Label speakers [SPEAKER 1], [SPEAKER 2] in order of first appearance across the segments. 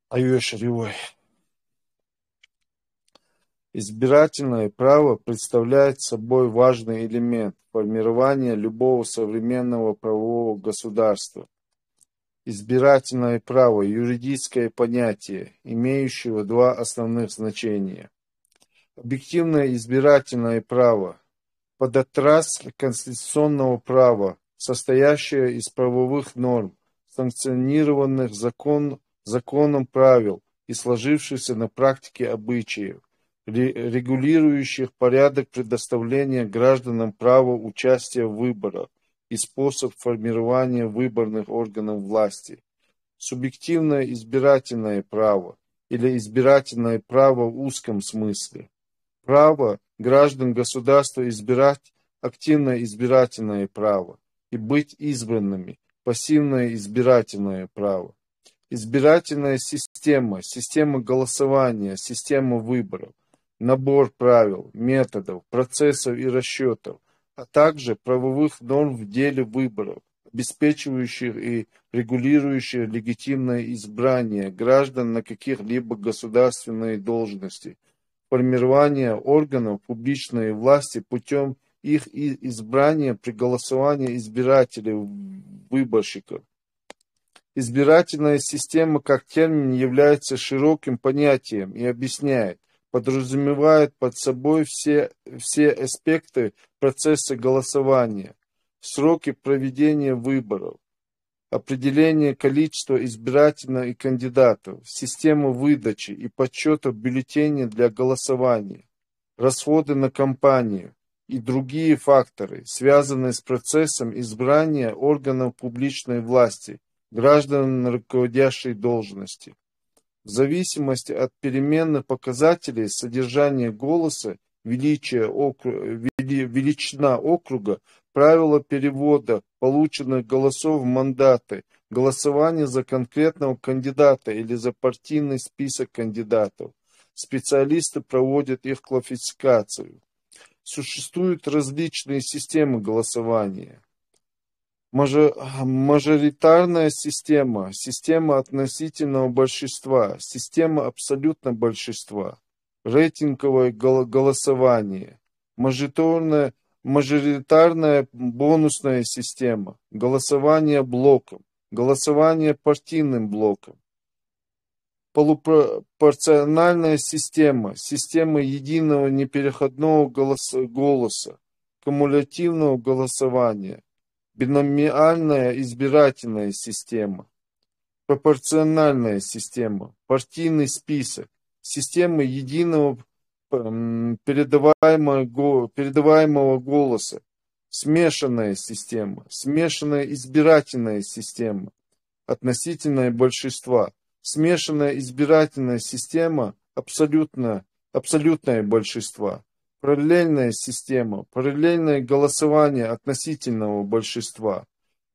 [SPEAKER 1] Аюшевой. Избирательное право представляет собой важный элемент формирования любого современного правового государства. Избирательное право – юридическое понятие, имеющее два основных значения. Объективное избирательное право – подотрасль конституционного права, состоящая из правовых норм, санкционированных законом правил и сложившихся на практике обычаев, регулирующих порядок предоставления гражданам права участия в выборах и способ формирования выборных органов власти. Субъективное избирательное право или избирательное право в узком смысле. Право граждан государства избирать активное избирательное право и быть избранными, пассивное избирательное право. Избирательная система, система голосования, система выборов, набор правил, методов, процессов и расчетов, а также правовых норм в деле выборов, обеспечивающих и регулирующих легитимное избрание граждан на каких-либо государственные должности, формирование органов публичной власти путем их избрания при голосовании избирателей-выборщиков. Избирательная система как термин является широким понятием и объясняет, подразумевает под собой все аспекты процесса голосования, сроки проведения выборов, определение количества избирателей и кандидатов, систему выдачи и подсчета бюллетеней для голосования, расходы на кампанию и другие факторы, связанные с процессом избрания органов публичной власти, граждан на руководящей должности. В зависимости от переменных показателей содержания голоса, величина округа, правила перевода полученных голосов в мандаты, голосование за конкретного кандидата или за партийный список кандидатов. Специалисты проводят их классификацию. Существуют различные системы голосования. Мажоритарная система, система относительного большинства, система абсолютного большинства, рейтинговое голосование, мажоритарная бонусная система, голосование блоком, голосование партийным блоком, полупропорциональная система, система единого непереходного голоса, кумулятивного голосования, биномиальная избирательная система, пропорциональная система, партийный список, система единого передаваемого голоса, смешанная система, смешанная избирательная система, относительное большинство, смешанная избирательная система, абсолютное большинство. Параллельная система, параллельное голосование относительного большинства,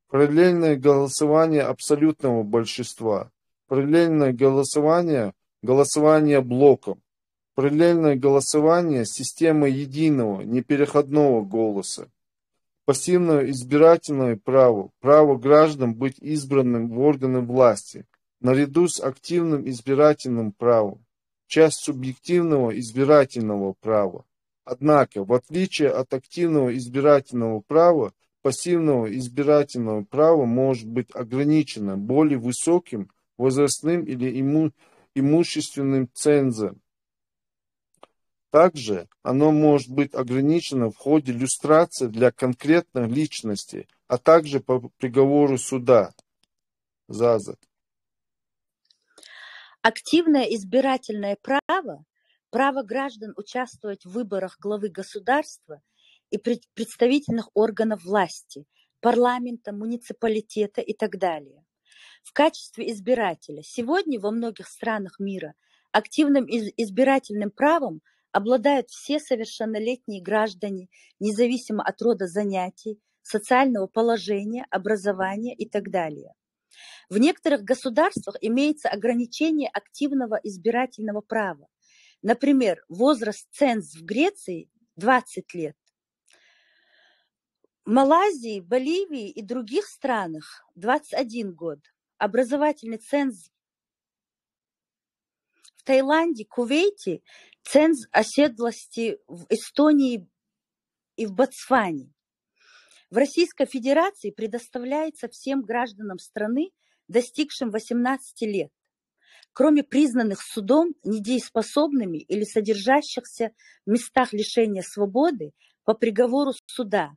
[SPEAKER 1] параллельное голосование абсолютного большинства, параллельное голосование блоком, параллельное голосование системы единого непереходного голоса, пассивное избирательное право, право граждан быть избранным в органы власти, наряду с активным избирательным правом, часть субъективного избирательного права. Однако, в отличие от активного избирательного права, пассивного избирательного права может быть ограничено более высоким возрастным или имущественным цензом. Также оно может быть ограничено в ходе люстрации для конкретных личностей, а также по приговору суда. ЗАЗа.
[SPEAKER 2] Активное избирательное право, право граждан участвовать в выборах главы государства и представительных органов власти, парламента, муниципалитета и так далее. В качестве избирателя сегодня во многих странах мира активным избирательным правом обладают все совершеннолетние граждане, независимо от рода занятий, социального положения, образования и так далее. В некоторых государствах имеется ограничение активного избирательного права. Например, возраст ценз в Греции 20 лет. В Малайзии, Боливии и других странах 21 год. Образовательный ценз в Таиланде, Кувейте ценз оседлости в Эстонии и в Ботсване. В Российской Федерации предоставляется всем гражданам страны, достигшим 18 лет, кроме признанных судом недееспособными или содержащихся в местах лишения свободы по приговору суда.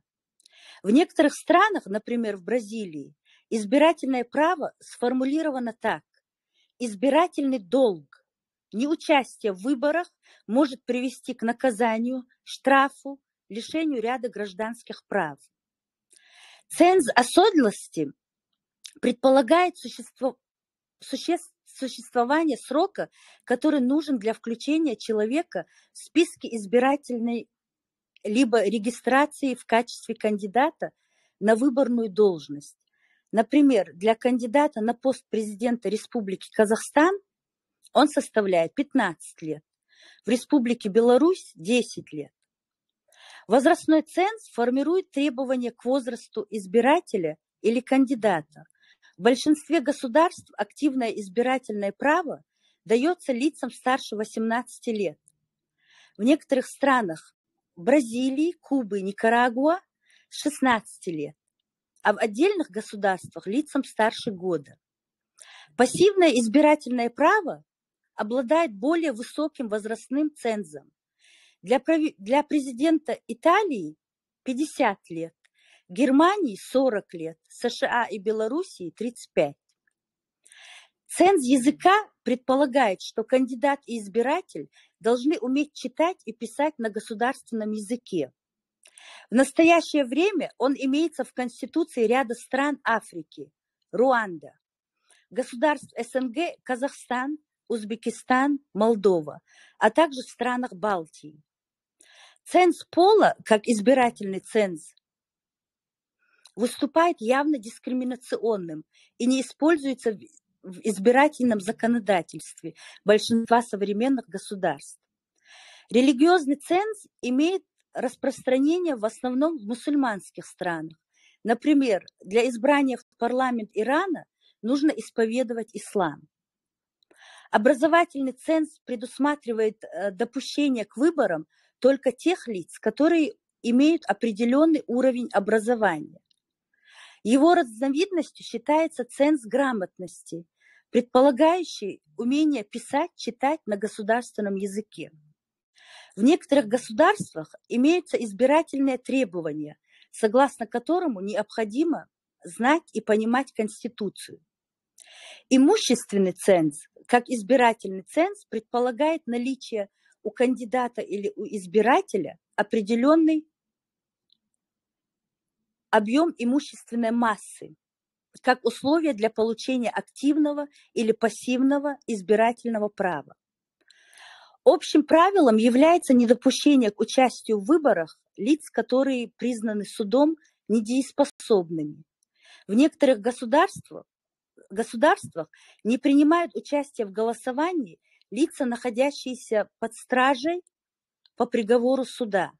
[SPEAKER 2] В некоторых странах, например, в Бразилии, избирательное право сформулировано так. Избирательный долг, неучастие в выборах может привести к наказанию, штрафу, лишению ряда гражданских прав. Ценз оседлости предполагает существование срока, который нужен для включения человека в списки избирательной либо регистрации в качестве кандидата на выборную должность. Например, для кандидата на пост президента Республики Казахстан он составляет 15 лет, в Республике Беларусь – 10 лет. Возрастной ценз формирует требования к возрасту избирателя или кандидата. В большинстве государств активное избирательное право дается лицам старше 18 лет. В некоторых странах Бразилии, Кубы, Никарагуа с 16 лет, а в отдельных государствах лицам старше года. Пассивное избирательное право обладает более высоким возрастным цензом. Для президента Италии 50 лет, Германии 40 лет, США и Белоруссии 35. Ценз языка предполагает, что кандидат и избиратель должны уметь читать и писать на государственном языке. В настоящее время он имеется в Конституции ряда стран Африки, Руанда, государств СНГ, Казахстан, Узбекистан, Молдова, а также в странах Балтии. Ценз пола, как избирательный ценз, выступает явно дискриминационным и не используется в избирательном законодательстве большинства современных государств. Религиозный ценз имеет распространение в основном в мусульманских странах. Например, для избрания в парламент Ирана нужно исповедовать ислам. Образовательный ценз предусматривает допущение к выборам только тех лиц, которые имеют определенный уровень образования. Его разновидностью считается ценз грамотности, предполагающий умение писать, читать на государственном языке. В некоторых государствах имеются избирательные требования, согласно которому необходимо знать и понимать Конституцию. Имущественный ценз, как избирательный ценз, предполагает наличие у кандидата или у избирателя определенный объем имущественной массы, как условие для получения активного или пассивного избирательного права. Общим правилом является недопущение к участию в выборах лиц, которые признаны судом недееспособными. В некоторых государствах не принимают участие в голосовании лица, находящиеся под стражей по приговору суда.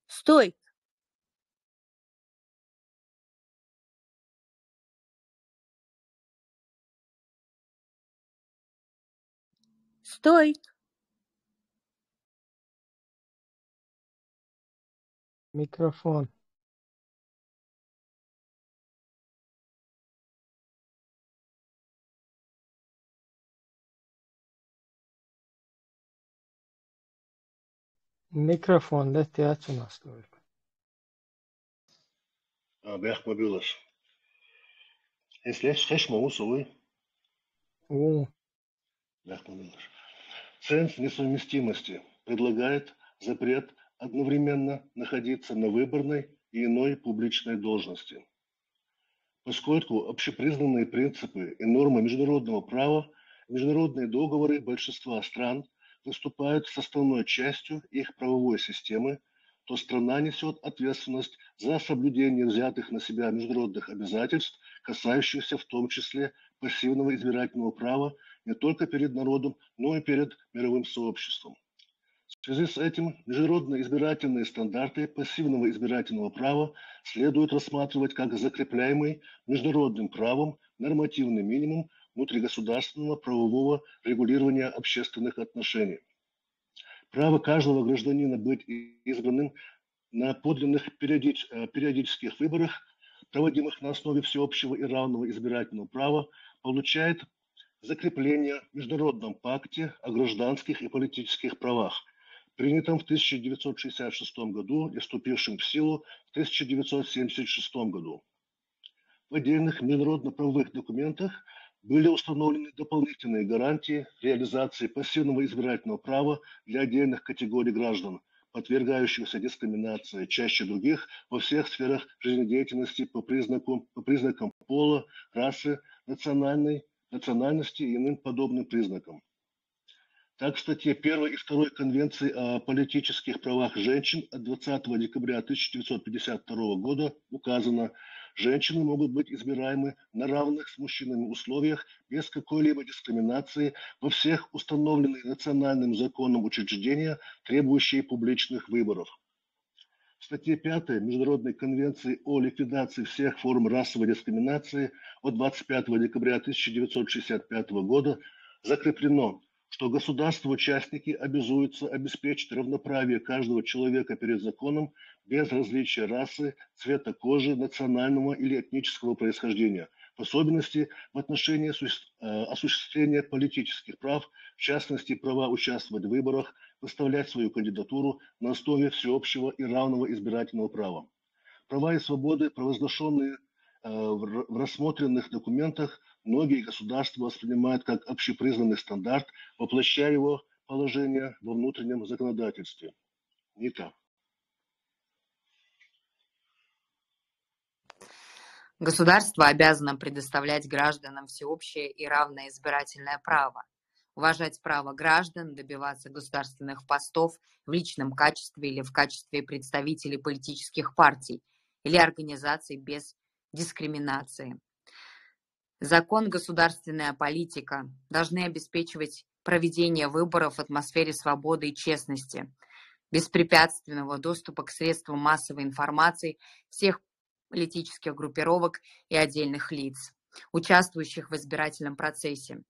[SPEAKER 2] Стой! Стой!
[SPEAKER 3] Микрофон. Mikrofon, desti açılmaz только.
[SPEAKER 4] Бях мобилаш. Если хеш маусовый. Бях мобилаш. Ценз несовместимости предлагает запрет одновременно находиться на выборной и иной публичной должности. Поскольку общепризнанные принципы и нормы международного права, международные договоры большинства стран выступают составной частью их правовой системы, то страна несет ответственность за соблюдение взятых на себя международных обязательств, касающихся в том числе пассивного избирательного права не только перед народом, но и перед мировым сообществом. В связи с этим международные избирательные стандарты пассивного избирательного права следует рассматривать как закрепляемый международным правом нормативный минимум, внутригосударственного правового регулирования общественных отношений. Право каждого гражданина быть избранным на подлинных периодических выборах, проводимых на основе всеобщего и равного избирательного права, получает закрепление в Международном пакте о гражданских и политических правах, принятом в 1966 году и вступившем в силу в 1976 году. В отдельных международно-правовых документах были установлены дополнительные гарантии реализации пассивного избирательного права для отдельных категорий граждан, подвергающихся дискриминации чаще других во всех сферах жизнедеятельности по признакам пола, расы, национальности и иным подобным признакам. Так, в статье 1 и 2 Конвенции о политических правах женщин от 20 декабря 1952 года указано: женщины могут быть избираемы на равных с мужчинами условиях без какой-либо дискриминации во всех установленных национальным законом учреждения, требующие публичных выборов. В статье 5 Международной конвенции о ликвидации всех форм расовой дискриминации от 25 декабря 1965 года закреплено, что государства-участники обязуются обеспечить равноправие каждого человека перед законом без различия расы, цвета кожи, национального или этнического происхождения, в особенности в отношении осуществления политических прав, в частности, права участвовать в выборах, выставлять свою кандидатуру на основе всеобщего и равного избирательного права. Права и свободы, провозглашенные в рассмотренных документах, многие государства воспринимают как общепризнанный стандарт, воплощая его положение во внутреннем законодательстве. Ника.
[SPEAKER 5] Государство обязано предоставлять гражданам всеобщее и равное избирательное право, уважать право граждан добиваться государственных постов в личном качестве или в качестве представителей политических партий или организаций без дискриминации. Закон, государственная политика должны обеспечивать проведение выборов в атмосфере свободы и честности, беспрепятственного доступа к средствам массовой информации всех политических группировок и отдельных лиц, участвующих в избирательном процессе.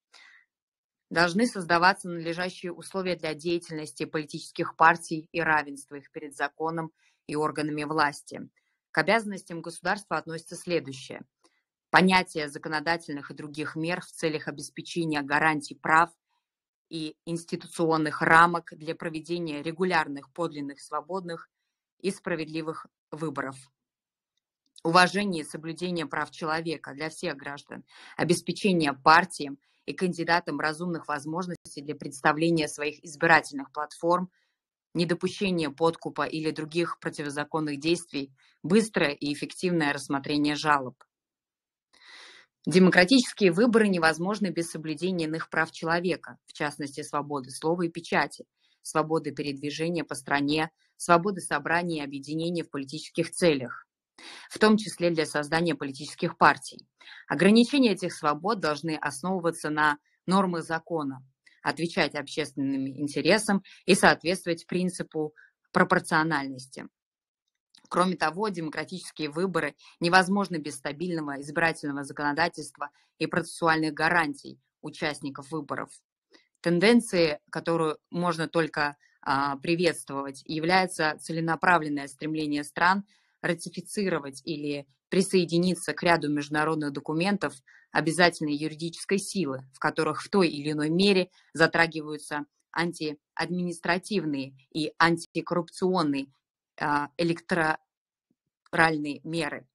[SPEAKER 5] Должны создаваться надлежащие условия для деятельности политических партий и равенства их перед законом и органами власти. К обязанностям государства относится следующее: понятие законодательных и других мер в целях обеспечения гарантий прав и институционных рамок для проведения регулярных, подлинных, свободных и справедливых выборов. Уважение и соблюдение прав человека для всех граждан, обеспечение партиям и кандидатам разумных возможностей для представления своих избирательных платформ, недопущение подкупа или других противозаконных действий, быстрое и эффективное рассмотрение жалоб. Демократические выборы невозможны без соблюдения иных прав человека, в частности, свободы слова и печати, свободы передвижения по стране, свободы собрания и объединения в политических целях, в том числе для создания политических партий. Ограничения этих свобод должны основываться на нормах закона, отвечать общественным интересам и соответствовать принципу пропорциональности. Кроме того, демократические выборы невозможны без стабильного избирательного законодательства и процессуальных гарантий участников выборов. Тенденцией, которую можно только приветствовать, является целенаправленное стремление стран ратифицировать или присоединиться к ряду международных документов обязательной юридической силы, в которых в той или иной мере затрагиваются антиадминистративные и антикоррупционные электоральные меры.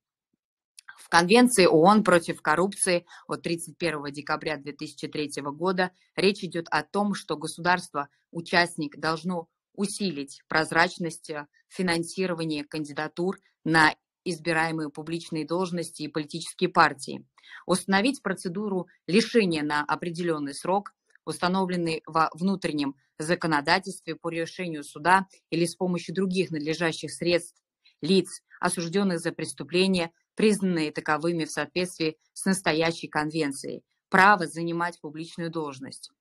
[SPEAKER 5] В Конвенции ООН против коррупции от 31 декабря 2003 года речь идет о том, что государство-участник должно усилить прозрачность финансирования кандидатур на избираемые публичные должности и политические партии, установить процедуру лишения на определенный срок, установленный во внутреннем законодательстве по решению суда или с помощью других надлежащих средств лиц, осужденных за преступления, признанные таковыми в соответствии с настоящей конвенцией, право занимать публичную должность.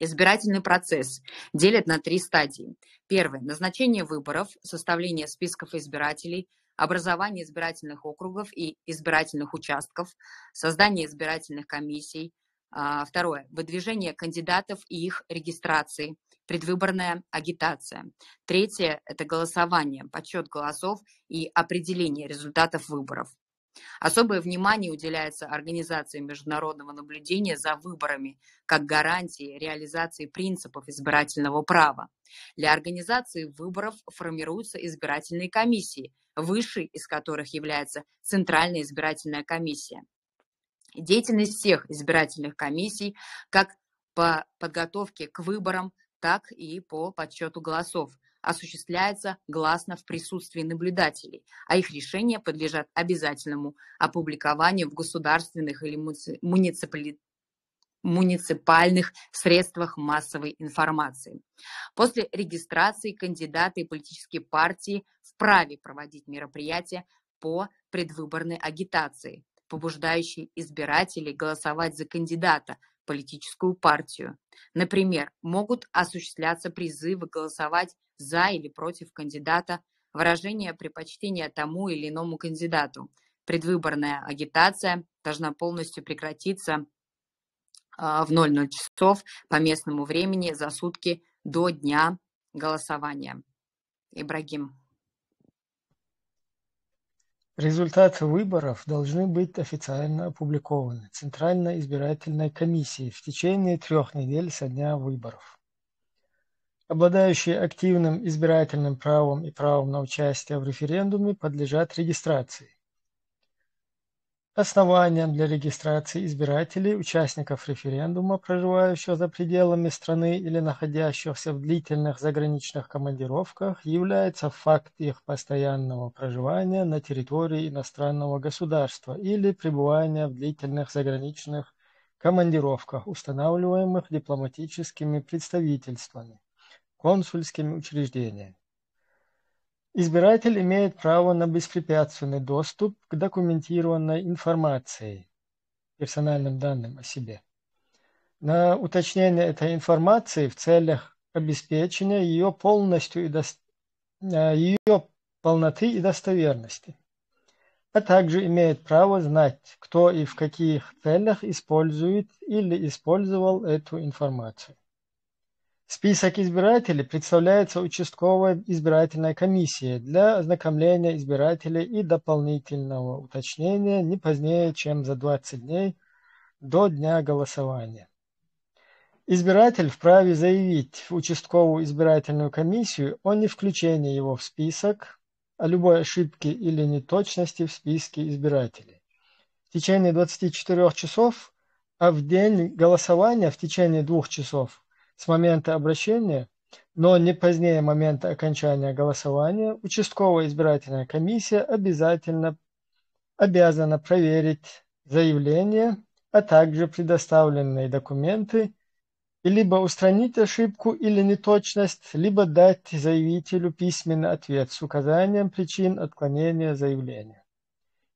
[SPEAKER 5] Избирательный процесс делят на 3 стадии. Первое – назначение выборов, составление списков избирателей, образование избирательных округов и избирательных участков, создание избирательных комиссий, Второе. Выдвижение кандидатов и их регистрации. Предвыборная агитация. Третье – это голосование, подсчет голосов и определение результатов выборов. Особое внимание уделяется организации международного наблюдения за выборами как гарантии реализации принципов избирательного права. Для организации выборов формируются избирательные комиссии, высшей из которых является Центральная избирательная комиссия. Деятельность всех избирательных комиссий как по подготовке к выборам, так и по подсчету голосов осуществляется гласно в присутствии наблюдателей, а их решения подлежат обязательному опубликованию в государственных или муниципальных средствах массовой информации. После регистрации кандидаты и политические партии вправе проводить мероприятия по предвыборной агитации, побуждающей избирателей голосовать за кандидата, политическую партию. Например, могут осуществляться призывы голосовать за или против кандидата, выражение предпочтения тому или иному кандидату. Предвыборная агитация должна полностью прекратиться в 00 часов по местному времени за сутки до дня голосования. Ибрагим.
[SPEAKER 3] Результаты выборов должны быть официально опубликованы Центральной избирательной комиссией в течение 3 недель со дня выборов. Обладающие активным избирательным правом и правом на участие в референдуме подлежат регистрации. Основанием для регистрации избирателей, участников референдума, проживающих за пределами страны или находящихся в длительных заграничных командировках, является факт их постоянного проживания на территории иностранного государства или пребывания в длительных заграничных командировках, устанавливаемых дипломатическими представительствами, консульскими учреждениями. Избиратель имеет право на беспрепятственный доступ к документированной информации, персональным данным о себе, на уточнение этой информации в целях обеспечения ее полноты и достоверности, а также имеет право знать, кто и в каких целях использует или использовал эту информацию. Список избирателей представляется участковой избирательной комиссией для ознакомления избирателей и дополнительного уточнения не позднее, чем за 20 дней до дня голосования. Избиратель вправе заявить в участковую избирательную комиссию о невключении его в список, о любой ошибке или неточности в списке избирателей. В течение 24 часов, а в день голосования в течение 2 часов с момента обращения, но не позднее момента окончания голосования, участковая избирательная комиссия обязана проверить заявление, а также предоставленные документы и либо устранить ошибку или неточность, либо дать заявителю письменный ответ с указанием причин отклонения заявления.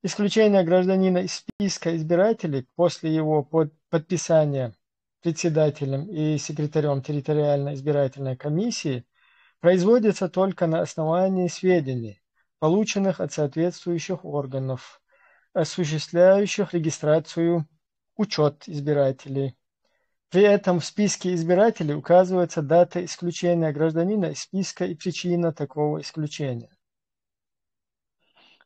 [SPEAKER 3] Исключение гражданина из списка избирателей после его подписания председателем и секретарем территориальной избирательной комиссии производится только на основании сведений, полученных от соответствующих органов, осуществляющих регистрацию, учет избирателей. При этом в списке избирателей указывается дата исключения гражданина из списка и причина такого исключения.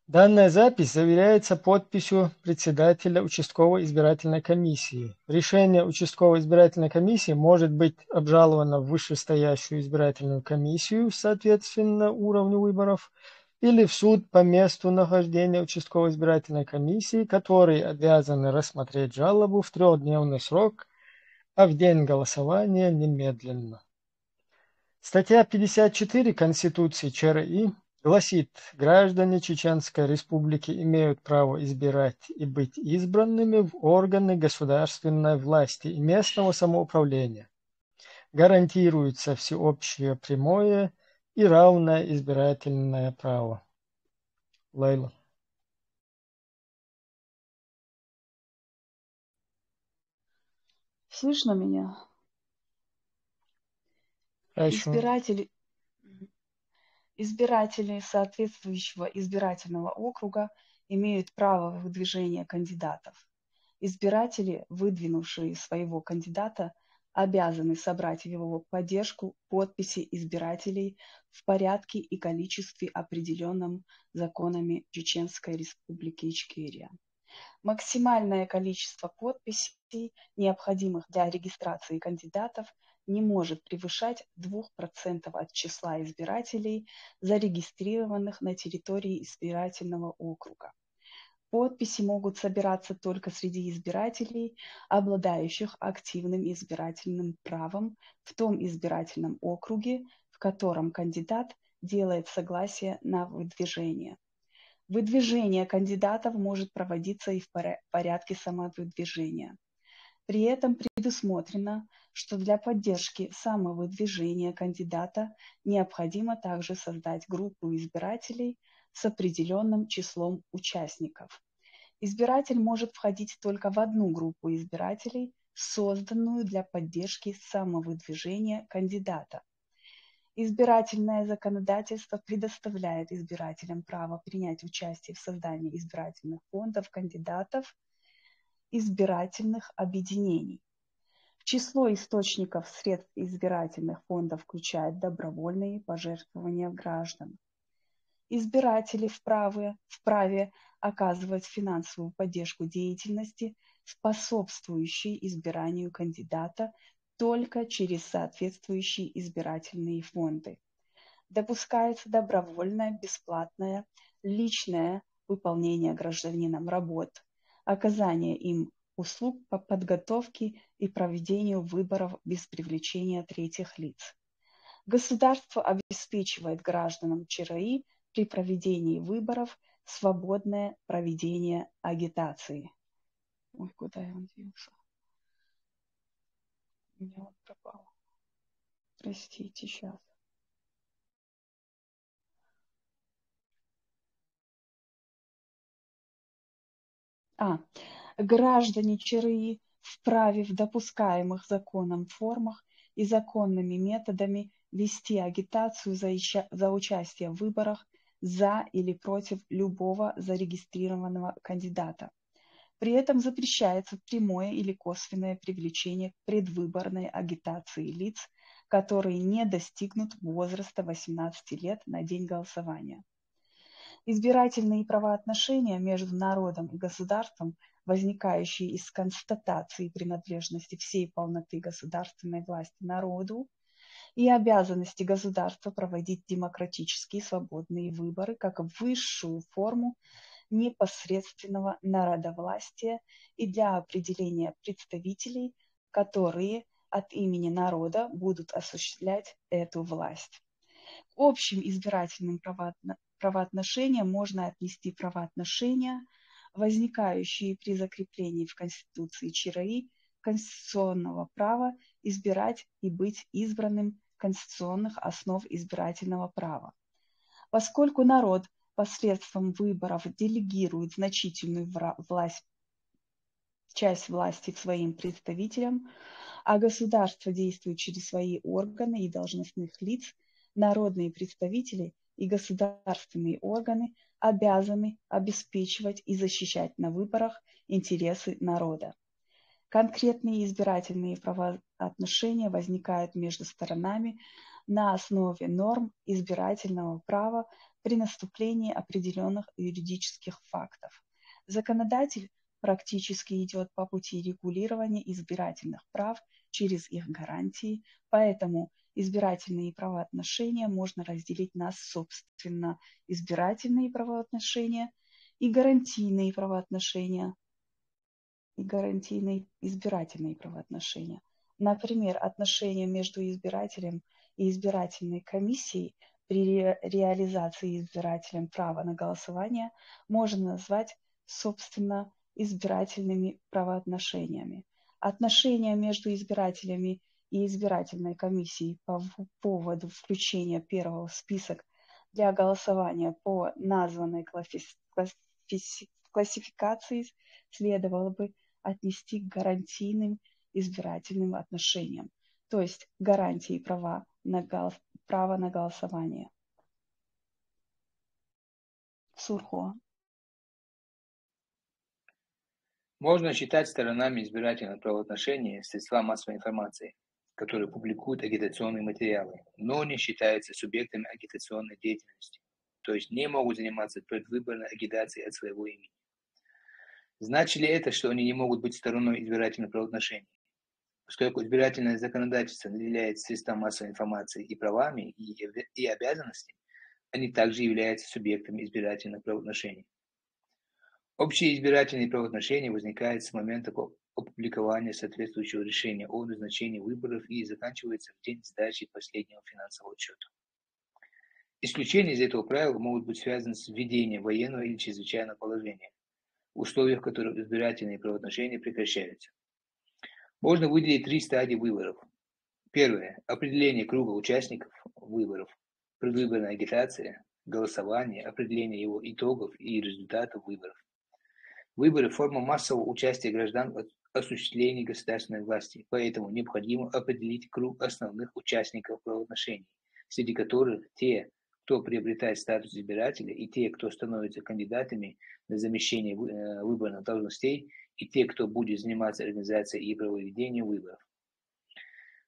[SPEAKER 3] Данная запись заверяется подписью председателя участковой избирательной комиссии. Решение участковой избирательной комиссии может быть обжаловано в вышестоящую избирательную комиссию, соответственно уровню выборов, или в суд по месту нахождения участковой избирательной комиссии, которые обязаны рассмотреть жалобу в 3-дневный срок, а в день голосования немедленно. Статья 54 Конституции ЧРИ гласит: граждане Чеченской Республики имеют право избирать и быть избранными в органы государственной власти и местного самоуправления. Гарантируется всеобщее прямое и равное избирательное право. Лейла.
[SPEAKER 6] Слышно меня? Избиратели соответствующего избирательного округа имеют право выдвижения кандидатов. Избиратели, выдвинувшие своего кандидата, обязаны собрать в его поддержку подписи избирателей в порядке и количестве, определенном законами Чеченской Республики Ичкерия. Максимальное количество подписей, необходимых для регистрации кандидатов, не может превышать 2% от числа избирателей, зарегистрированных на территории избирательного округа. Подписи могут собираться только среди избирателей, обладающих активным избирательным правом в том избирательном округе, в котором кандидат делает согласие на выдвижение. Выдвижение кандидатов может проводиться и в порядке самовыдвижения. При этом предусмотрено, что для поддержки самовыдвижения кандидата необходимо также создать группу избирателей с определенным числом участников. Избиратель может входить только в одну группу избирателей, созданную для поддержки самовыдвижения кандидата. Избирательное законодательство предоставляет избирателям право принять участие в создании избирательных фондов кандидатов, избирательных объединений. В число источников средств избирательных фондов включают добровольные пожертвования граждан. Избиратели вправе оказывать финансовую поддержку деятельности, способствующей избиранию кандидата, только через соответствующие избирательные фонды. Допускается добровольное, бесплатное, личное выполнение гражданином работ, оказание им услуг по подготовке и проведению выборов без привлечения третьих лиц. Государство обеспечивает гражданам ЧРИ при проведении выборов свободное проведение агитации. Ой, куда я он делся? У меня он пропал. Простите, сейчас. Граждане ЧРИ вправе в допускаемых законом формах и законными методами вести агитацию за участие в выборах за или против любого зарегистрированного кандидата. При этом запрещается прямое или косвенное привлечение к предвыборной агитации лиц, которые не достигнут возраста 18 лет на день голосования. Избирательные правоотношения между народом и государством, возникающие из констатации принадлежности всей полноты государственной власти народу, и обязанности государства проводить демократические свободные выборы как высшую форму непосредственного народовластия и для определения представителей, которые от имени народа будут осуществлять эту власть. К общим избирательным правоотношениям можно отнести правоотношения, возникающие при закреплении в Конституции ЧРИ конституционного права избирать и быть избранным, конституционных основ избирательного права. Поскольку народ посредством выборов делегирует значительную часть власти своим представителям, а государство действует через свои органы и должностных лиц, народные представители и государственные органы обязаны обеспечивать и защищать на выборах интересы народа. Конкретные избирательные правоотношения возникают между сторонами на основе норм избирательного права при наступлении определенных юридических фактов. Законодатель практически идет по пути регулирования избирательных прав через их гарантии, поэтому избирательные правоотношения можно разделить на, собственно, избирательные правоотношения и гарантийные правоотношения, и гарантийные избирательные правоотношения. Например, отношения между избирателем и избирательной комиссией при реализации избирателем права на голосование можно назвать, собственно, избирательными правоотношениями. Отношения между избирателями и избирательной комиссией по поводу включения первого в список для голосования по названной классификации следовало бы отнести к гарантийным избирательным отношениям, то есть гарантии права на голосование. Сурхо.
[SPEAKER 7] Можно считать сторонами избирательных правоотношений средства массовой информации, которые публикуют агитационные материалы, но не считаются субъектами агитационной деятельности, то есть не могут заниматься предвыборной агитацией от своего имени. Значит ли это, что они не могут быть стороной избирательных правоотношений? Поскольку избирательное законодательство наделяет средства массовой информации и правами, и обязанностями, они также являются субъектами избирательных правоотношений. Общие избирательные правоотношения возникают с момента опубликования соответствующего решения о назначении выборов и заканчиваются в день сдачи последнего финансового отчета. Исключения из этого правила могут быть связаны с введением военного или чрезвычайного положения, в условиях которых избирательные правоотношения прекращаются. Можно выделить 3 стадии выборов. Первое. Определение круга участников выборов, предвыборная агитация, голосование, определение его итогов и результатов выборов. Выборы – форма массового участия граждан в осуществлении государственной власти, поэтому необходимо определить круг основных участников правоотношений, среди которых те, кто приобретает статус избирателя, и те, кто становится кандидатами на замещение выборных должностей, и те, кто будет заниматься организацией и проведением выборов.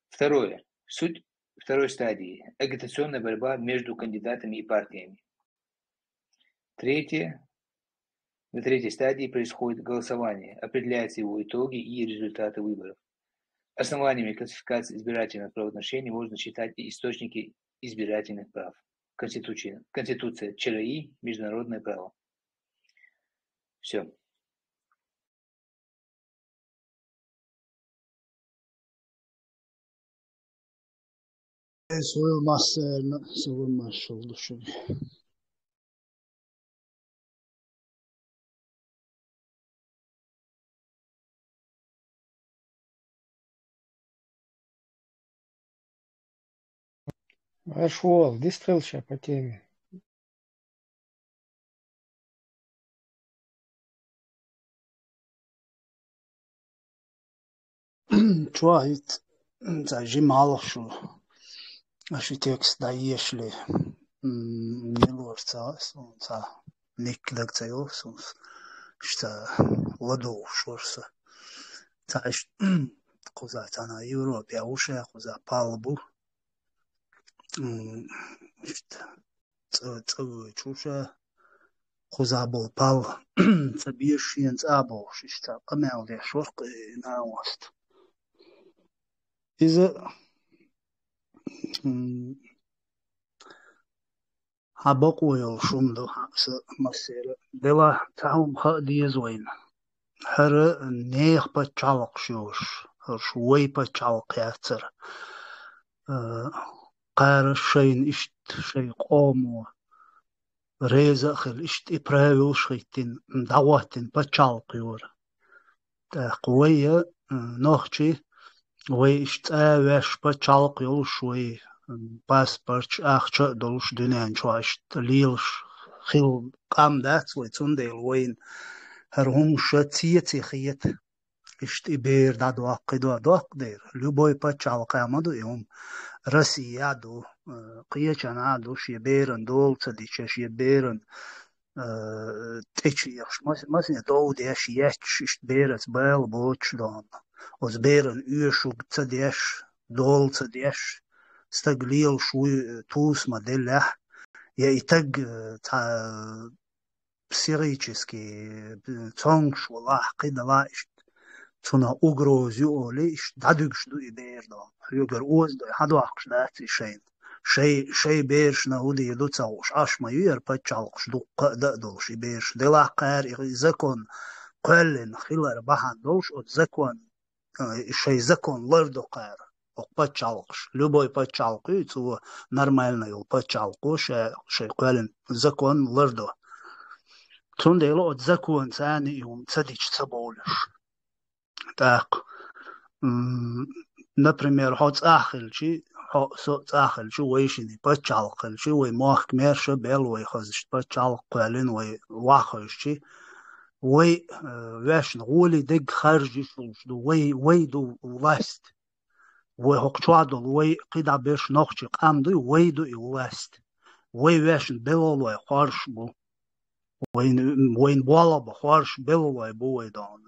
[SPEAKER 7] Второе. Суть второй стадии – агитационная борьба между кандидатами и партиями. Третье. На третьей стадии происходит голосование, определяются его итоги и результаты выборов. Основаниями классификации избирательных правоотношений можно считать и источники избирательных прав. Конституция ЧРИ, международное право. Все.
[SPEAKER 8] Soyulmaz oldu şimdi.
[SPEAKER 3] Ашвол, дистрелща по теме.
[SPEAKER 8] Чуает зажимало что. Aşı tekst da yeşli ne olursa sonsa nekledse yoksun işte ладу шорса таş kuzatana Avrupa uşa kuza palbu işte çuşa kuza bol pal tabişin abo işte amelde şorq na wast iza حبقوا شمدو مسيرة دلا تعهم خديز وين هر نيخ بتشالق شوش هر شوي بتشالق ياتر قار الشين اشت شي قومو ريزا خل اشت إبراوي وشيتين دعواتين بتشالق يور قوية نوخشي وي اشت آواش بتشالق يول شوي پاسپورت اخچه دلش دنیان چواشت لیلش خیل قام دات ویتون دیل وین هر هم شتیتی خیت اشت ایبر دادواق دیر لبوی پچال قامدو یوم رسیه دو قیچن عدوش یبرن دول تدیچش یبرن تیچیش مثلا دو دیش یچ اشت برت بال بوچ دان از برن یوشوگ تدیش دول تدیش استقليل شوي توس مدلح يتج психически цонг швалах кидалаш цуна угрозю олиш дадугшду ибердо югер озд хадвахш дати шей берш на уди дуцауш ашма юер пачалш дуқqa дадолш берш дела qar zakon qallen khilar bahan dolsh от zakon шей закон ларdo qar пачалкш любой пачалку цу нормальный пачалку шей qallen закон ларdo تندلو от закон ثاني يوم تديش تبولش так например хоц ахилчи ахилчи вейшини пачалкылчи вей махкмерше бел вей хозиш пачалкалин вей вахошчи вей вешн голи дег харжи шулшду вей ду власть вей хокчвадол вей кида беш нохчи камду вей ду и власть вей вешн белол вей харшбу وين بالله بخارش بلوي بوي دان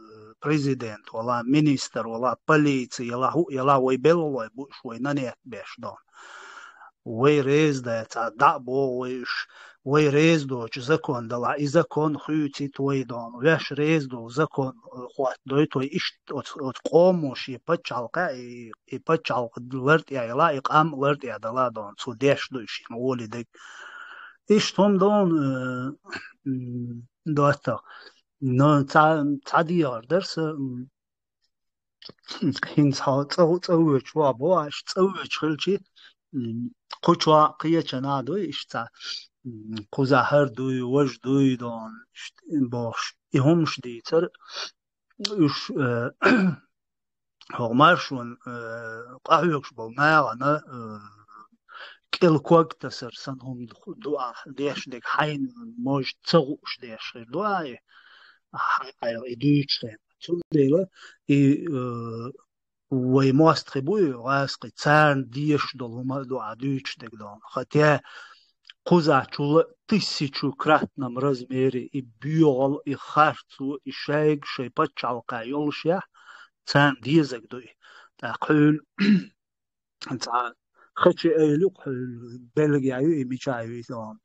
[SPEAKER 8] بريزيدنت ولا مينيستر ولا بوليسي يلا ويبلو وي نانيت بيش دون وي ريز دا دابو وي ريز دو زكون دلا إذا كون خيوتي توي دون ويش ريز دو زكون خوات دوي توي إش تقوموش يبتشالق لرد يلا إقام لرد يدلا دون سو ديش دوش نولي دك إش توم دون دوتا نو تعديار درس هين تسوي شوا بواش تسوي خلشي قوشوا قية نادو إش تا قوزا هر دوي وش دوي دون باش إهمش ديتر إش هغمارشون قاعيوكش بالماغنا كل كوك تسر سنهم دعاء ديش ديك حين موج تسوش ديش دعاء إدوش توديلا وي ماستربوي راسقي تسان ديش دولما دعاء دوش ديك دون хотя قوزا чула 1000-кратном размере и бьёл и харцу и шейг шейпа чалка ёлшя تسان ديزك دوي تقول تا خشي أيلوك بلغيايو إميشايو إذن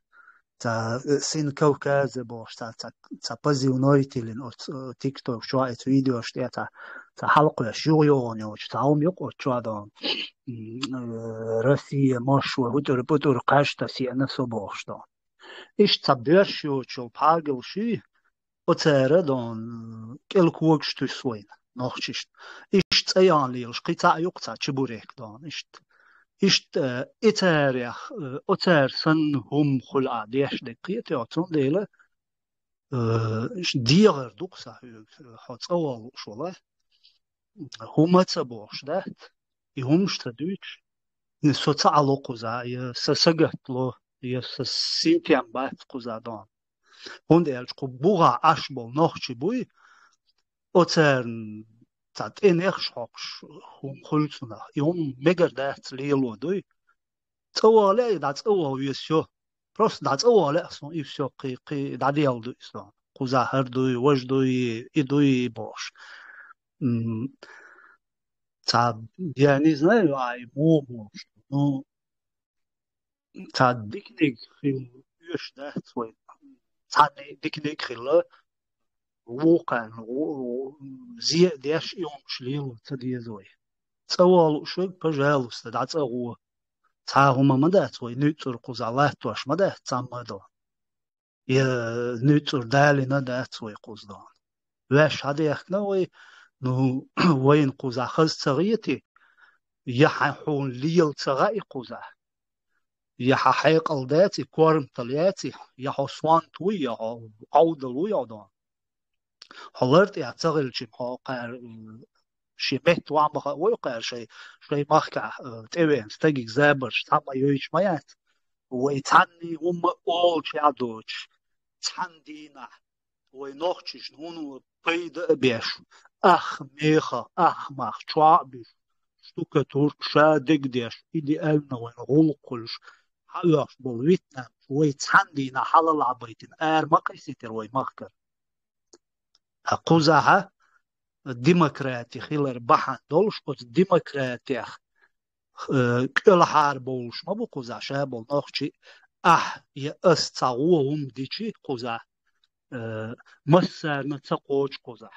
[SPEAKER 8] تا سين كوكاز بوش تا بازيونويتيلين أو تيك توك شوية فيديو شتيا تا حلقة شويون يوش تاهم يوك أو شوادون روسيا مشوى بطور قاشتا سيانا سبوش دون إش تا بيرشيو شو باقل شي أو تارا دون كل كوكش تسوين نوخشيشت إش تايان ليلش قيتا يوك تا چبوريك دون إشت إتاريخ أتار سن هم خلع ديش دقيقة يعطون ديلا إش ديغر دوقسا حوت أول شولا هما تبوش دات يهمش تدوش نسوت على قزا يسسقت له يسسيتيان بات قزا دون هون ديالش قبوغا أشبال نوخشي بوي أتار تات إنخ شوكش هم خلصنا يوم مجر دات ليلو دوي توالا دات أول يسيو بروس دات أول أصلا يسيو قي داديال دوي إسلام قزاهر دوي وش دوي إدوي باش تا يعني زناي واي مو باش نو تا ديك خيل يش دات وين تا ديك خيل وقع زي ديش يوم شليل تدي زوي تسوال شوك بجالوس دات أغو تاهما مدات وي نيتور قزالات توش مدات تامدو ي نيتور دالي ندات وي قزدان واش هذا يخنا وي نو وين قزا خز تغيتي يححون ليل تغاي قزا يححيق الداتي كورم طلياتي يحصوان توي يعودلو يعودان حلرت يعتقل شي قار شي مهت وعم ويقع شي مخكع تبين تجيك زابرش تما يويش مايات ويتعني هم أول شي عدوش تحندينا وينوخش هونو بيد بيش ميخا مخ شعبي شتوكا تورك شادق ديش إدي ألنا وين غلقلش حلاش بالويتنا ويتحندينا حلال عبيتين مقيسيتر وي مخكر قوزها ديمقراطي خيلر بحن دولش قد ديمقراطي كل حاربولش ما بو قوزا شابل نوخشي يا استعوهم ديشي قوزا مسار نتسقوش قوزا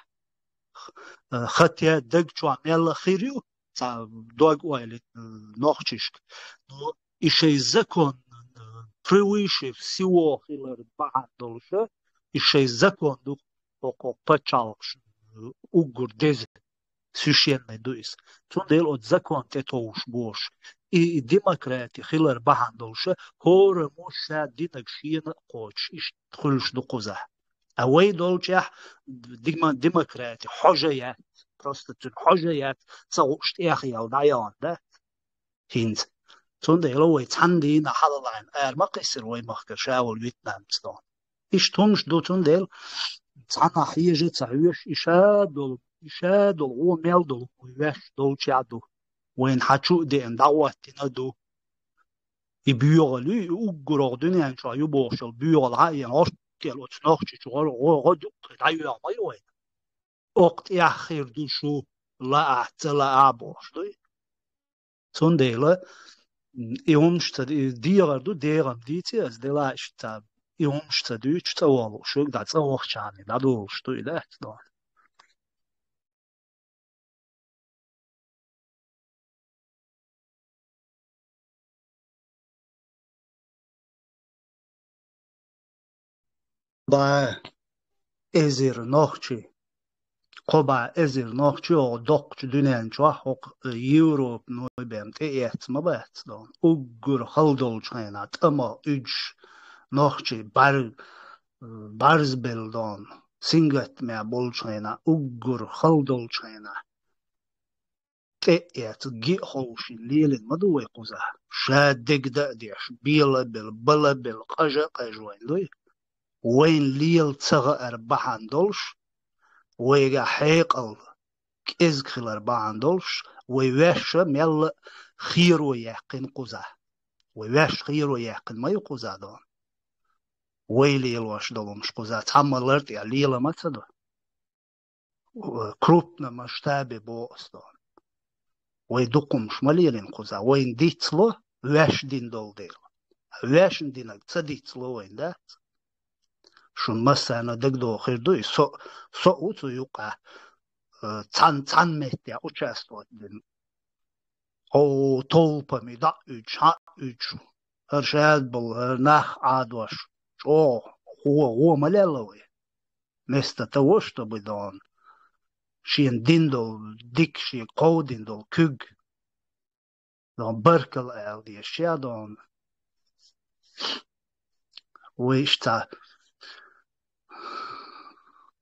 [SPEAKER 8] خطيا دق شو عمل خيريو تا دوغ ويلي نوخشيش إشي زكون پرويشي سيو خيلر بحن دولش إشي زكون دو oko pačalkš ugur dez священный дуис. Цундел от закон тетоуш бош. И демократи хилер бахандолша хора моша динак шиена коч. Иш тхулш дукуза. Авей долчах демократи хожаят. Просто тун хожаят. Цауш тяхиял даян да. Хинз. Цундел ой цанди на халалайн. Мақисир ой махкер шаул вьетнам цдан. Иш тумш до цундел صنع حيجة تعيش إشادل هو ميلدل ويش دول شادو وين حشو دي ان دعوة تندو يبيغلو يقرأ دنيا شو يبوشل بيغل هاي ناش كيلو تناخش شغل غدو قدعيو يعمل وين وقت يأخر دو شو لا أحتلا أبوش دوي سنديلا يومشتا ديغردو ديغم ديتي از دلا اشتا يومشتا دو اشتا والو شو دا تصوخ شاني دا دول شتو إلا دون با ازير نوخشي قبا ازير نوخشي او دوقش دونين جوا حق يوروب نوي بمت ايت ما بات دون اوغر خلدول چاينا تما اج نوخشي barz beldon singat me bolchayna uggur khaldol chayna تأت جي خوش الليل مدوي قزا شادق دأديش بيلا بلا قجا قجوين دوي وين ليل تغى أربعان دولش ويجا حيقل كإزك خل أربعان دولش ويواش ميل خير ويحقن قزا ويواش خير ويحقن ما يقزا دون ويلي الواش دولمش قزا تعملرت يا ليلة ما تدو كروبنا مشتابي بوس دون ويدقم شماليرين قزا وين ديتلو واش دين دول ديل واش دينك تصديتلو وين دات شون مسانا دقدو خيردوي سو اوتو يوقع تان مهتيا участвовать دين او толпами да үч هرشاد بل ناخ عادوش شو هو ملالوي вместо того чтобы дон شين ديندول ديك شي قوديندول كوغ دون بركل ال دي شادون ويشتا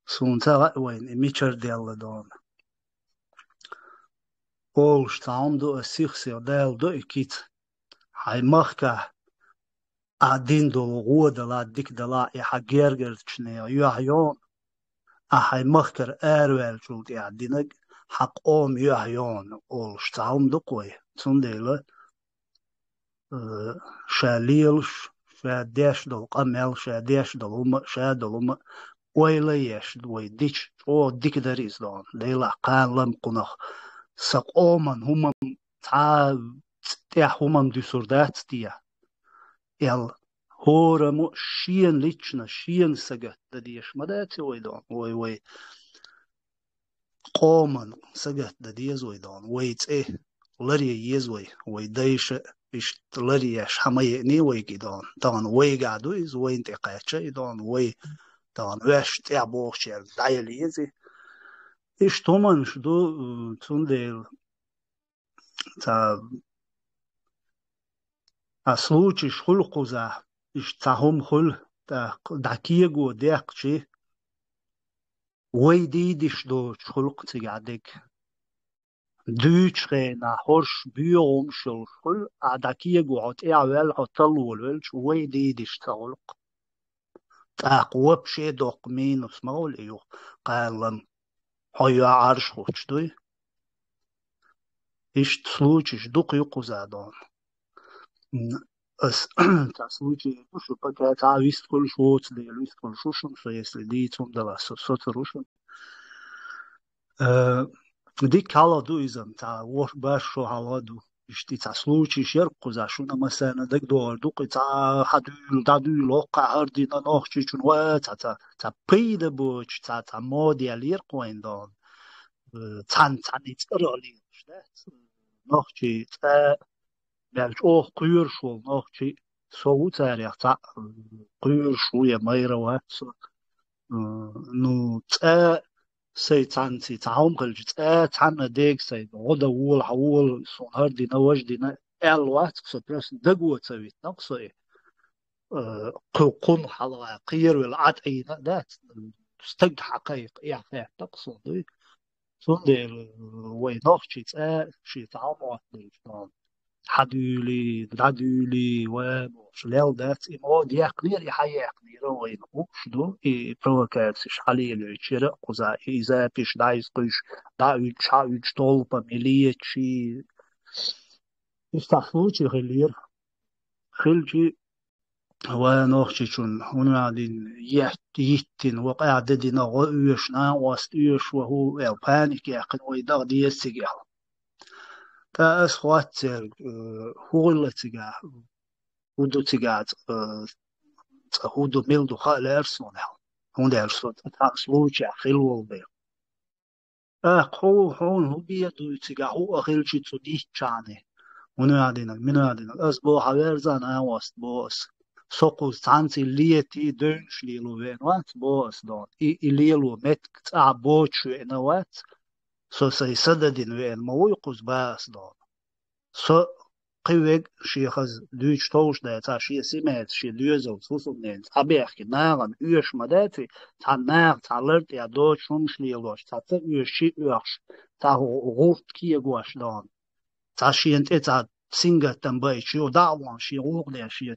[SPEAKER 8] سونتا وين ميتشر ديال دون اول شتاوم دو اسيخسي ديال دو اكيت هاي مخكا اديندول غودلا ديك دلا يا حجيرجر تشني يحيون هاي مخكر اروال شولت يا دينك حق اوم يحيون اول شتاوم دو قوي سونديلا شاليلش شاديش دول قمل شاديش دول شادول ويليش دوي ديش او ديك داريز دون ليلا قال لم قنخ سقومن هم تاع هم دي سردات تيا يل هورم شين ليتشنا شين سجت دديش مدات وي دون وي قومن سجت دديز وي دون ويت ايه لري يزوي وي دايش إيش لري حماي ني وي دون دون وي قعدو إز وي انت قاچه دون وي دون واش تاع بوخشير دايليزي إيش تومن شدو تندل تا случай шхул قزا إيش تاهم خل تا دكيغو ديقشي وي ديش دو شخلق تيادك دوچخنا هوش بيوم شخل دكيغو عت اول عطل ولش وي ديش تخلق تاقوب شي دوق مينوس مول ايو قالن هيا عرش خوش دوي إيش случай دوق يقزا دون تا случай شو пока та вист кол шоц де вист кол шушум что если дицум да вас соцрушум دي كالا دو إذن تا وش باش شو حواду اشتي تا случай شرق زاشونا مثلا دك دور دوق تا حدول دادول وقع هردينا نوخشي چون و تا پيد بوش تا مودي الير قويندون تان يتقرالي نوخشي تا belki o kuyur şol nohçi soğuk tarih ta kuyur şu ya mayra wa nu ta say tanti taum kılcı ta tanna deg say oda wul hawul son hardina wajdina el wat so pres dagu tsavit naqso قن حلوة قير والعطينا ده استجد حقائق يعني تقصد صندل وينوخشي شي تعمق ديشتان حدولي دادولي وشلال دات إمو ديقنير يحيي يقنير وين وشدو بروكاتش حالي العشرة قزا إذا بيش دايز قيش دا يتشا طولبا مليتشي يستحفوشي خلير خلجي ونوخشون هنادين يتين وقاعدين غويشنا واستيش وهو البانيك يقن ويدغ دي السجال تاس خواتر هو اللي تجاه ودو تجاه هودو ميلدو خال ارسون هون ارسون تاكسلوش خلو بي هون هو بيدو تجاه هو اخيل شي تودي چانه منادين أسبوع حوارزان أواست بوس سوقو سانسي ليتي دونش ليلو وين وات بوس دون ليلو مت تعبوش وين وات سو سي سددين وين مويقوز باس دون سو قيوغ شيخز دوش توش دا تا شي سيمات شي دوزو سوسونين تابيخ ناغن يوش مداتي تا ناغ تا لرت يا دوش شمش ليلوش تا يوش شي يوش تا غورت كي يغوش دون تا شي انت تا سينجا تنباي شيو دعوان شي غوغ شي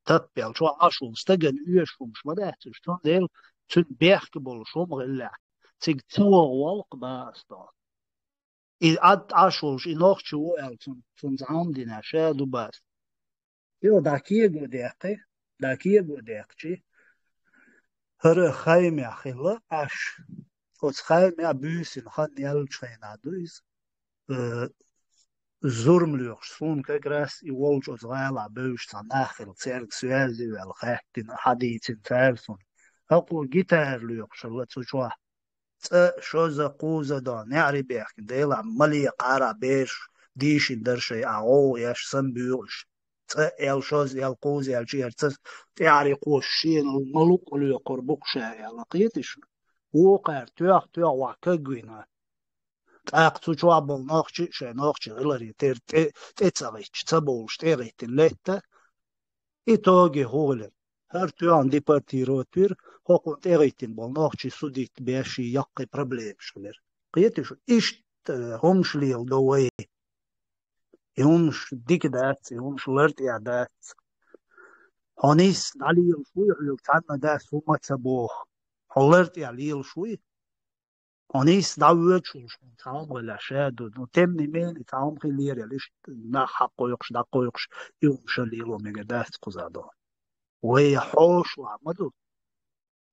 [SPEAKER 8] تبل شو عاشو استجن يشوم شو بدأت شلون ديل تن بيحكبل شو مغلع تيج توا والق باستان إذا عد عاشو شي نوخ شو تن زعم دينا شادو باست يو داكيه جو دقيقة هر خايم يا خلا اش اوس خايم يا بيسن خان يال تشينا دويز زورملوخ سون كراس يولج ازغالا بوش تناخل تسيرك سوالدي والخاكتن حديث فارسون اقو جيتار لوخ شلت سوچوا شوزا قوزا دا نعري بيخ ديلا ملي قارا بيش ديش درشي اغو ياش سنبيوش ال شوز ال قوز ال جير تعري قوشين الملوك لو قربوك شاي لقيتش وقار توخ وكغينا أقصد شو عبال ناقش غلري تتصغيش تبولش تغيت الليتة إتاجي هولر هر توان دي بارتيراتير هاكون تغيتين بال ناقش سوديت بيشي يقي بروبليم شغلر قيتش إيش همش ليل دوي همش ديك دات همش لرت يا دات هانيس علي شوي حلو تعنا دات هما تبوخ حلرت يا ليل شوي هنيس دعوت شو تعام ولا شاد وتمني مين تعام خلير ليش نا حقه يقش دقه يقش يوم شليلو مجدات قزادو وهي حوش وعمدو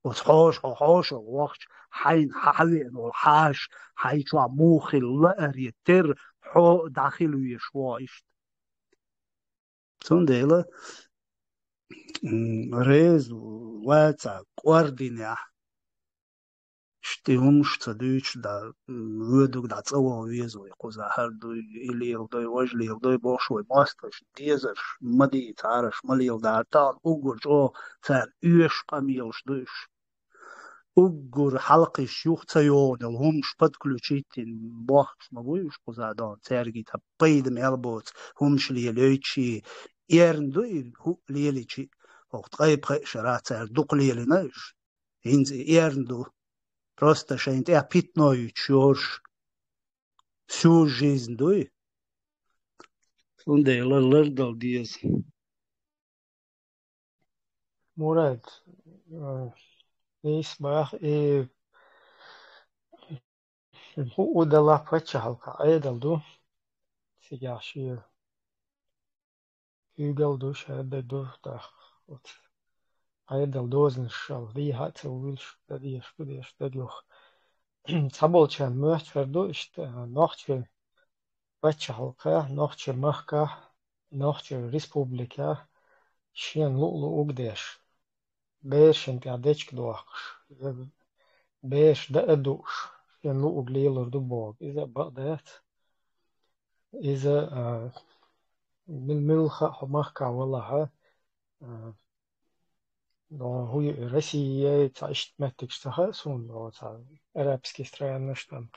[SPEAKER 8] وحوش ووقت حين حوين والحاش حي شو موخي لأر يتر حو داخل يشوا إيش تون ريز واتساب قواردين شتيهمش تدويش دا ودوك دا تصوى ويزو يقوزا هردو إلي يلدوي وجلي يلدوي بوشوي ماستش ديزر مدي تعرش ملي يلدا تان أقر جو ثان إيش قميلش دوش أقر حلقي شيوخ تيون الهمش بدكلو شيتين بوخش مبويش قوزا دان تارجي تبيد ميلبوت همش ليليتشي يرن دوي هو ليليتشي وقت غيب خي شرات تار دوق ليلي ناش هنزي يرن دو Просто шейнт питной чёрш всю жизнь дуй. Sunday лырдал диез.
[SPEAKER 3] Мурат, اسمع هو udala paçalka aydal du sigaşıyor hügel du şerde du da aydal dozun şal vi hat wilş da diye da yok sabolçan möhtverdu işte nohçe paçalka nohçe mahka nohçe respublika şen lulu ugdeş beşin tiadeçk doğakış beş da eduş şen lu ugliyelur du bog iza baqdayat iza بالملخ حماقة والله هو Россия تعيش متكش تخصون لو تا арабский страны штам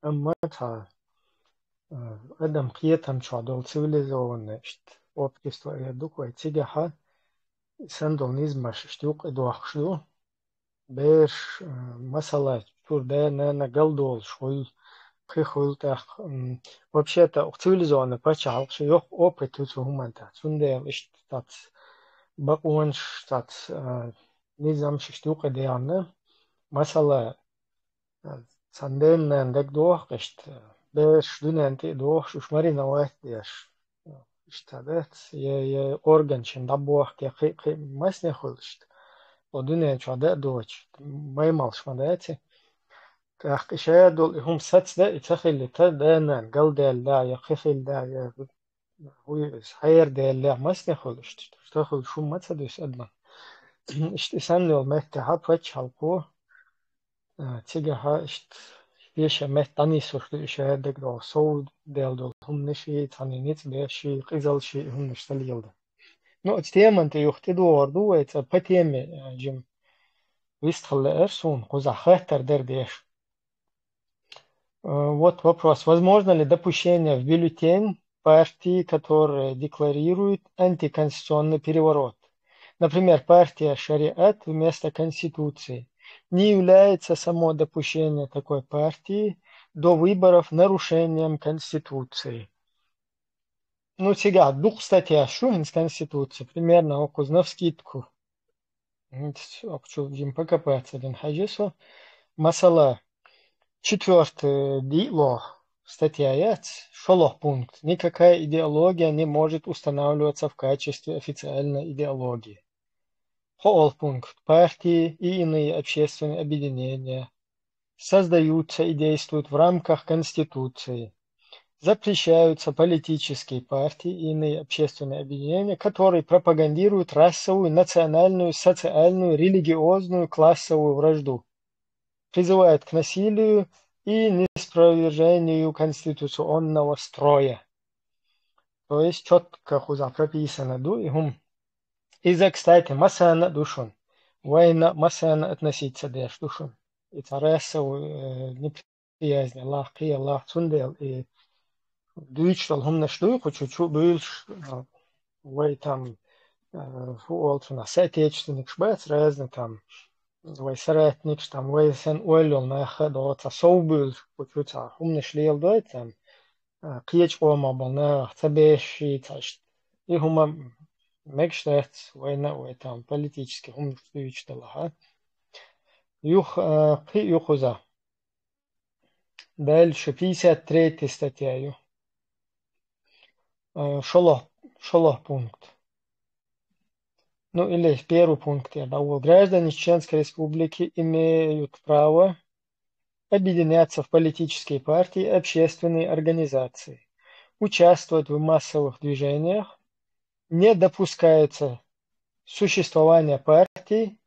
[SPEAKER 3] أما تا أدم قيتهم شو دول цивилизованные شت общество يدوك ويتسجح سندل نزمش شتوق إدوخشلو بيش مسألة شور ده نقلدول شوي خيخول تاخ вообще-то цивилизованный пачал что ёх опыт тут humanta цунде ишт тат бакуанш тат низам шиштук эдеянны масала санден дек дуох ишт беш дуненти дуох шушмари навайт деш işte evet ya organ için dabbuak ya mas ne hol işte o dünya çada doğuş may malışmada eti كأخشى دول هم ساتس ده يتخيل ده نان قال ده لا يخفل ده يا هو حير ده لا ما سنخلش تخل شو ما تدوس أدنى إشتسان لو ما تحب فتش halko تيجا ها إيش ما تاني سوش إيش هذاك ده صود ده هم نشي تاني نيت ده شيء قزل شيء هم نشتغل يلده نو تيم أنت يختدو وردو ويت بتيم جيم ويستخل إرسون قزح خاطر درديش. Вот вопрос. Возможно ли допущение в бюллетень партии, которые декларируют антиконституционный переворот? Например, партия Шариат вместо Конституции. Не является само допущение такой партии до выборов нарушением Конституции. Ну, сега, дух статья Шугин с Конституции, примерно около навскидку. Обчу покопаться, ден хаджисо. Масала. Четвертый диалог. Статья 5. Шолох пункт. Никакая идеология не может устанавливаться в качестве официальной идеологии. Хоол пункт. Партии и иные общественные объединения создаются и действуют в рамках Конституции. Запрещаются политические партии и иные общественные объединения, которые пропагандируют расовую, национальную, социальную, религиозную, классовую вражду. Призывает к насилию и неспровержению конституционного строя. То есть четко хуза прописано ду и хум. Из-за, кстати, масана душун. Война масана относиться деш душун. И царесов неприязнь. Аллах ки, Аллах цундел. И дуичтал хум наштуй, чуть-чуть більш вой там фуолтуна соотечественник шбец разный там. Vai sarētniks tam, vai sen oļol nāha dota saubīl, kučucā humniš liel doitam, kiech oma balnā, цабеши, цашт. И хума мекштēt, vai na, vai tam политически humniš tuičtalaha. Юх, юхуза. Дальше, 53 статья. Шолох пункт. Ну или первый пункт я дал. Граждане Чеченской Республики имеют право объединяться в политические партии и общественные организации, участвовать в массовых движениях, не допускается существование партий,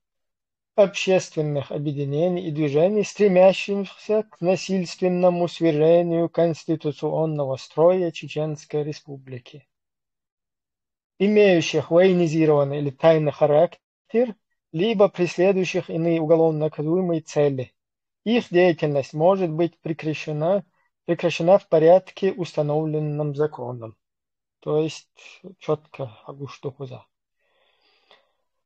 [SPEAKER 3] общественных объединений и движений, стремящихся к насильственному свержению конституционного строя Чеченской Республики, имеющих военизированный или тайный характер, либо преследующих иные уголовно наказуемые цели. Их деятельность может быть прекращена в порядке, установленном законом. То есть четко что хуза.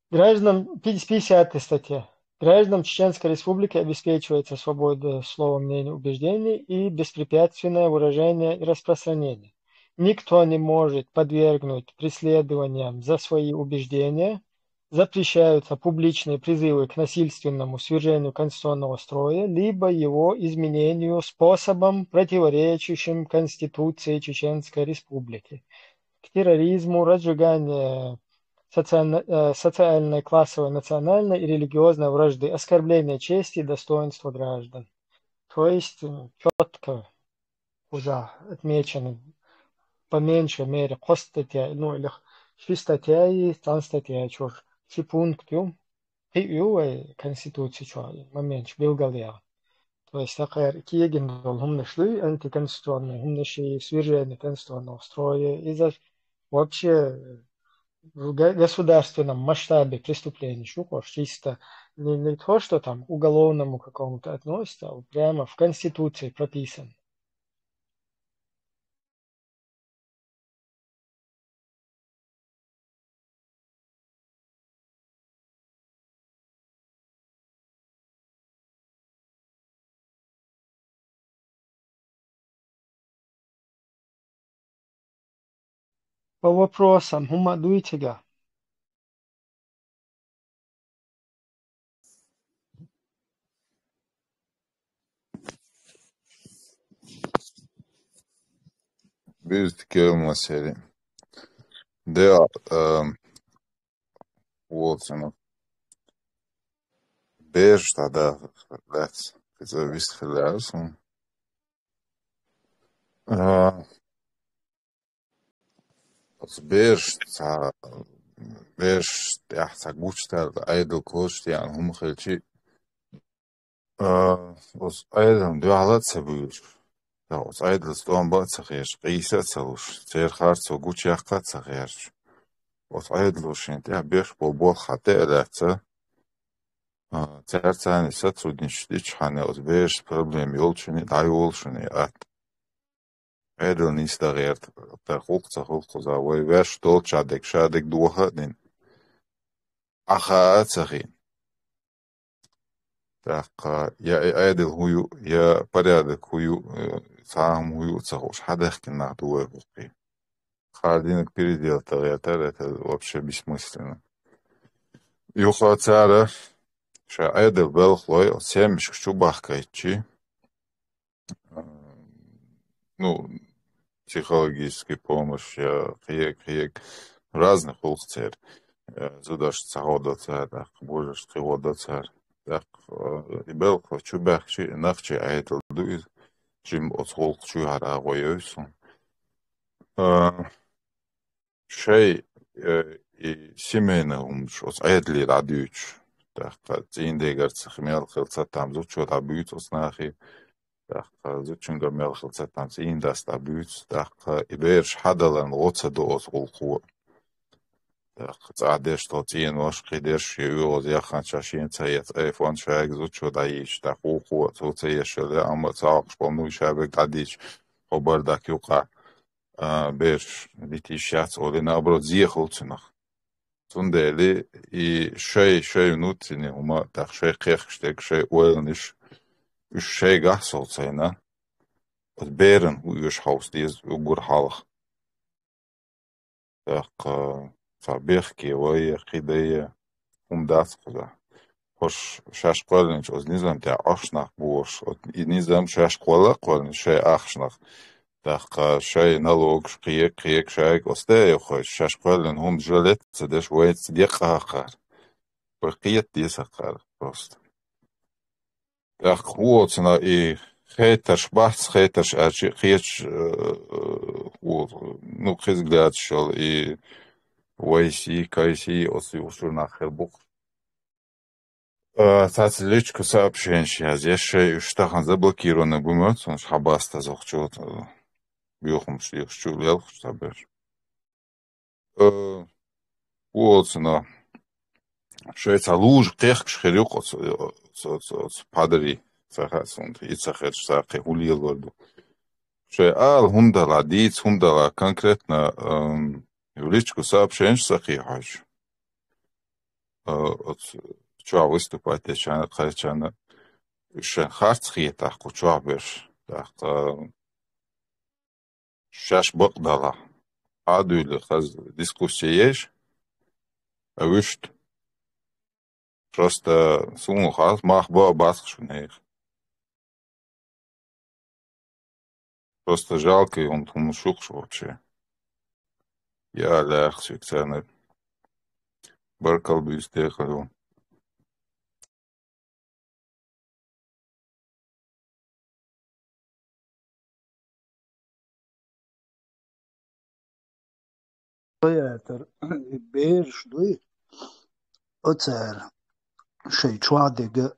[SPEAKER 3] Гражданам, 50 статья. Гражданам Чеченской Республики обеспечивается свобода слова, мнения, убеждений и беспрепятственное выражение и распространение. Никто не может подвергнуть преследованиям за свои убеждения. Запрещаются публичные призывы к насильственному свержению конституционного строя, либо его изменению способом, противоречащим Конституции Чеченской Республики, к терроризму, разжиганию социальной, классовой, национальной и религиозной вражды, оскорбление чести и достоинства граждан. То есть четко отмечено по меньшей мере статья, ну или статья и статья, чушь. Ci пункту и Конституции момент Белгалия. То есть такая киеген هم нашли антиконституционные, هم нашли свержение конституционного строя из-за вообще в государственном масштабе преступлений, чисто не то, что там уголовному какому-то относится, а прямо в Конституции прописано. По вопросам, хума дуйтега.
[SPEAKER 9] Bir tık olmasaydı. Der, вот, ну, бежит, да, лец, это висхилясу. Бежит, бежит, ja, sagbuchstel, idle coach, ja, humgelchi. Was idle, du halat sabuch. Ja, was idle storm batsagers, qisa salush, ter khart so guch yaqat sagers. Was idle shint, ja, besh bol khate elatsa. Церцани сотрудничать хане от беш проблем ёлчуни дайолшуни at Edel nicht dareert der hochza wo wer stol chadek duha din acha atsahi так я Edel huyu я порядок huyu сам huyu цахуш хадахкина дуэ бухи холодильник передел это вообще бессмысленно юха цара ша Edel бел хлой семь шубахкайчи ну психологической помощи, разных улцер, задашь цагодоцер, так, божешь цагодоцер, так, и был хочу бахчи, нахчи, а это дует, чем от холчу харагоюсу. Шей и семейный умш, от айдли радюч, так, индегарц хмел хелца там зучу рабют оснахи. زوجين قميل خلصت تامسين داست أبيوت إبيرش حدلن غوتة دوز غلقو تعديش توتين واش قدرش يوز يخان شاشين تايت ايفون شاك زوجو دايش تقوقو توتيش اللي أما تعاقش بمنو شابك داديش وبردك يوقع بيرش لتيشات أولي نابرو زيخل تنخ تندالي شي نوتيني هما تاق شي قيخشتك شي ويلنش شيء قحصل سينا بيرن ويش حوس ديز وقور حالخ فبيخكي ويا قيدية داس قدا خوش شاش قولنش از نظام تا أخشناق بوش نظام شاش قولنش شيء أخشناق شيء نلوغش قيك شايك أستايا خوش شاش قولن هم جلت تدش ويت صديقها قار وقيت ديسا قار بروست Хуоцна и хейташ бахс хейташ ачи хеч ну хизгляд шел и вайси кайси оси ушурна хербук цац личку сообщение здесь штахан заблокированы бумет он хабаста захчот биохум шулел штабер хуоцна шейца луж тех шхерюк падри сахасунд ицахер сахе улил горду шеал хундала диц хундала конкретно в личку сообщение сахихаш чуа выступать течана харчана ше харцхиетах кучуа беш так шаш бокдала адуйлы хаз дискуссиеш вышт просто сумухас махба басхшунех. Просто жалко, и он тумушук вообще. Я лях сексуальный. Баркал бы истехал.
[SPEAKER 8] بيرش دوي أتر شيء شوادق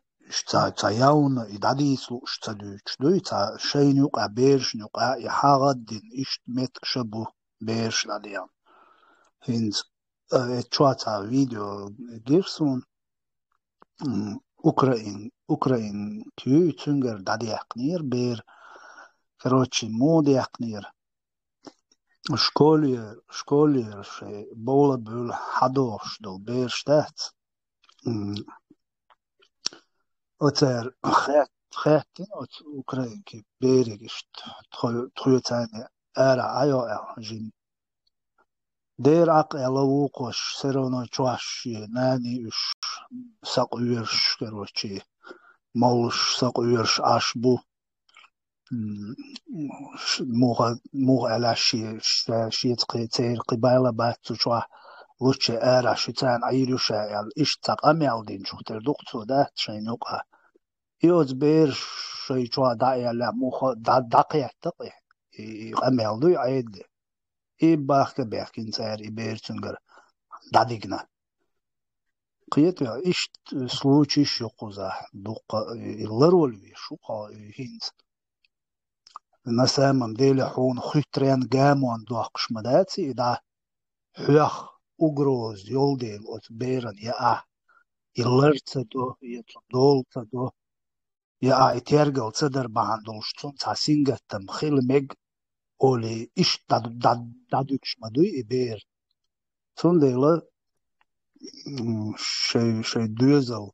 [SPEAKER 8] تعاون إداديسو اشتدوش دوي تا شيء نوقع بيرش نوقع يحاغد دين إشت متك شبه بيرش لديان هنز اتشواتا فيديو جيرسون أوكراين كيو تنجر دادي يقنير بير كروتشي مود يقنير شكولير شي بولا بول حدوش دو بير شتات أتر خاتين أوكراين كي بيريشت تخيوتاني أرا أيو جين دير عق يلوقوش سيرونا چواش ناني اش ساق ويرش كروچي مولش ساق ويرش عشبو موغ على شي تير قبالة باتو شوا لوتش آرا شتان عيرو شايل إش تقامي عودين شو تردوق ده شينوقها يوز بير شي شوا داعي لا موخ دقيق تقيح يقامي عودو عيد باخ بيحكين سير إبير تنقر داديقنا قيت إش سلوچي شوقوزا دوق اللرول شوقا هينز نسامم ديلي حون خيترين جامون دوقش مداتي إدا حيخ أجروز يولدين أوت بيرن يا يلرتدو يتدولتدو يا يترجل صدر بعندولشتون تاسينجتم خيل ميج أولي إش دادوكش مدوي إبير تون ديلا شي دوزل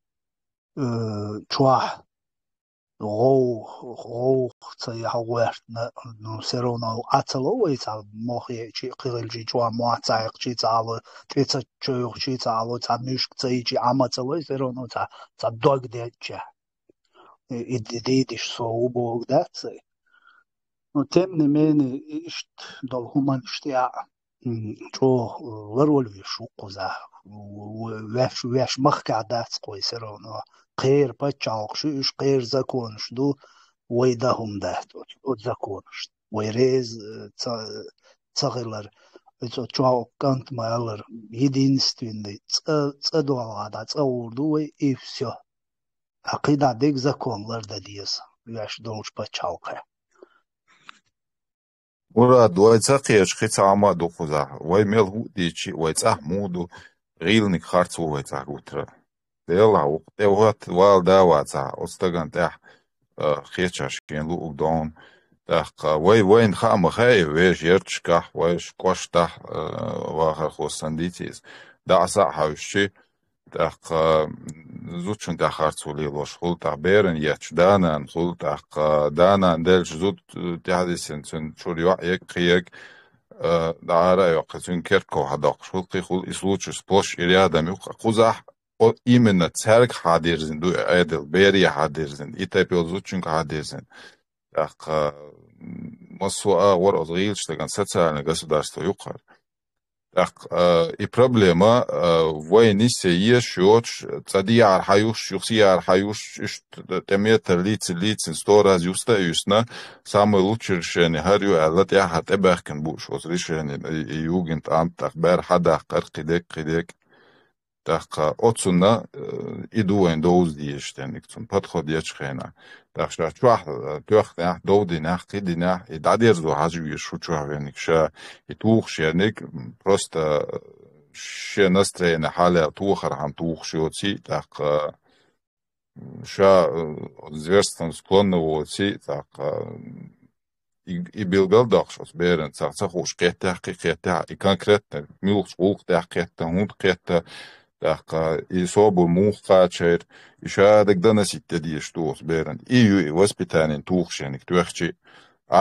[SPEAKER 8] تشواه غو تسيح وقت نسيرونا أتلو ويتا موخي شي قيل جي جوا مواتايق شي تعالو تيتا تشويق شي تعالو تاميشك تيجي عمتلو يسيرونا تا دوغ ديتشا إديديش صوبوغ داتسي وتمني ميني إشت دول همان اشتياع شو لرول ويشوقو زا ويش مخكع داتس قوي سيرونا قير باتشالق شو إش قير زاكونش دو ويدهم دات زاكونش ويريز تغيلر تشوال كانت مالر يدينستوين دي تدو الغادا تأوردو وي إفسيو عقيدة ديك زاكون لردا ديس ويش دولش باتشالق
[SPEAKER 9] مراد ويتساقيش خيت عما دوخوزا ويميل هوديشي ويتساحمودو غيلنك خارتو ويتساقوترا ديلا وقت والدا واتسا أستغان تاح خيتشاش كين لوق دون تاح وين خام خاي ويش يرتشكح ويش قوشتح واخر خوستنديتيز دا أسا حاوشي تاح زوتشن تاح خارتو ليلوش خول تاح بيرن يتش دانا خول تاح دانا دلش زوت تحديثن تن شوريو يك خيك دعارة يقتون كيركو هداق شول قيخول إسلوتش سبوش إريادا ميوق قوزح именно церк хадерзин ду эдел бери хадерзин итепел зучунг хадерзин так масуа вор озгилштаган социальное государство юқар так и проблема войнисе ешоч цадияр хаюш юсияр хаюш теметр лицин 100 раз юстаюсна самое лучшее решение харю аллат я хатебахкен буш вот решение югент амт так бер хада қидек так отсюда идуэн доуздиештен никсон подход ячхена так что чуах доудинах кидинах и дадерзу хажуи шучуавеникша и тухшерник просто ше настроение халя тухархам тухшиоци так ша зверством склонновоци так и билгалдахшос берен цахуш қетта и конкретно милх улх қетта хунд қетта так и собу мухкачер и шадек доносить те что берен и воспитание тухшеник tuhchi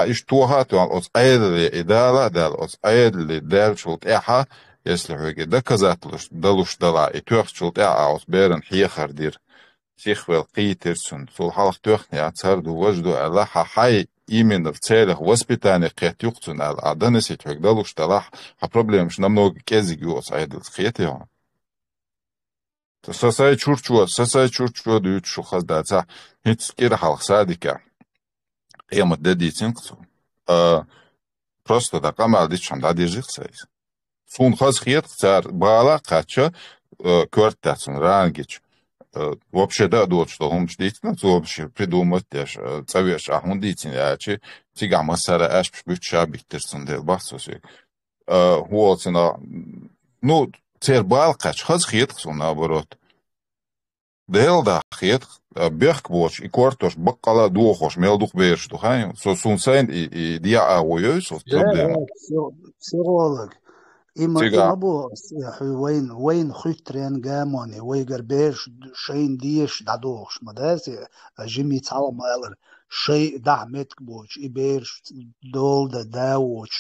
[SPEAKER 9] иш тухат от айдли идала дал от айдли дальшулт эха если вы доказательство далуш дала и тухчулт от берен хихар дир сихвел қитерсун сол халх тухни ацарду вожду аллаха хай именно в целях воспитания қетюхцун а доносить вы далуш дала а проблем что намного кезиги от айдл қетио сасай чурчуа дүйт шухаз даца хитскир халх садика қиямат дедицин қсу просто да камал дичан да дижих сайз сун хаз хиет цар бала қача квартацин рангич вообще да дот что он ждитина вообще придумать деш цавеш ахун дитин ячи тигама сара аш bütça bitirsin del bahsosik хуоцина ну цер бал қач хаз хиет қсу наоборот Дел да хет бех боч и квартош баккала дуохош мелдух берш духай со сунсайн и дия ауёс проблема
[SPEAKER 8] психолог има бо وين خيترين гамони ويгер берш шейн диеш дадош мадас жими цалмалер шей дахмет боч и берш дол да дауч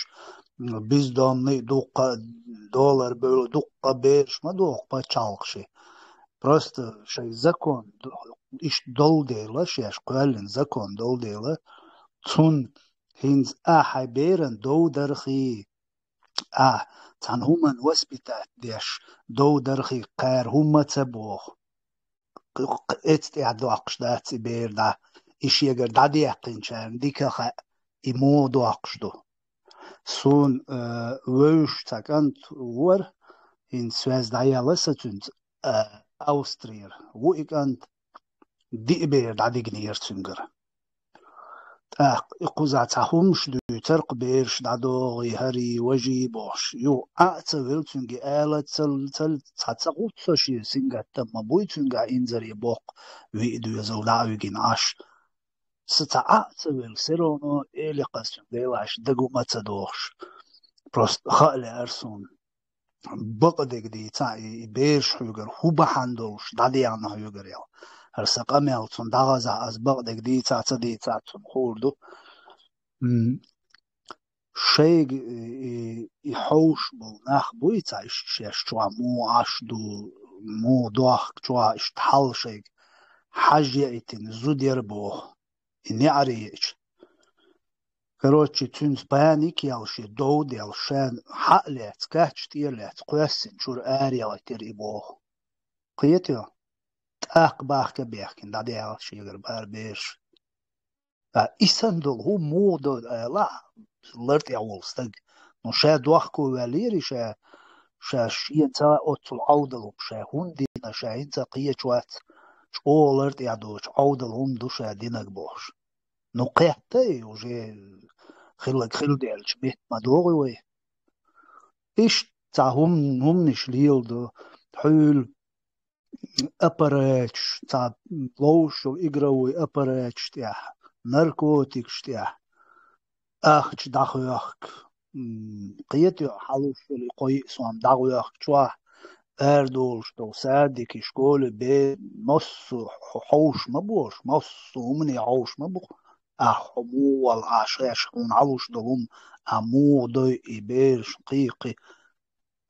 [SPEAKER 8] биздонный дуққа доллар бөл дуққа берш ма дуққа чалқши просто шей закон иш дол дела шеш қуалин закон дол дела تون هينز حي بيرن دو درخي تان هما وسبيتا ديش دو درخي قير هما تبوخ اتت يعدو عقشدات بير دا إيش يقر دادي يقين شان ديكا خا إمو دو عقشدو سون ووش تاكنت ور إن سويز دايا لساتونت أوسترير و إكانت دي بير دادي جنير تنجر إقوزا تاهمش دو ترق بيرش دادو غيهري وجي بوش يو أعتبر تنجي آلة تل تاتساقوت سوشي سنجا تم بوي تنجا إنزري بوق ويدو يزولا ويجين عش ستا أعتبر سيرونو إلي قسم ديلاش دقو ما تدوش بروست خالي أرسون بقدك دي تاعي بيرش حيوغر هو بحندوش دادي عنا حيوغر يو هرساقا ميلتون داغازا أز بقدك دي تاعتون خوردو شيء يحوش بالناخ بويتا إيش شوا مو عشدو مو دوخ شوا إشتحل شيء حاجة إتن زودير بوه إني عريش كروتشي تونس بانيك يالشي دود يالشان حقلت كاتش تيرلت قوسن شور آريا وتير إبوه قيتيو تاق باخ كبيخكن دادي يالشي يغر بار بيش إسندل هو مودو لا لرت يعولستق نشا دوخكو واليري شا شينتا أوتل عودلو شا هندينا شا إنتا قيتشوات شو لرت يعدوش عودل هم دو شا دينك بوش نقيتي وجي خل ديالش بيت مدوغي وي إيش تا هم نشليل دو حول أبراتش تا لوشو إقروي أبراتش تيح ناركوتيكش تيح أخش داخوياخك قيتيو حلوش اللي قوي سوام داخوياخك شواه أردولش دو سادك إشكول بي نص حوش مبوش نص ومني حوش مبوش أحمو والعشاش هون عوش دهم أمو دوي إبيرش قيقي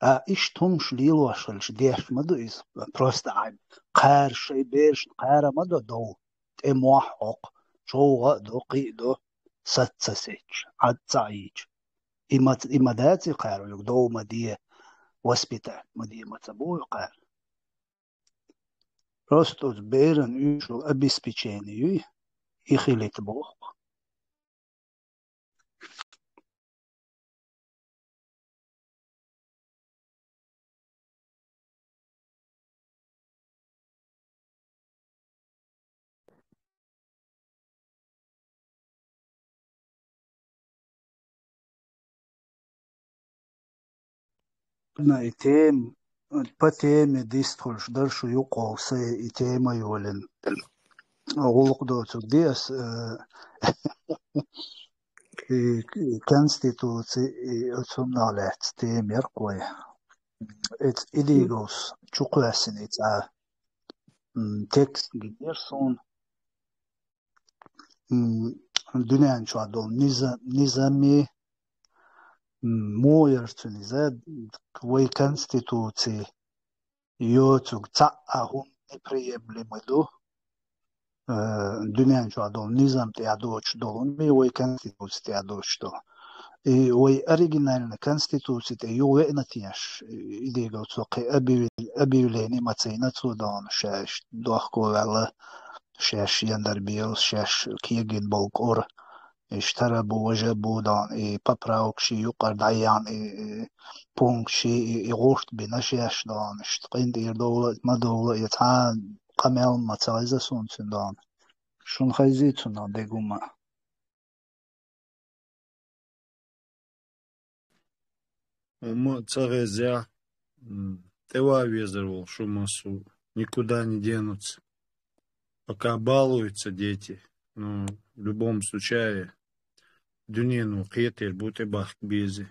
[SPEAKER 8] إيش تمش ليلو أشلش ديش مدو إس بروست عيب قار شي بيرش قار مدو دو تمو حق شو دو قي دو ستسيج عد تعيج إما داتي قار يق دو مدية وسبيتا مدية متبوي قار بروستوز بيرن يشو أبي سبيتشيني يخيلي تبوخ na item patemi distolsh darshu yuqolsa itema yolen غلق دوتو ديس constitutie autumnalät temer qoy it's illegals chuqlasin it's a text giderson dünen çadol nizami moyertunize qoy constitutie yotug ta'ahum неприемлемый dünen çadol nizam teadoç dolun mi qoy constitutie teadoç do وي أريجينال كونستيتوسيت يو نتياش إديجو توقي أبي ليني ماتينا تودان شاش دوخكو على شاش يندر بيوس شاش كيجين بولكور اشترى بوجبو دان بابراوك شي يقر دعيان بونك شي يغورت بنشاش دان اشتقين دير دولة ما دولة يتعان قمال ماتايزا سونتن دان شون خيزيتون دان ديگوما
[SPEAKER 1] Мы царезя, тева везервал шумасу, никуда не денутся. Пока балуются дети, но в любом случае, дюнину хетер будто бах бези.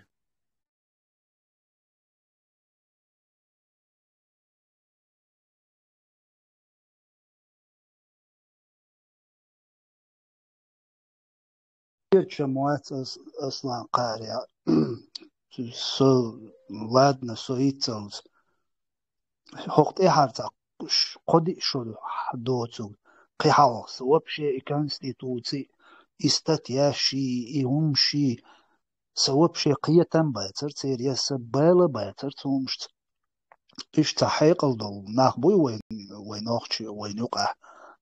[SPEAKER 8] جماعات أصلا قارئة سو لادنا سويتلز حقت إحارتا قدي شو دوتو قحاوس وبشي كونستيتوتي استتياشي إيهمشي سواب شي قيتن باتر تير يسبالة باتر تومشت إيش تحيقل دو ناخبوي وين أختي وين يقع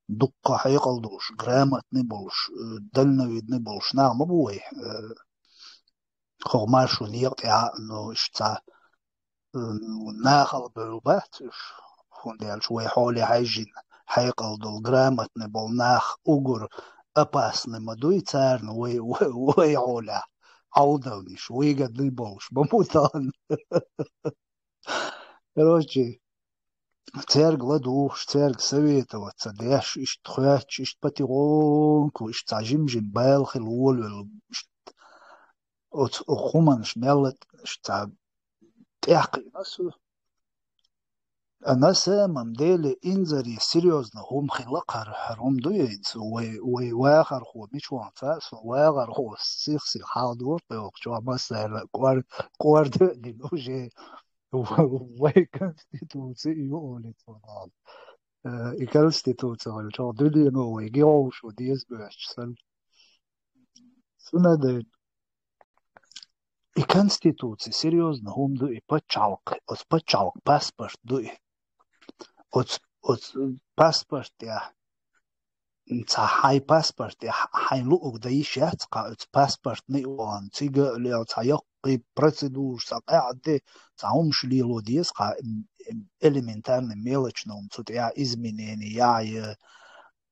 [SPEAKER 8] دقة حيقل دوش جرامة نبولش دلنا نبولش نعم بوي خغماشو نيقع إنه إيش تا ناخل بالباتش فونديال شوي حولي حيجين حيقل دو جرامة نبول ناخ أجر أباس نمدوي تارن وي عولا عودوني شوي قد نبولش بموتان روجي تيرج لدوش تيرج سويته وتصدقش إيش تخياتش إيش بتيغونك وإيش تعجمجم بالخ الأول إيش أخومنش ميلت إيش تعب تحقي نسو أنا سامم ديلي إنزري سيريوزنا هم خلق هرهم دوينس وي واخر خو مش وانفاس واخر خو سيخسي حاضور بيوك شو مسألة قوار دي نوجي وي كونستيتوسي يقولي تفضل I konstitucionāli šo dienu vajag jaušu diezbēšķi. Sunedēļ. I konstitūcija seriozna humdu I pačalk. Od pačalk paspart dui. Od paspart ja. Ca hai paspart ja. Hai luuk da iši atska. Od paspart ni uan. Ciga leo ca jaqi procedūru sa qādi. Ca humšli lo diezqa. Elementarne melečno cud ja izminēni jāja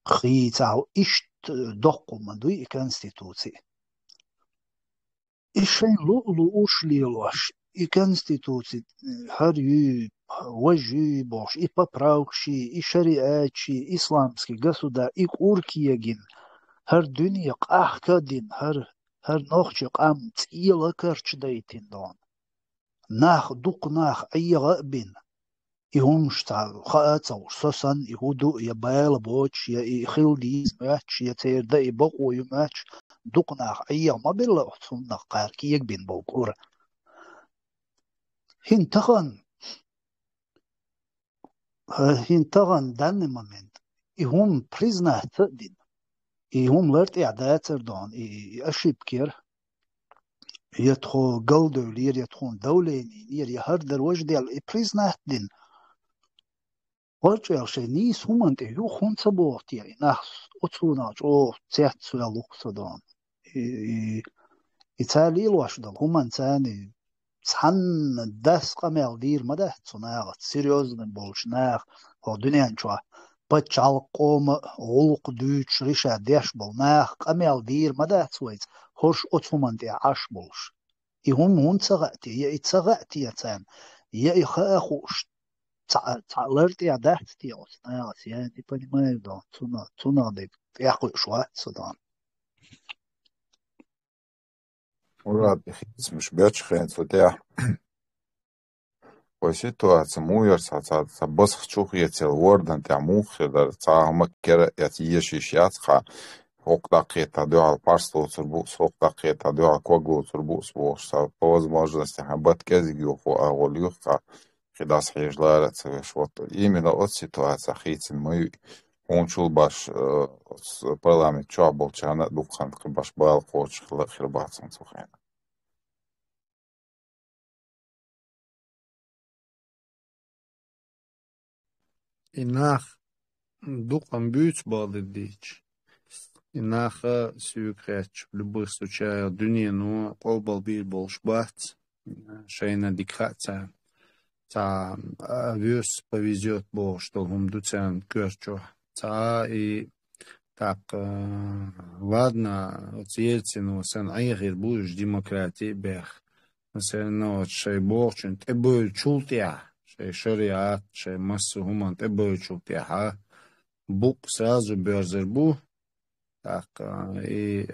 [SPEAKER 8] khīcāu išt dokumentu I konstitūciju. Išain lu'lu ušlieloš I konstitūciju har jü wajü boš I papraukši I šariāči islamski gasuda I urkiegin har dünya qahkadin har noqchi qam tsiela karchdaitin don. Nach duq nach ayga bin يهمشتع خاطر وصصن يهودو يبال بوتش يخلديز ماتش يتيردا يبقو يماتش دقنا أي ما بالله صنع قاركيك بين بوكورة هنتغن دان مومنت يهم بريزنا تدين يهم لرت إعداد دون أشيب كير يدخل قلدو لير يدخل دولين لير يهردر وجدي بريزنا تدين Orčēl šeit nīs humante jū hunca borti, ja nāks otsūnāč, ciet suja luksadon. I cēli ilošdal human cēni can des qamel dir madah cunāgat, seriozne bolš nāg, o duniančua, pat čalqoma, uluq dūč, rišā dešbol nāg, qamel dir madah cuic, horš otsumante aš bolš. I hunca gāti, ja I cagāti ja cēn, ja I khāxušt, تعلرت يا دهت يا أصناعات يعني بني ما يدون تونا دي يأكل شوات صدام.
[SPEAKER 9] وراد بخيس مش بيتش خين فتح. وسيتوات موير ساعات بس خشوخ يتسل وردن تعموخ در تعهم كرا يتيش يشياتخا فوق دقيقة دعاء البارستو تربوس فوق دقيقة دعاء كوغلو تربوس بوش فوز можности حبات كازيجيو فوق أغوليوخا когда съезжается что-то. Именно от ситуации хитин мы он чул баш парламент чё был чана дукхан баш бал коч хирбатсан сухен.
[SPEAKER 1] Инах дукхан бюц балы дич. Инаха сюкреч в любых случаях дуни но колбал бил болшбац шейна дикхаца. Та вёс повезет Бог, что гумдуцян кёрчу. Та и так, ладно, от Ельцину, сэн айгир будешь демократии бех. Сэн от шей Бог, чун те будет чултия, шей шариат, шей массу гуман, те будет чултия, ха. Бук сразу бёрзер так, и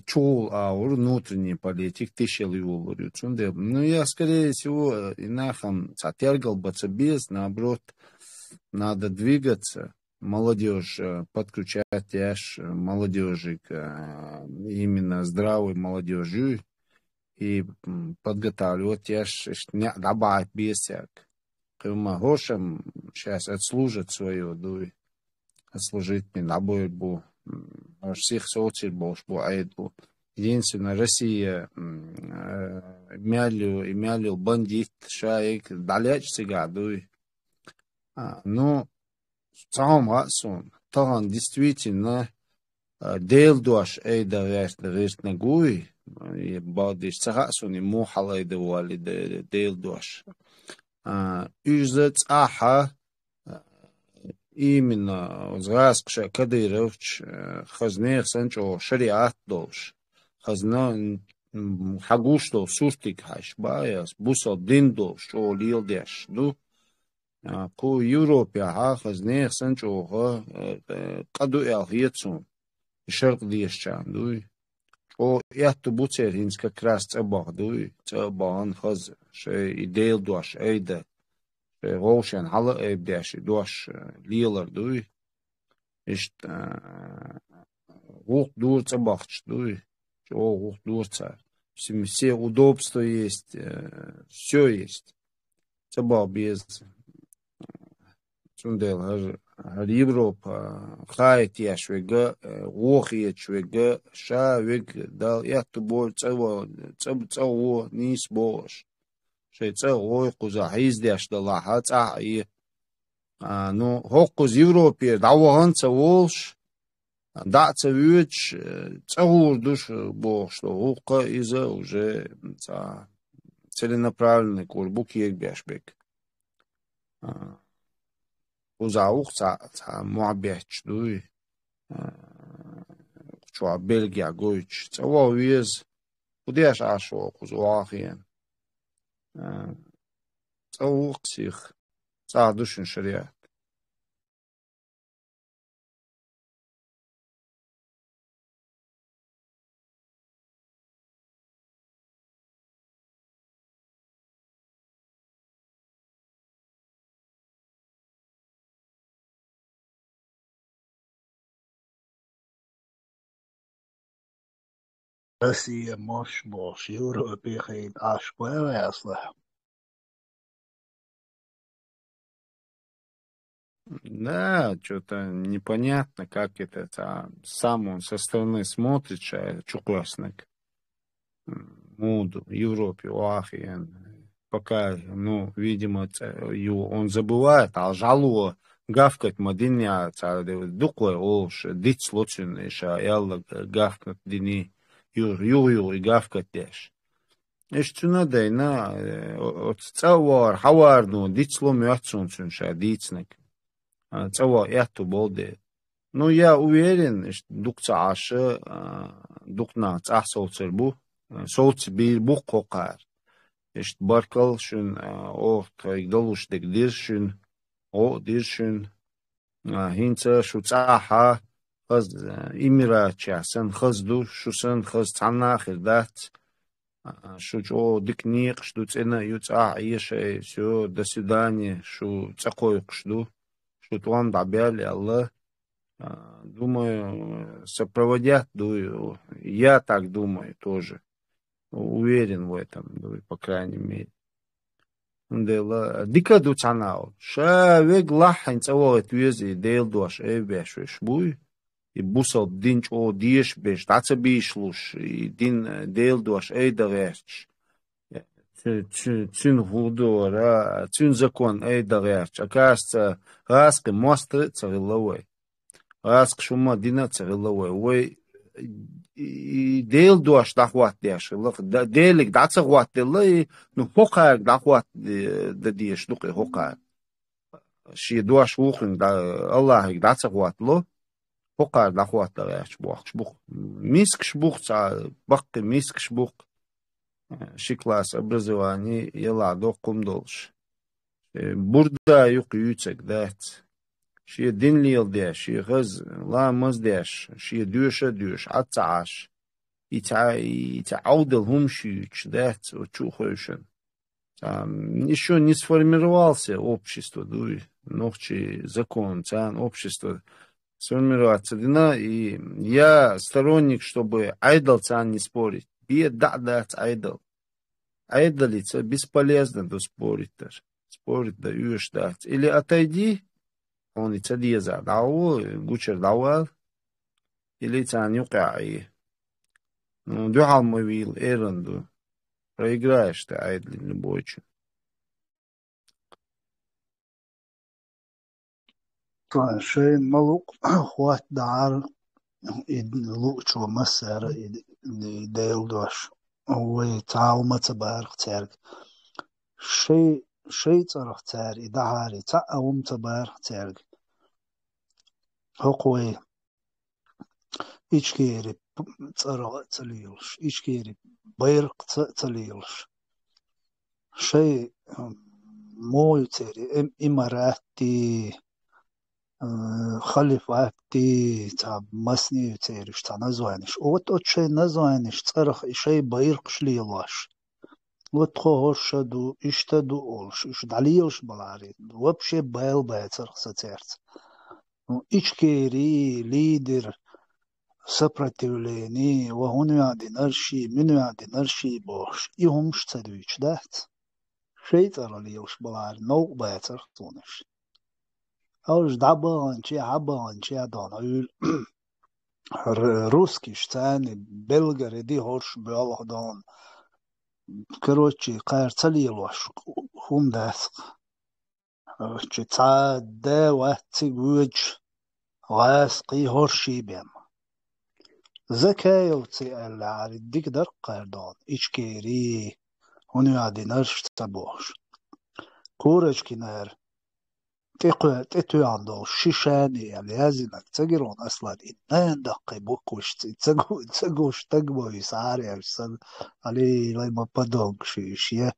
[SPEAKER 1] чул аур внутренний политик тысячил его вырюцунде. Ну, я, скорее всего, инахам затергал бацабез, наоборот, надо двигаться, молодежь подключать, молодежи именно здравой молодежью и подготавливать, не добавить бесяк. Гошам сейчас отслужат свое, дуй. Служить мне на борьбу всех соцсетей бо айду. Единственное, Россия имяли бандит, шаик, далеч сега, дуй. Ну, сам сон, там действительно дейлдуаш эйда верт нагуй, и бадиш цагасон и мухала эйда вали дейлдуаш. Юзец аха именно зраскша Кадырович хазнех санчо шариат долш. Хазна хагуш дол суртик хаш баяс бусал дин долш о лил деш. Ну, ку Европе хазнех санчо каду эл хиетсун. Шарк дешчан, дуй. О яту буцеринс как раз цабах, дуй. Цабан хаз ше идейл дуаш эйда. Рошен хала эбдеш дуаш лилар, дуй. Ишт ух дур цабахч, дуй. О ух дур ца. Все удобства есть, все есть. Цабах без Цундел Европа хайт яшвега охиет швега шавег дал яту бол цаво нис бош шей цаво куза хиздяш дала хаца и ну хокуз Европе давахан цаволш даца вюч цаур душ бош что ока иза уже целенаправленный курбук егбяшбек Узаух муабеч дуй чуа Бельгия гойч цаво виз удеш ашо кузуахиен цаух сих цадушин шариат
[SPEAKER 8] Россия мощь бош, Европе хейт аш появляется.
[SPEAKER 1] Да, что-то непонятно, как это сам он со стороны смотрит, чукласник. Муду, Европе, Уахиен. Пока, ну, видимо, он забывает, а жалуя гавкать мадиня, дукой, олш, дит слоцин, элла гавкать дини, юр и гавкать деш. Эш надо, от цавар, хаварну, дит слом ятсунцун, дитсник. Цава яту болде. Ну, я уверен, что дукца аша, дукна цах соцербу, соцбир бух кокар. Эш баркал шун, тайгдалуш дек диршун, диршун, хинца шу цаха, хаз имира часан, хаз ду, шусан, хаз цана хирдат, шу дикник, шу цена юца иеше, все, до свидания, шу цакой кшду. Тут вам добавили, Аллах, думаю, сопроводят, я так думаю тоже, уверен в этом, по крайней мере. Дика дуцанау, шавег лахань цавоет вези дейл дуаш эбеш вешбуй, и бусал динч о диеш беш, таца бишлуш, и дин дейл дуаш эйда верч. Цин худора, цин закон эйда верч, оказывается, Раск мостр цариловой. Раск шума дина цариловой. Ой, и дейл дуаш дахват деш. Дейлик да царват делай, ну хокаек дахват да деш, дук и хокаек. Ши дуаш ухин да Аллахик да царват ло, хокаек дахват да реш бух. Миск шбух ца, бакки миск шбух. Ши класс образования ела докум долш. Burada yok yüksek dert. Şiye dinliyel de, şiye hız, lamaz deş, şiye düş, atsaş. Итаудел хумшич, дert, чухающен. Еще не сформировался общество, ногчи закон, общество сформироваться. И я сторонник, чтобы айдол не спорить. Дать айдол. Айдолица бесполезно спорить даже. Спорит, даешь дать. Или отойди, он и цадьеза дау, гучер давал, или цан юкай. Ну, дюхал мовил, эренду. Проиграешь ты айдлин бойчу.
[SPEAKER 8] شيء ملوك خوات دار لوك شو مسار ديل دوش هو تعاو تبارك تارك شيء ترخ تار إدعاري تعاو تبارك تارك هقوي إيشكيري ترغ تليلش إيشكيري بيرق تليلش شيء مو تاري إماراتي خليفاتي تاع مسني تيرش تاع نزوانش اوت شي نزوانش تصرخ شي بيرقش ليلاش وتخوش دو اشتدو اولش اش داليوش بلاري وبشي بايل بايتر ستيرت اشكيري ليدر سبراتيوليني وهون يعدي نرشي منو يعدي نرشي بوش يهمش تدويش دات شي ترى ليوش بلاري نو بايتر تونش اوش دابانشي عبانشي دانايل русский штаны белгари ди хорш белгдан короче кайрцалилош хундаск чи ца де ватси гуч غاسقي هورشي بيم زكايوتي العاري ديك در قردان إشكيري هونو عادي نرش تبوش كورش كنار تتو عنده شيشاني يعني هازنك تجرون أصلا إنان دقي بوكوش تجوش تجبو يسعاري عشان علي لما بدونك شيء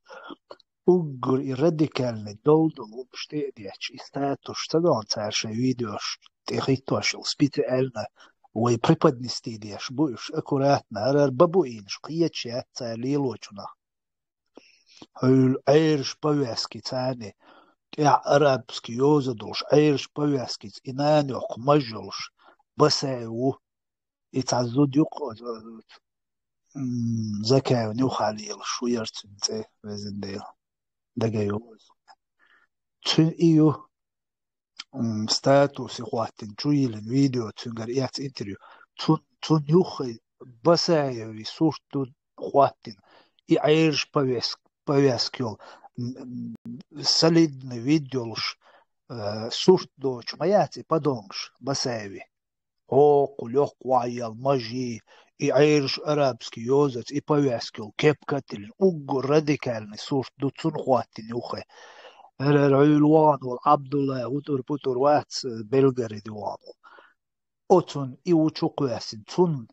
[SPEAKER 8] وقر الراديكال دول وبشتي ديش استاتوش تجون تعرش فيديوش تخيتوش السبيت ألنا ويبريبادنستي ديش بوش أكوراتنا هرر بابوينش قيتش تعليلو جنا هول عيرش بواسكي تاني يا أرابسكي يوزدوش عيرش بواسكيت إنان يوق مجلش بسايو يتعزود يوق زكايو نيو خاليل شو يرتنتي وزن ديل دقايوز تن إيو ستاتوس يخواتن جويل فيديو تنقر إيات انتريو تن يوخي بسايو يسورتو خواتن عيرش بواسكيول солидный видеолш сурт доч маяти подонгш басаеви о кулёх куаял мажи и айрш арабский йозац и повязкил кепкатил угу радикальный сурт дуцун хватин ухе العلوان والعبد الله وتر بوتر وات بلغري ديوان اوتون ايوچو قياسن تون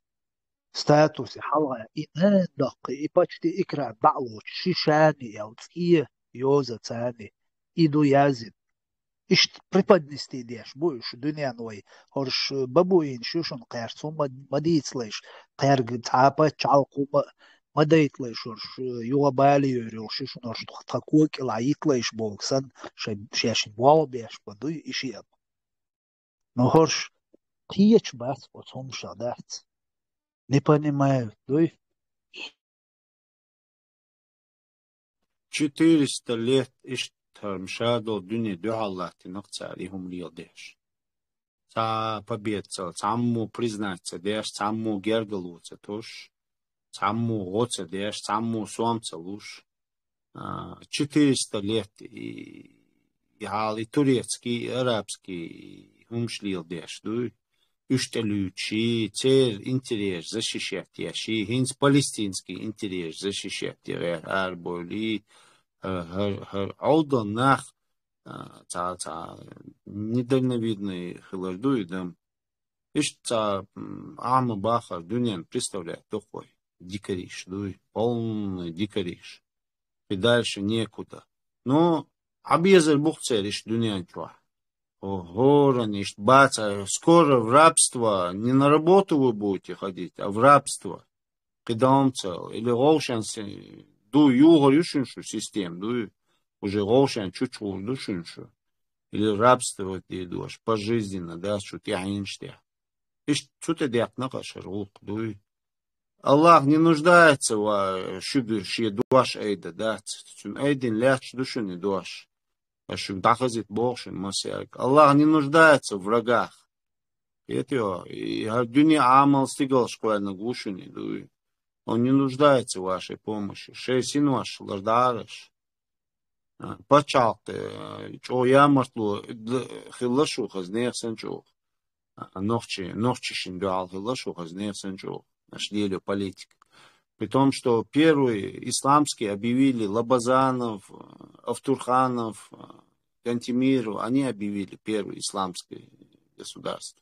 [SPEAKER 8] ستاتوس حلقة إنان دقي إباشتي إكرا بعوش شيشاني أو تسكية يوزا تاني إيدو يازن إشت بريبادنستي ديش بوش دنيا نوي هرش بابوين شوشن قيرتون ما ديتليش قير تعابا تشعلقو ما ديتليش هرش يوغا بالي يوريل شوشن هرش تخطاكوك إلا يتليش بولكسن شاشن واو بيش بدوي إشياب نو هرش قيش بس وطهم شادات не понимают, да?
[SPEAKER 1] 400 лет мшадо дуни дюаллахти нахцарихум лиодеш. Ца победца, цамму признаться деш, цамму гергалуца тош, цамму гоца деш, цамму сомца луш. 400 лет и хали турецкий, арабский умшлил деш, да? Üstelüçi, цер интерес защищать яши, хинс палестинский интерес защищать яр боли, аудан нах, недальновидный хилардуй дам, ишца ама бахар дуньян представляет такой дикариш, дуй, полный дикариш, и дальше некуда. Но объезд бухцериш дуньян чуа. Ого, раниш, баца, скоро в рабство, не на работу вы будете ходить, а в рабство. Кидамцел, или голшансы, ду югор юшиншу систем, ду уже голшан чуть-чуть душиншу. Или рабство ты идешь, пожизненно, да, что ты аинштя. И что ты дяк накашер, лук, ду. Аллах не нуждается в шубе, ши дуаш эйда, да, эйдин ляч душин и дуаш. Аллах не нуждается в врагах. И Дюня Амал стигал школьно гушуни, он не нуждается в вашей помощи. Шейсин ваш лаждарыш. Пачалты, чо я матлу, хиллашу хазнех санчо. Нохчи шиндуал хиллашу хазнех санчо. Наш делю политик. При том, что первые исламские объявили Лабазанов, Автурханов, Кантемиру, они объявили первое исламское государство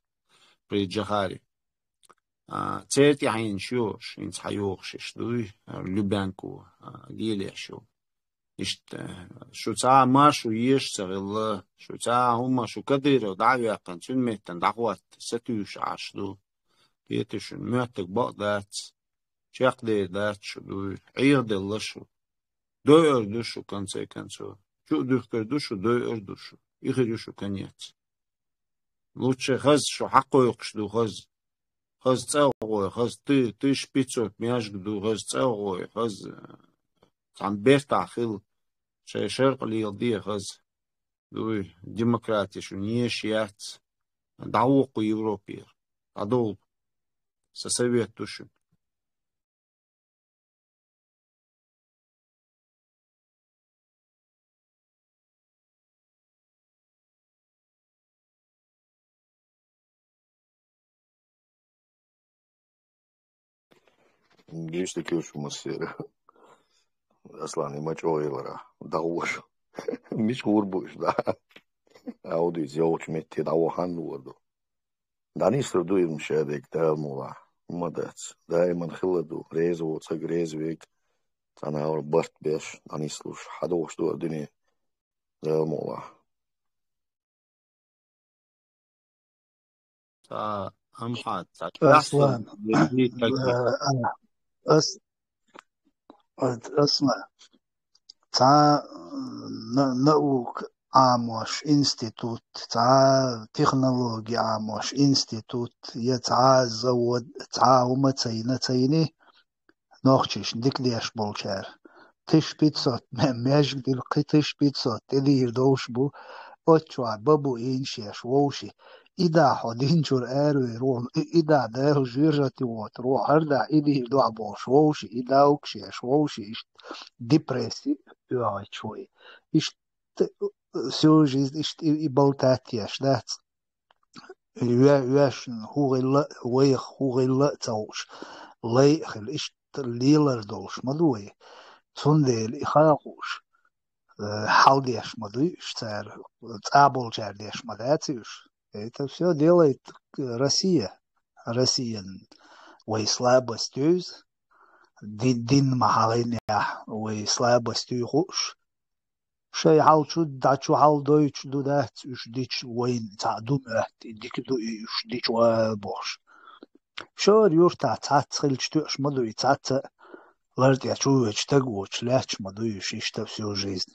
[SPEAKER 1] при Джахаре. Церти хайншуш, инцхайохш, штуй, Любянку, Лилияшу. Шуца машу еш царилла, шуца хума шукадыра, давя канцун меттен, дахват, сатюш ашту. Кетишун, мёттек бакдац. Чакде дачу, عيد اللشو دوئر душу в конце концов. Чудухкер душу, доئر душу. Ихирюшу конец. Лучше хаз, что хакойкшду хаз. Хаз целгой, хаз ты шпицот мяжгду, хаз целгой, хаз там бертахил. Шерк лилди хаз. Дуй демократишу, не шиац. Дауку Европе. Адол. Сосовет душу.
[SPEAKER 10] Geçti köşmüsü. Aslanı maç oylara. Davur. Mis vurmuş da. Audu izjauč metti davuhan vurdu. Danistru duymuş edek telmula. Молодец. Дайман хилладу. Резу, цаг резвик. Танаур барт беш. Данислуш. Хадош ду адыни. Телмула.
[SPEAKER 1] Амхат.
[SPEAKER 8] أصلا أصلا تا نوك عاموش إنستيتوت تا تكنولوجيا عاموش إنستيتوت يتا زود تا هما تيني نوخشش ديك ليش بولشار تش بيتسوت ماجك ديل قي تش بيتسوت تدير دوش بو أتشوا بابو إنشيش ووشي إذا حدين شور أروي روح إذا ده جيرتي وات روح هردا إذا دو عبوش ووشي إذا أوكشيش ووشي إشت ديبرسي يوعي شوي إشت سوجيز إشت إبالتاتيش دات يواشن هو غيلا توش ليخل إشت ليلر دولش مدوي تندل إخاقوش حالديش مدويش تار تعبول جارديش مداتيش. Это все делает Россия. Россия way слабостью, дин махалиня way слабостью хуш. Шей халчу дачу хал дойч дудат уж дич войн цадум дикду уж дич бош. Шор юрта цацхилчту шмаду цаца ларт я чуешь тагуч ляч маду это всю жизнь.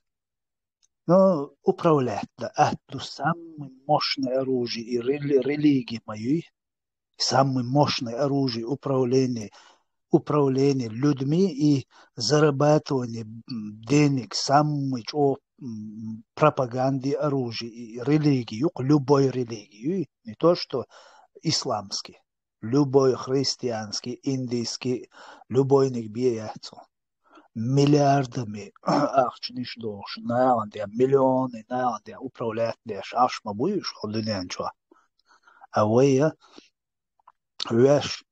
[SPEAKER 8] Но управлять, да, это самое мощное оружие и религии моей, самое мощное оружие управления людьми и зарабатывания денег, самое пропаганды оружия и религию, любой религии, не то что исламский, любой христианский, индийский, любой них бьется. Миллиардами акчниш дош, наянде миллионы, наянде управлять деш, аж ма будешь ходинен чё. А вы веш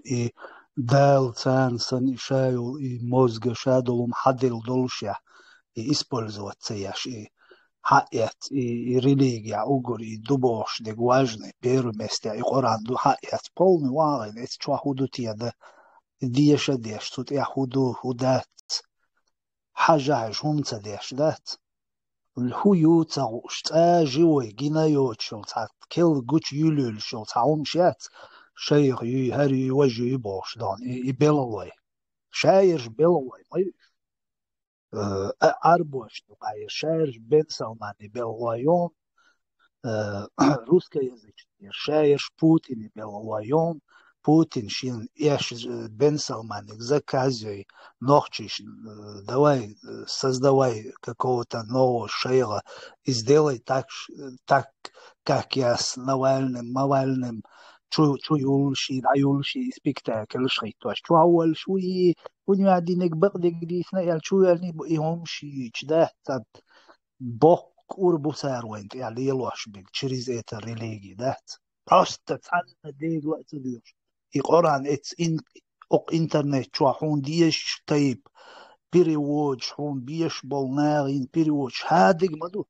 [SPEAKER 8] и дал цансан и шайл и мозга шадолум хадил долша и использовать цеяш и хаят и религия угор и дубош де важный первое место и Коран ду хаят полный вален, это чё худутия да ديش توت يحودو هدات حاجة جونتا ديش دات الهيو تاغوش تاجيوي جينايوت شو تاعت كل جوت يلول شو تاعهم شات شيخ هاري وجه يبوش دان يبلوي شاير بلوي أربوش تقاير شاير بن سلمان يبلويون русскоязычный شاير بوتين يبلويون Путин шин эш Бен Салманик заказывай ногчиш, давай создавай какого-то нового шейха и сделай так, как я с Навальным يولشي يولشي سبيكتاكل شيطاش شو أول شوي ونعدينك بغدك ديسنا يعني شو يعني بقيهم شي كده تد بوك أوربو ساروين يعني يلوش بيك تشريز إيتا ريليجي دات просто تعلم ديك وقت ديوش يقران إتس إن أق إنترنت شو حون ديش تايب بيريوج حون بيش بولناغين بيريوج هادق مدو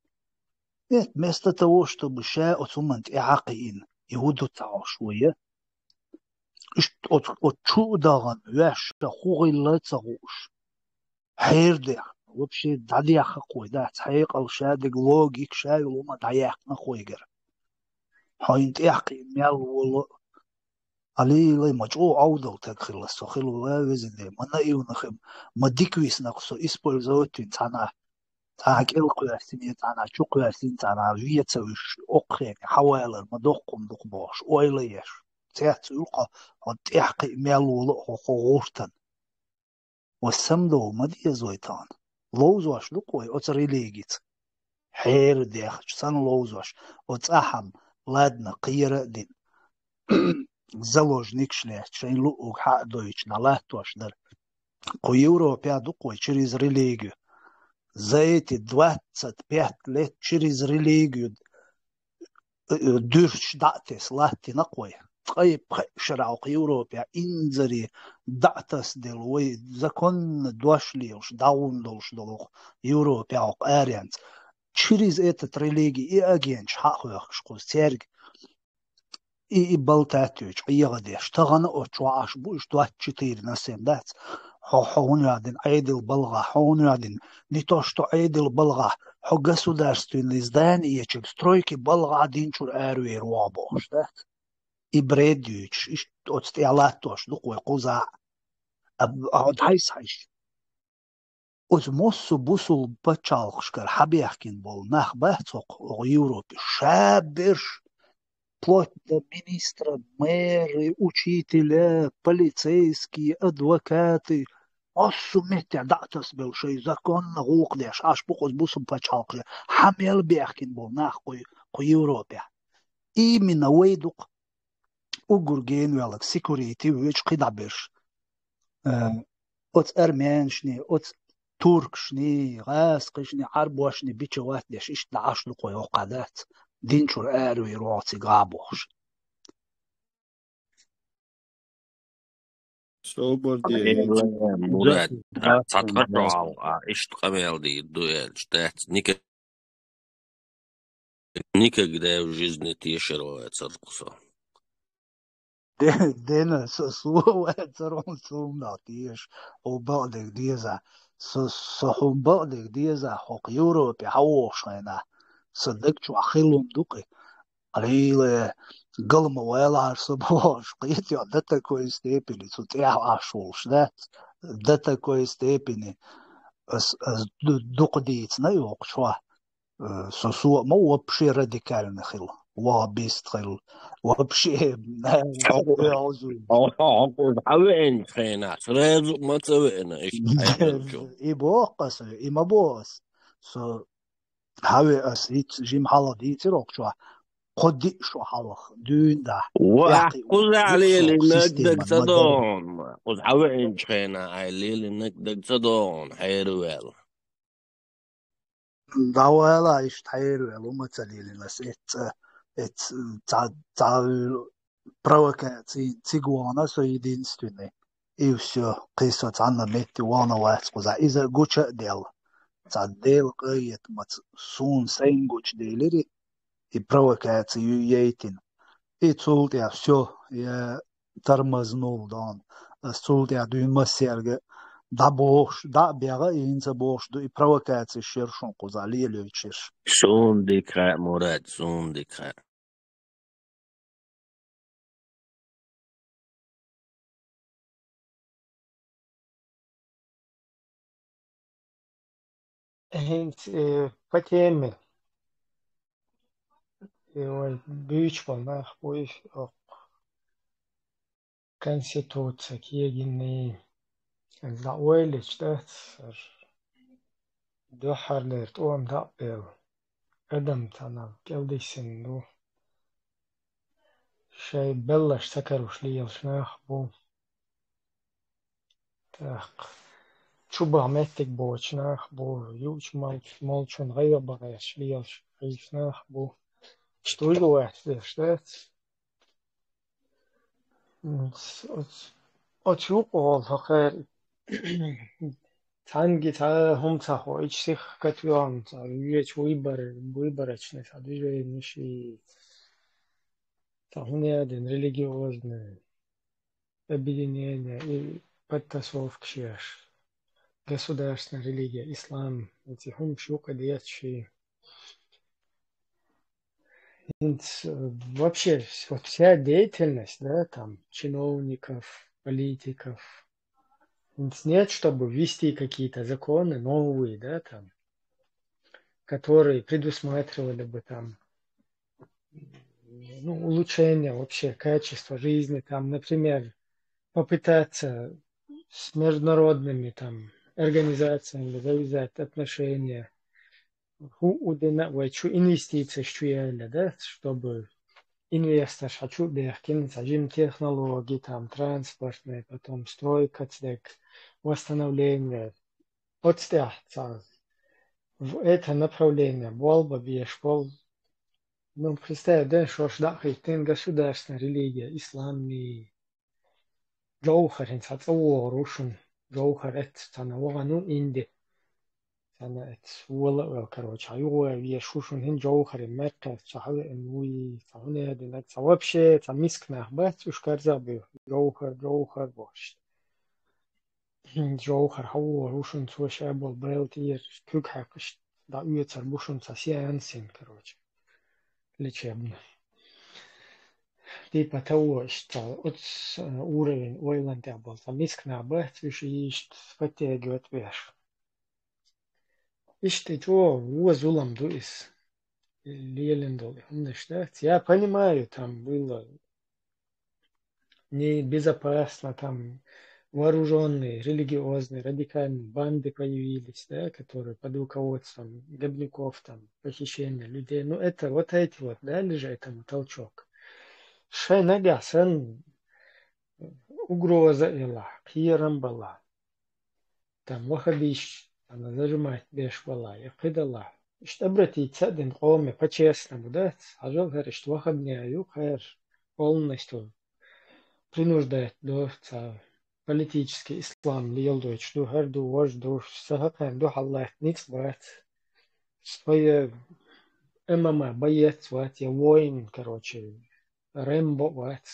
[SPEAKER 8] إيه مستا توش تبشاء وثمنت إعاقين يهودو تعو شوية شو داغن واش خوغي لا تغوش حير دي وبشي دعدي خوي ده تحقيق الشادق لوجيك شاي وما دعيق نخويجر حاينت احقي ميال ولو علي لي مجو عودل تكخل السخيل ولا وزن دي منا ايو نخم ما ديكويس نقصو использовать تانا تاك القياسين تانا شو قياسين تانا ويتسويش اوقين حوالي ما دوقكم دوقبوش ويليش تيات يلقى هد احقي ميال ولو خوغورتن والسمدو مدي زويتان لوزواش لقوي أتريليجيت حير ديخ سان لوزواش أتأحم لادنا قيرة دين زلوج نيكشلي شين لقوك حق دويتش نالاتواش در قو يوروبيا دقوي چريز ريليجيو زيتي 25 لت چريز ريليجيو دورش دعتس لاتي نقوي طيب شرعوق يوروبيا إنزري دعتس دلوي زكون دوشليوش داون دولش دلوق يوروبيا وق آريانت شريز إيتا ريليجي إي أجينش حقوق شقوز تيرج إي بلتاتيوش إي غديش تغنى أوشواش بوش دوات شتير نسيم دات حون يادين عيد البلغة حون يادين نيتوشتو عيد البلغة حو государственный издание чек стройки بلغة دين شور آروي روابوش دات إبريديوش إيش أتستيالاتوش دقوي قوزا أعود حيش أز موسو بوسول بچالخشكر حبيحكين بول ناخ بحثوق يوروبي شابرش вплоть до министра, мэры, учителя, полицейские, адвокаты. Осумете датас был, что и законно гукдеш, аж поход бусом почалкли. Хамел бехкин был нахуй по Европе. Именно вейдук угурген велик секурити вич кидабеш. От армяншни, от туркшни, غاسقشني عربوشني بيتشوات ديش إيش دعش لقوي وقادات دينشور آروي روعتي غابوش
[SPEAKER 11] Murat, satkačal a isto kameldi дуэль, что никогда в жизни тишеровая царкуса.
[SPEAKER 8] Dena så etter som da tiers og badig dieza så hon badig dieza hok Europe hawshena صدقت وخيلهم دقي عليه قلم ويلا صباش قيت يا دتا كويس تيبني تطيع عشوش دتا كويس تيبني as دق ديت نيوق شوا سو ما هو بشي راديكال نخيل وابيست خيل وبشي
[SPEAKER 11] حوين خينا سريز ما تسوينا ايش حيرجو
[SPEAKER 8] يبوقس إما بوس so هاوي أسيت جيم حالا ديتيروك شوا قدي شو حالخ دون دا
[SPEAKER 11] وقل علي لنك دك صدون قل حوين خينا علي لنك دك صدون حيروال
[SPEAKER 8] داولا إيش حيروال وما تليل ناس ات تا بروكاتي تيغوانا سو يدينستوني إيوسيو قيسة عنا ميتي وانا واسقوزا إذا قوشا ديال تعديل قيت متسون سينجوش ديلري يبروكاتي ييتين يتولد يا все я тормознул дон сулд я дүйма серге да бош да бяга инца бош и провокация шершон кузали лечиш
[SPEAKER 11] سون ديكا مراد سون ديكا
[SPEAKER 3] Hint по теме. Büyük var. Конституция, киегинни, زعويلش ده دو حرلت اوم دا بيل ادم تانا قلدي سندو شي بلش سكروش ليل شناخ بو تاق شوبا متك بو شناخ بو يوش مالشون غير بغيش ليل شناخ بو شتوي واحد شتات اتشوق والله خير tangi ta humsa ho ich sich katwan ta wie buibarachne ta движение nishi ta hunia den религиозные объединения и подтасовки государственная религия ислам эти хум шука диячи вообще вот вся деятельность, да, там чиновников, политиков. Нет, чтобы ввести какие-то законы новые, да, там, которые предусматривали бы там, ну, улучшение вообще качества жизни, там, например, попытаться с международными там организациями завязать отношения, инвестиции, да, чтобы инвестор хочу бехкин сажим технологии, там, транспортные, потом стройка, восстановление. Отстяться в это направление. Болба бешпол. Ну, представь, да, что ждахитин государственная религия, ислам и джоухар, инсаца уорушун, джоухар, это тана ну инди. Тана это уола, короче, аюа вешушун хин джоухар, мерказ, чахаве, инуи, цауне, динак, вообще, там мискнах, бать, уж карзабы, джоухар, борщ. جوهر هو روشن توش أبل بيلتير كوك حقش دا يوتر بوشن تسيان سين كروج لتشابنا دي بتوه اشتا أتس أورين ويلان تابل تمسكنا بحت وشيشت فتيه جوت بيش اشتا جو هو ظلم دوис лелендоли умнештать. Я понимаю, там было небезопасно, там вооруженные, религиозные, радикальные банды появились, да, которые под руководством гопников, там, похищение людей. Ну, это вот эти вот дали же этому толчок. Шайнага, сан угроза ила, кирам была. Там вахабиш, она зажимает беш была, и кидала. Что обратиться один коме по-честному, да, а жил говорит, что вахабняю, полностью принуждает до политический ислам лилдойч ду харду вож ду сахакан ду халлах никс бат своє ММА боец ват я воин короче Рэмбо ват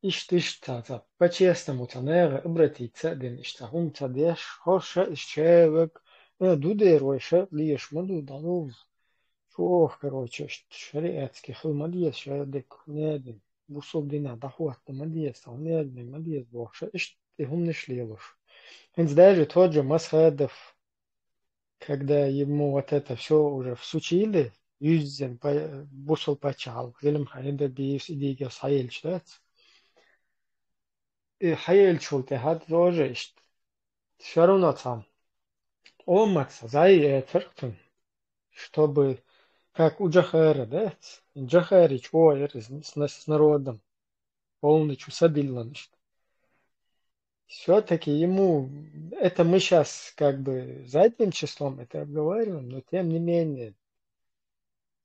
[SPEAKER 3] иш та по-честному танера обратиться ден ишта хум тадеш хоша ишчевек дуде ройша лиш маду дану шох короче шариатский хилмадия шадек неден Бусолдина, дохуатта, мадиес, алнедный, мадиес, бохша, и он не шлилуш. Ведь даже тот же Масхадов, когда ему вот это все уже всучили, юзен, бусол почал, зелем хайда бис, идига сайл чтать. И хайл чулте хат тоже, все равно там. Омакса, зай чтобы как у Джахара, да? Джахари человек с народом полностью садилан. Все-таки ему, это мы сейчас как бы задним числом это обговариваем, но тем не менее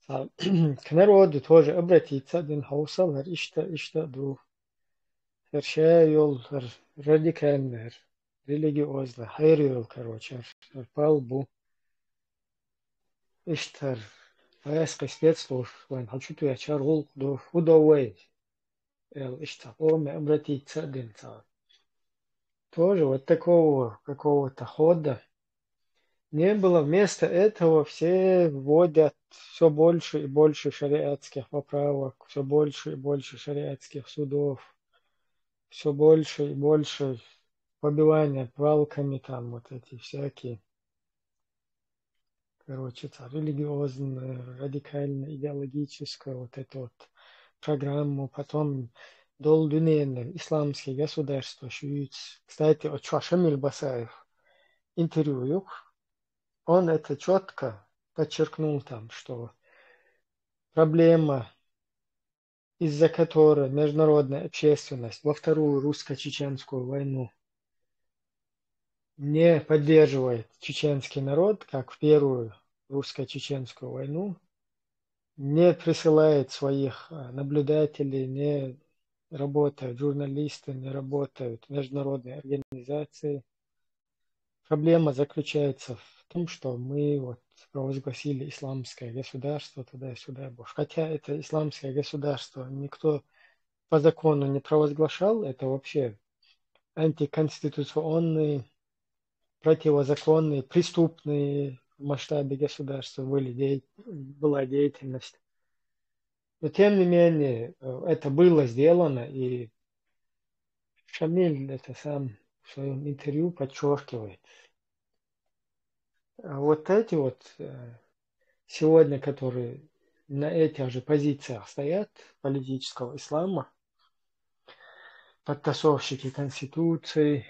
[SPEAKER 3] к народу тоже обратиться, один хаусал, ишта ду, йол радикальный, религиозный, хайрил, короче, палбу, иштар. Пояска спецслужб, хочу tu ячар гул до худовой. Ишта, обратиться один. Тоже вот такого какого-то хода не было. Вместо этого все вводят все больше и больше шариатских поправок, все больше и больше шариатских судов, все больше и больше побивания палками, там вот эти всякие. Короче, религиозную, радикально идеологическую вот эту вот программу, потом дол дунейный исламский государство шуиц. Кстати, от Шамиль Басаев интервью, он это четко подчеркнул там, что проблема, из-за которой международная общественность во Вторую русско-чеченскую войну не поддерживает чеченский народ, как в Первую русско-чеченскую войну, не присылает своих наблюдателей, не работают журналисты, не работают международные организации. Проблема заключается в том, что мы вот провозгласили исламское государство туда-сюда. Хотя это исламское государство никто по закону не провозглашал, это вообще антиконституционный, противозаконный, преступный в масштабе государства была деятельность. Но тем не менее, это было сделано, и Шамиль это сам в своем интервью подчеркивает. А вот эти вот сегодня, которые на этих же позициях стоят политического ислама, подтасовщики конституции,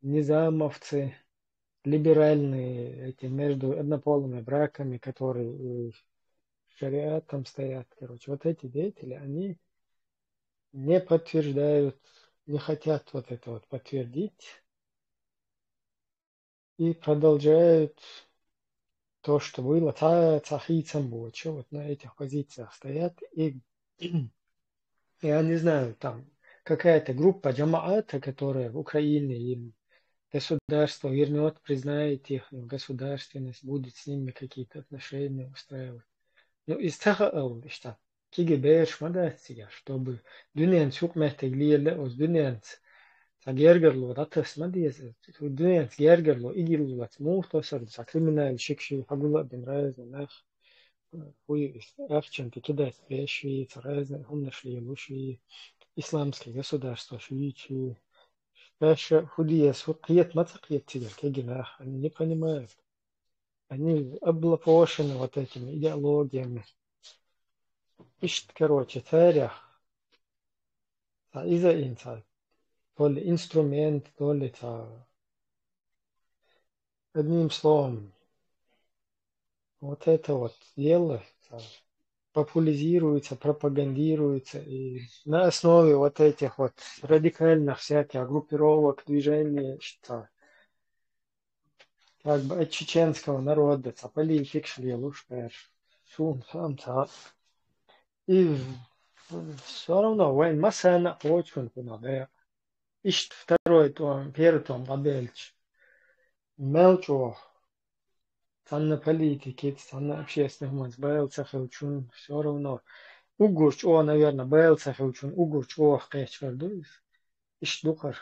[SPEAKER 3] низамовцы, либеральные эти между однополыми браками, которые шариатом стоят, короче, вот эти деятели, они не подтверждают, не хотят вот это вот подтвердить и продолжают то, что было, цахицам было, что вот на этих позициях стоят, и я не знаю, там какая-то группа джамаата, которая в Украине им государство вернет, признает их государственность, будет с ними какие-то отношения устраивать. Ну, из того, что КГБ шмадатсига, чтобы дюненс hükümetegliyle o dünens gergerlo ratas madiyes dünens gergerlo igirlulat muhtasar sa kriminal шикши хагула бен разных хуй авченки кидать вещи разные هم нашли лучшие исламские государства швичи даже худие сукиет мацакиет тигр кегинах они не понимают, они облапошены вот этими идеологиями. Ищет, короче, царях, из-за инца, то ли инструмент, то ли одним словом, вот это вот дело популяризируется, пропагандируется, и на основе вот этих вот радикальных всяких группировок, движений, что как бы от чеченского народа, политик шли лучше, шум, сам, и все равно, войн масса очень много. Ищет второй том, первый том, Бабельч. Мелчо, цанна политики, цанна общественных мать, Бэлцах и учун, все равно. Угурч, наверное, Бэлцах и учун, угурч, кэч вердуис. Ищет духар,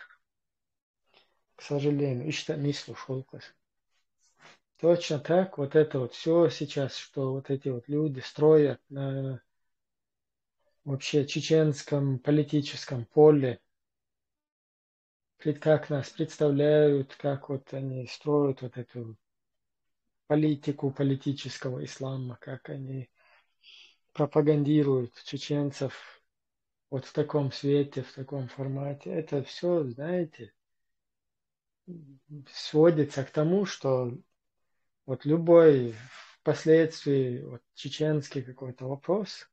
[SPEAKER 3] к сожалению, ищет не слушал. Точно так, вот это вот все сейчас, что вот эти вот люди строят на вообще чеченском политическом поле, как нас представляют, как вот они строят вот эту политику политического ислама, как они пропагандируют чеченцев вот в таком свете, в таком формате. Это все, знаете, сводится к тому, что вот любой впоследствии вот, чеченский какой-то вопрос,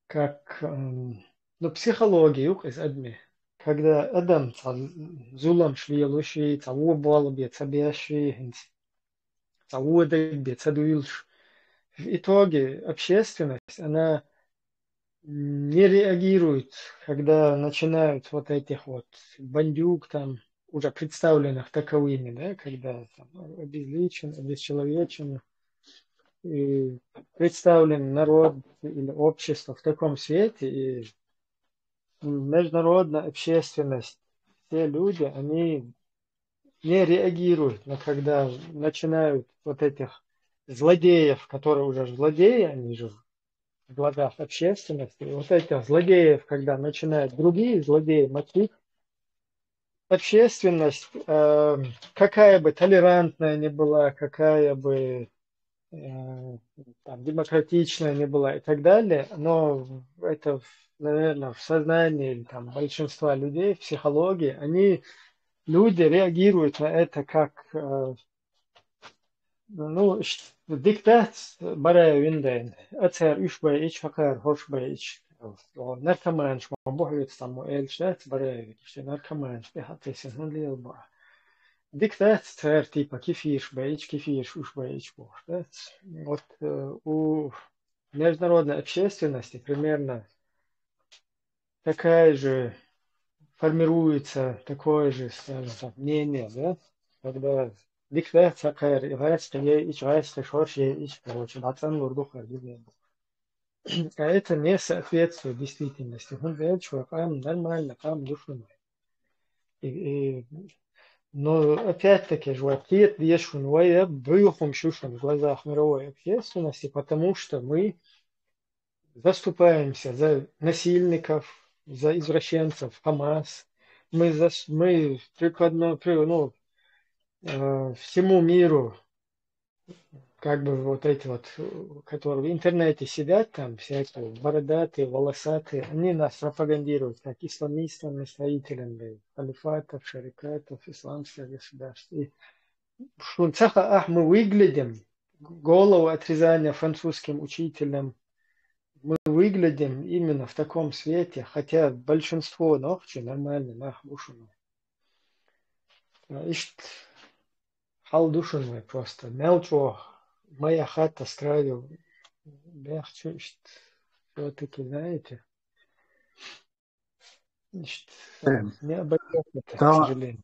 [SPEAKER 3] как психология из адми, когда адам зулам швиелуши, цавуабал бецабеши, цавуадек бецадуилш. В итоге общественность, она не реагирует, когда начинают вот этих вот бандюк там, уже представленных таковыми, да, когда там, обезличен, обесчеловечен, и представлен народ или общество в таком свете, и международная общественность, все люди, они не реагируют, но когда начинают вот этих злодеев, которые уже злодеи, они же в глазах общественности, и вот этих злодеев, когда начинают другие злодеи мочить, общественность, какая бы толерантная ни была, какая бы там, демократичная ни была и так далее, но это наверное, в сознании там, большинства людей, в психологии, люди реагируют на это как диктат барая винден. Атер ушбай ич хакар хошбай ич. Наркоманш мабухит там эльшат барая ич наркоманш бехатесен хунлилба. Диктат цер типа кефиш бейч, кефиш уж бейч бог. Вот у международной общественности примерно такая же формируется такое же, скажем так, мнение, да? Когда диктат цакар играется, ич играется, шорш ич, короче, нацан лурдуха. А это не соответствует действительности. Он говорит, что нормально, душно. Но опять-таки, ответ Ешунвая брюхом шушем в глазах мировой общественности, потому что мы заступаемся за насильников, за извращенцев, Хамас. Мы всему миру, как бы вот эти вот, которые в интернете сидят там, всякие бородатые, волосатые, они нас пропагандируют как исламистами, строителями халифатов, шарикатов, исламских государств. И мы выглядим, голову отрезания французским учителям, мы выглядим именно в таком свете, хотя большинство ночи нормально, нахбушено. Халдушенный просто. Мелчо, моя хата с краю. Все-таки, знаете, не обойдется, к сожалению.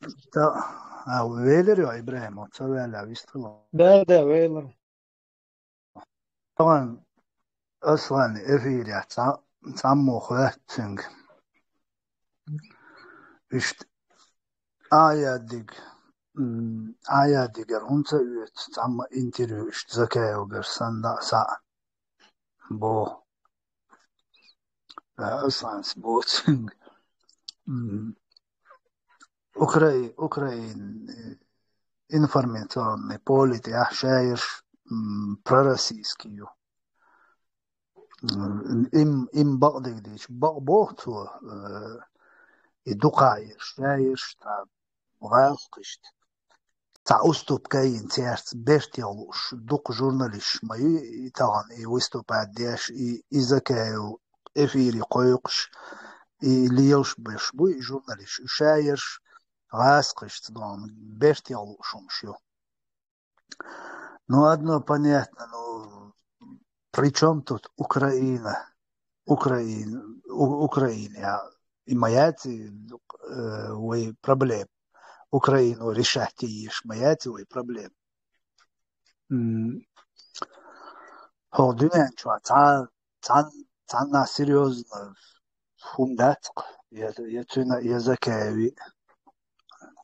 [SPEAKER 8] Вейлер يا إبراهيم وتسوي ويستغل.
[SPEAKER 3] Да, вейлер.
[SPEAKER 8] طبعا أصلا إفيريا تعمو خلاتنج إشت آيا ديگر هونتا يوت تعمو انتريو إشت زكايا وقرسان دا ساعة بو أصلا سبوتنج Ukrajin informaционный полит, я шаешь пророссийскую. Им багдыгдич богту и дукаешь, шаешь, та валкишт. Та уступ каин терц бертелуш, дук журналист мою и тан и выступает деш и закаю эфири койкш и лиелш бешбу и журналист шаешь. Раскрыть, бертел шумшью. Ну, одно понятно, при чем тут Украина? Украина. И маяти проблем. Украину решать и маяти проблем. Ходуня, что, цана серьезно фундат, я закави.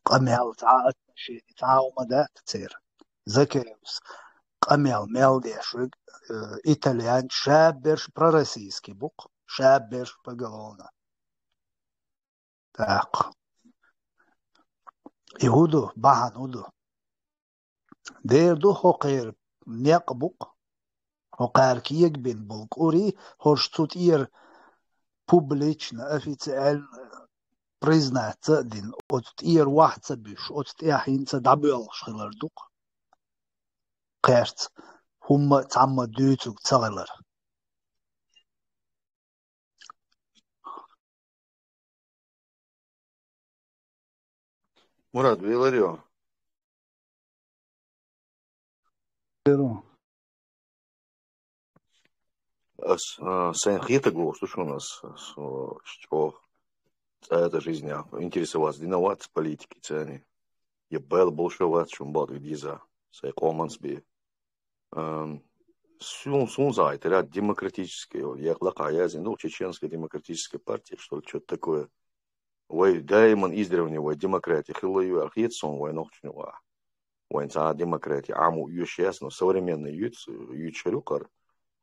[SPEAKER 8] قميل تعاقد شيء تعاو مدات تصير زكيوس قميل ميلديش إيطاليان شابرش براسيسكي بوق شابرش بقلونا تاق يهودو باهن هودو دير دو حقير نيق بوق حقير كيك بين بوق أوري هرشتوت إير بوبليشنا أفيتال признать один от иер вахца биш от тяхинца дабел шхилардук керц хумма цамма дүйцуг цагалар
[SPEAKER 10] Мурат Виларио. Сайн хита го слушаю нас что это жизнь интересоваться диноваться политики цены я был большевать чем был виза сей команс би сунзай это демократические я лакая чеченская демократическая партия что-то такое Ой, даймон издревле ой демократия хилую архитсон ой ночного ой за демократия аму юшес но современный ючерюкар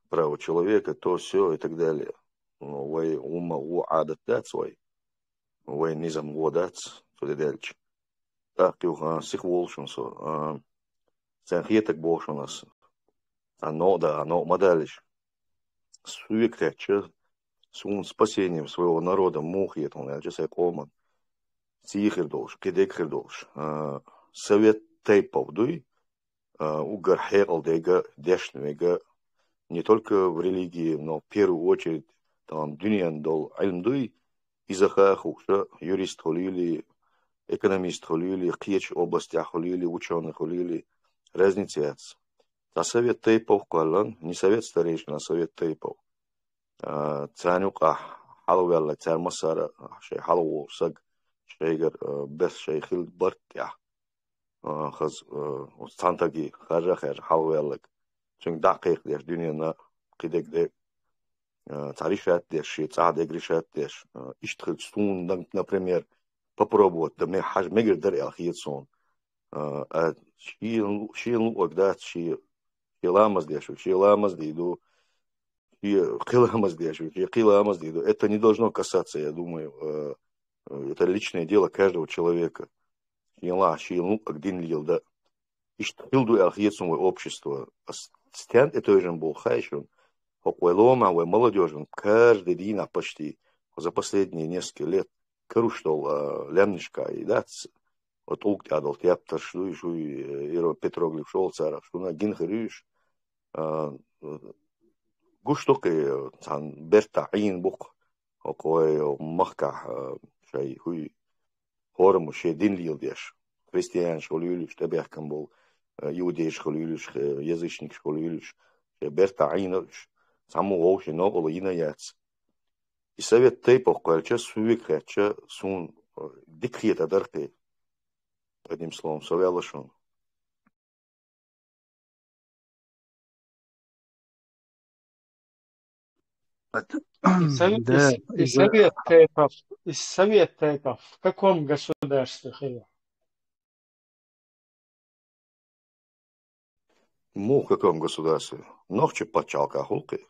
[SPEAKER 10] право человека то все и так далее ой ума у адат свой ой низам водats то дальше так его сихволшенсо санхетак бошенас оно модалиш суекте спасением своего народа мухет, он альчесай коман, сихердолш, кедекхердолш, совет тейповдуй, угар хегалдега, дешнвега, не только в религии, но в первую очередь там дюнян дол альмдуй, изаха хукша, юрист холили, экономист холили, кьеч областях холили, ученый холили, разница. А совет тейпов калан, не совет старейшин, а совет тейпов. Цанюка халуэлла цармасара, шей халу саг, шейгер бес шей хил бартя. Хаз цантаги хажахер халуэллак. Чунг дакик деш дюняна кидек де царишат деш, цадек решат деш. Иштхил стун, например, попробовать, да мне хаж мегер дар алхиетсон. Шиен луагдат, ши ламаз дешу, ши ламаз дейду, ши киламаз дейду. Это не должно касаться, я думаю, это личное дело каждого человека. Шиен луагдин лил, да. Иштхилду алхиетсон общество. Стян это же был хайшун. Хокуэлома, молодежь, каждый день почти за последние несколько лет Каруштол лямнишка и дац от улк адал тяптар шуй иро Петроглив шолцара шуна гинхрюш гуштоке цан берта ин бук окой махка шай хуй хорм шедин лилдеш христиан школюлиш табяхкам был иудей школюлиш язычник школюлиш берта инш саму оуши но инаяц. И совет тейпов, кольча сувик хача сун дикхиет адархи. Одним словом, совялашун.
[SPEAKER 3] Из совет тейпов в каком государстве было?
[SPEAKER 10] В каком государстве? Нохче почалка хулки.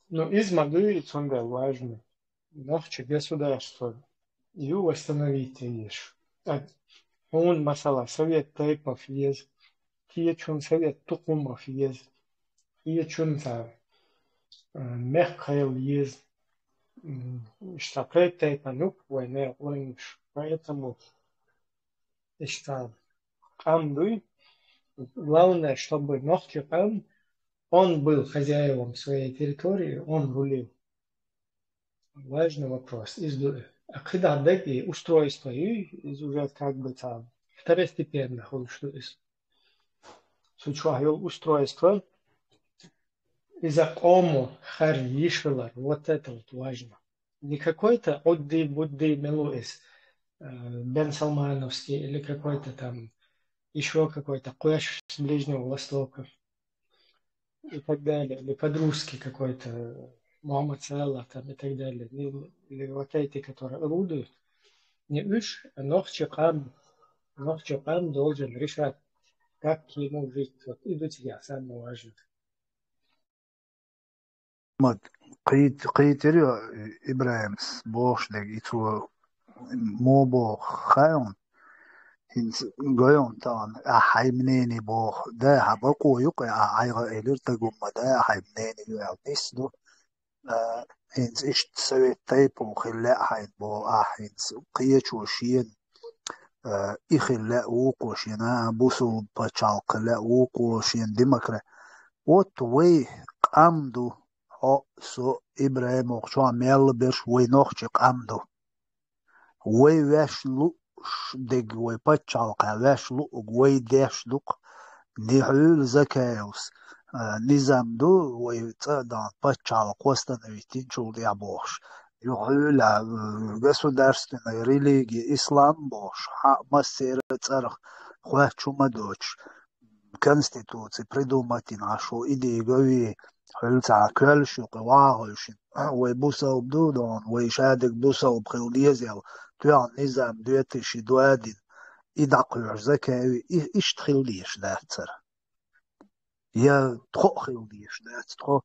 [SPEAKER 3] Но измагует он да важно. Нохче государство. И восстановить ешь. Он масала совет тейпов есть. Киечун совет тукумов есть. Киечун за мехаил есть. Штапрей тейпа нук войне лынш. Поэтому что камбы. Главное, чтобы нохче кам он был хозяевом своей территории, он рулил. Важный вопрос. А когда деки устройство из уже как бы там второстепенных сучуахил устройство из-за кому харишвелар. Вот это вот важно. Не какой-то Будды Мелуис Бен Салмановский или какой-то там еще какой-то Куэш с Ближнего Востока. И так далее, или по-русски какой-то Мухаммад Салах там и так далее, или вот эти, которые орудуют, не уж, а Нохчакам должен решать, как ему жить. Вот идут я, самое важное.
[SPEAKER 8] Критерию Ибраим Бошлег и цу мобо хаон goyon tan a haymneni bo da haba koyuk a ayga elir tagumma da haymneni yu'nisdu hins ish sawit taypo khilla hayd bo a hins qiyachu shiyan ikhilla uqoshina busu pachal qilla uqoshin dimakra what way qamdu ho so Ibrahim oqcho mel bir way noqchi qamdu way wash دق ويبتشالق عواش لق ويداش نحول زكاوس نظام دو ويتصدان بتشالق وستن ويتين شول يعبوش يحول государственной религии ислам бош мастеры царх хвачу мадоч конституции придумать нашу идею حلتا كلشو قواهوشن ويبوسو بدودون ويشادك بوسو بخلديزيو توان نظام دوتشي دوادين إدقلوش زكاوي إيش تخلديش داتر يا تخو خلديش دات تخو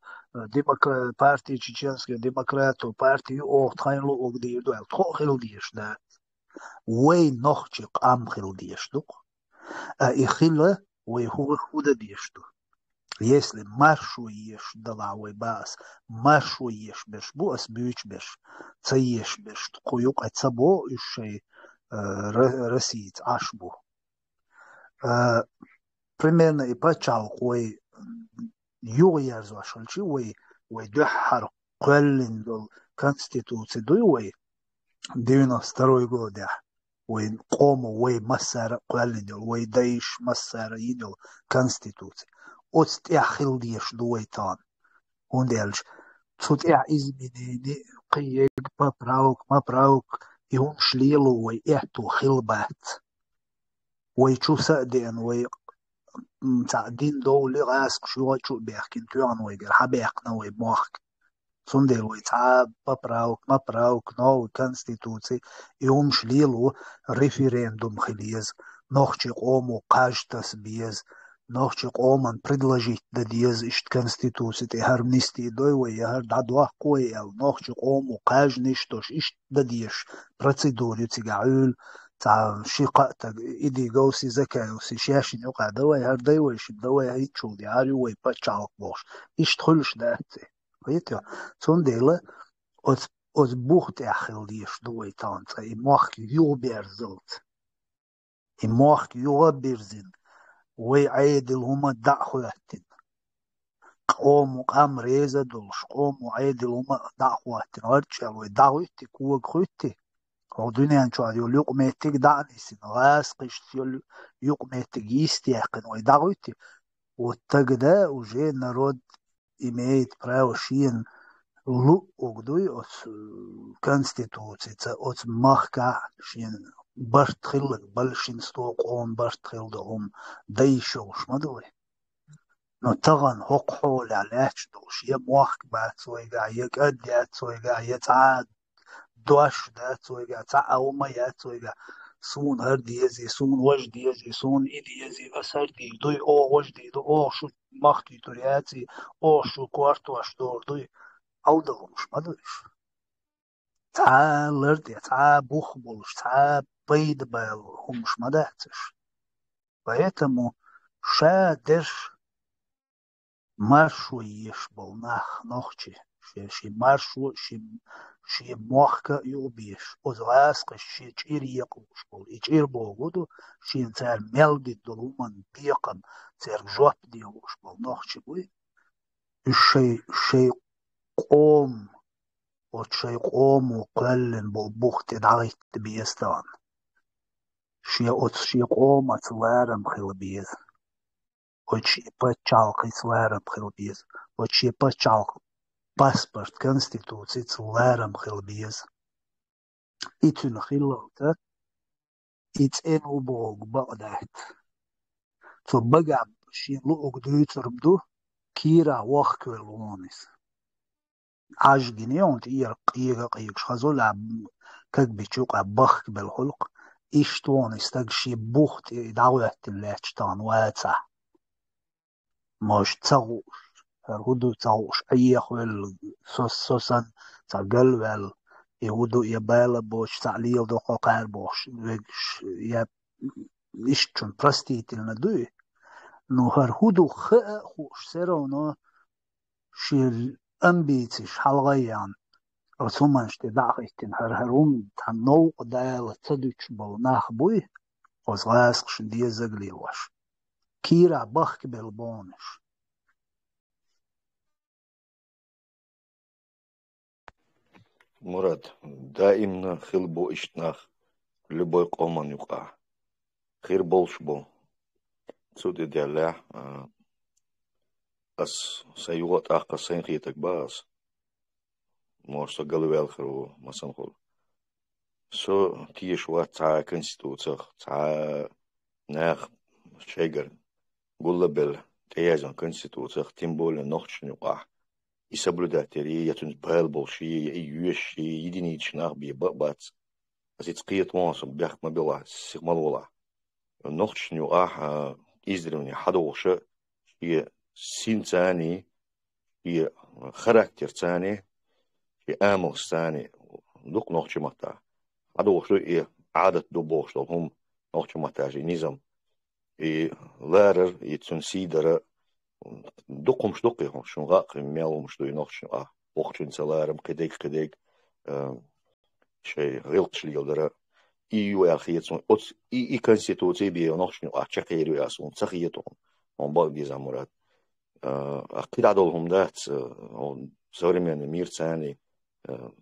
[SPEAKER 8] партии чеченской демократу партию охтхайнлу огдир дуэл тхо خلديش دات وي نخچق ام خلديش دوق إخلا وي هو خود ديشتو Если маршуешь далавой бас, маршуешь беш буас бюч беш, цаешь беш, куюк ацабо ишей расиц ашбу. Примерно и почал кой югерз вашалчи ой духар قلن дол конституции дуй 92 год ой قوم ой مسار قلن дол ой دايش مسار يدل конституции от яхил диш дуй тан ундельш тут я изменение قيق поправок и он шлилу ой эту хилбат ой чуса ден ой تعدين دولي غاسق شو شو بيحكي تيان ويجر حبيحنا ويبوحك صندل ويتعب مبراوك نو كونستيتوسي يوم شليلو ريفерендум خليز نوخشي قومو قاجتس بيز نوخشي قومن предложить да диез ишт конституции те хармнисти дой вой яр дадуах кой ел нохчи قومو قاجни штош ишт да диеш процедуру тигаул تا شقتك إدي جوسي زكاوسي شاشين يقع دواء هر دواء يشد دواء هيتشو دي عاري وي باتشالك بوش إيش تخلش داتي ويتيا تون ديلا أز بوخت أخيل ديش دواء تانتا إماخك يو بيرزلت إماخك يو بيرزين وي عيد الهما دعخواتين قومو قام ريزة دولش قومو عيد الهما دعخواتين هرتشال وي دعوتي كوك خوتي عودوني أنشوا يقول يقمتك دعني سين غاس قشت يقول يقمتك يستيقن ويدعوتي والتجدا وجي نرد إميت براوشين لو أقدوي أس كونستيتوسي أس مخكا شين برتخيل بلشين ستوقهم برتخيل دهم دايشوش مدوي نو تغن حق حول علاش دوش يموخك بعد سويقا يقعد سويقا يتعاد دوش دات سويقا تعاو ما يات سويقا سون هر ديزي سون وش ديزي سون إديزي أسر دي دوي أو وش دي دو أو شو مختي ترياتي أو شو كوارتو أشدور دوي أو دغمش ما دويش تعا لردي تعا بوخ بولش تعا بيد بال همش ما داتش поэтому شادش маршу يشبل ناخ نوخشي شي маршу شي موخكا يوبيش وزغاسق شي تشير يقوش بول يتشير بوغودو شي نتار ملدي دلومن بيقن تار جواب ديوش بول نوخشي بوي شي قوم وشي قوم وقلن بول بوخت دعيت بيستان شي قوم اتلارم خيل بيز وشي بچالق اتلارم خيل بيز وشي بچالق паспорт конституции целарам хилбиез итун хилота итен убог багдат то бага шин луг дуйтербду кира вахквелонис аж гинеонт ир қига қиг шхазола как бичуqa бах بالخلق иштон истагши бухт дауаттин лачтан ваца мош цагу هودو تعوش أي خوال سوسن تعقلوال يهودو يبالا بوش تعليل دو قاقار بوش ويش يب إشتون براستيتلنا دوي نو هر هودو خاء خوش سيرونو شيل أنبيتش حلغيان رسومانش تدعقيتن هرهم تنو قدال تدوش بو ناخ بوي وزغاسقش دي زغليوش كيرا بخك بالبونش
[SPEAKER 10] مراد دائما خير بو اشتناخ любой قومان يقع خير بولش بو سود ديالا أس سيوات أخا سينخيتك باس مورسو قلوال خرو مسنخول سو تيش وات تا конституция تا ناخ شيغر قول بل تيازن конституция тем более нохч يقع и соблюдать я тут бэл болши и юши единичных бибац азицкиет мосом бях мобила сигмалола нохчню издревне хадоша и синцани и характер цани и амл цани дук нохчмата хадоша и عادة دوبوش هم نохчмата же низам и ларер и цунсидера دقهم شدقهم شو غاق ميلهم شو ينخش وقتين سلارم قديك شيء غلط شلي يقدر إيو أخيط سون أوت إي كونستيتوسي بي نخش أشكيرو ياسون سخيتهم هم باقي زمرات أكيد عدلهم ده современный мир цены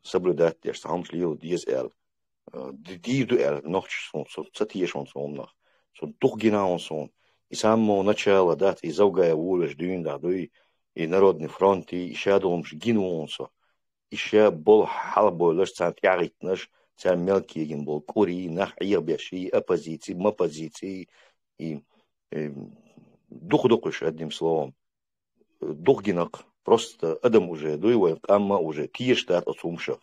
[SPEAKER 10] соблюдать те же самые шли диез die du noch so цатиешь он nach so doch genau so и само начало да и заугая улаж дюн да и народный фронт и шадом гину он so еще был халбо лишь центярит наш цен мелкий ген был кури нах ирбеши оппозиции и дух одним словом дух гинак просто адам уже дуй амма уже киештат отсумша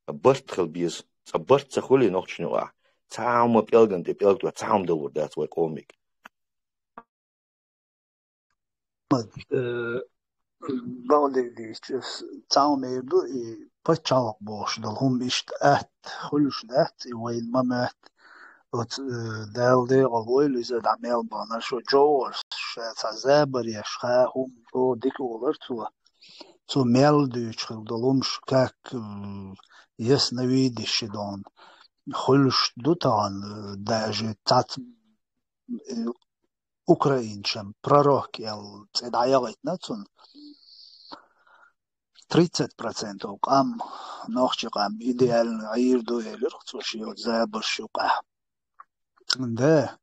[SPEAKER 10] барт хелбиз барт цахоли ночнуа цаам пелган те пелту цаам долур that's what комик
[SPEAKER 8] بعد цаам ерду и пачалак бош долхум ишт хулуш дат وين мамат от далде алойл из дамел бана шо джорс цазабер яшха хум о диколер цу мелдуч долумш как ясно видишь дон хулуш дутан даже цат украинчем пророк ел цедаягит нацун 30% قام نوخش قام إديال عير دو إلر خصوصي زابر شوقه ده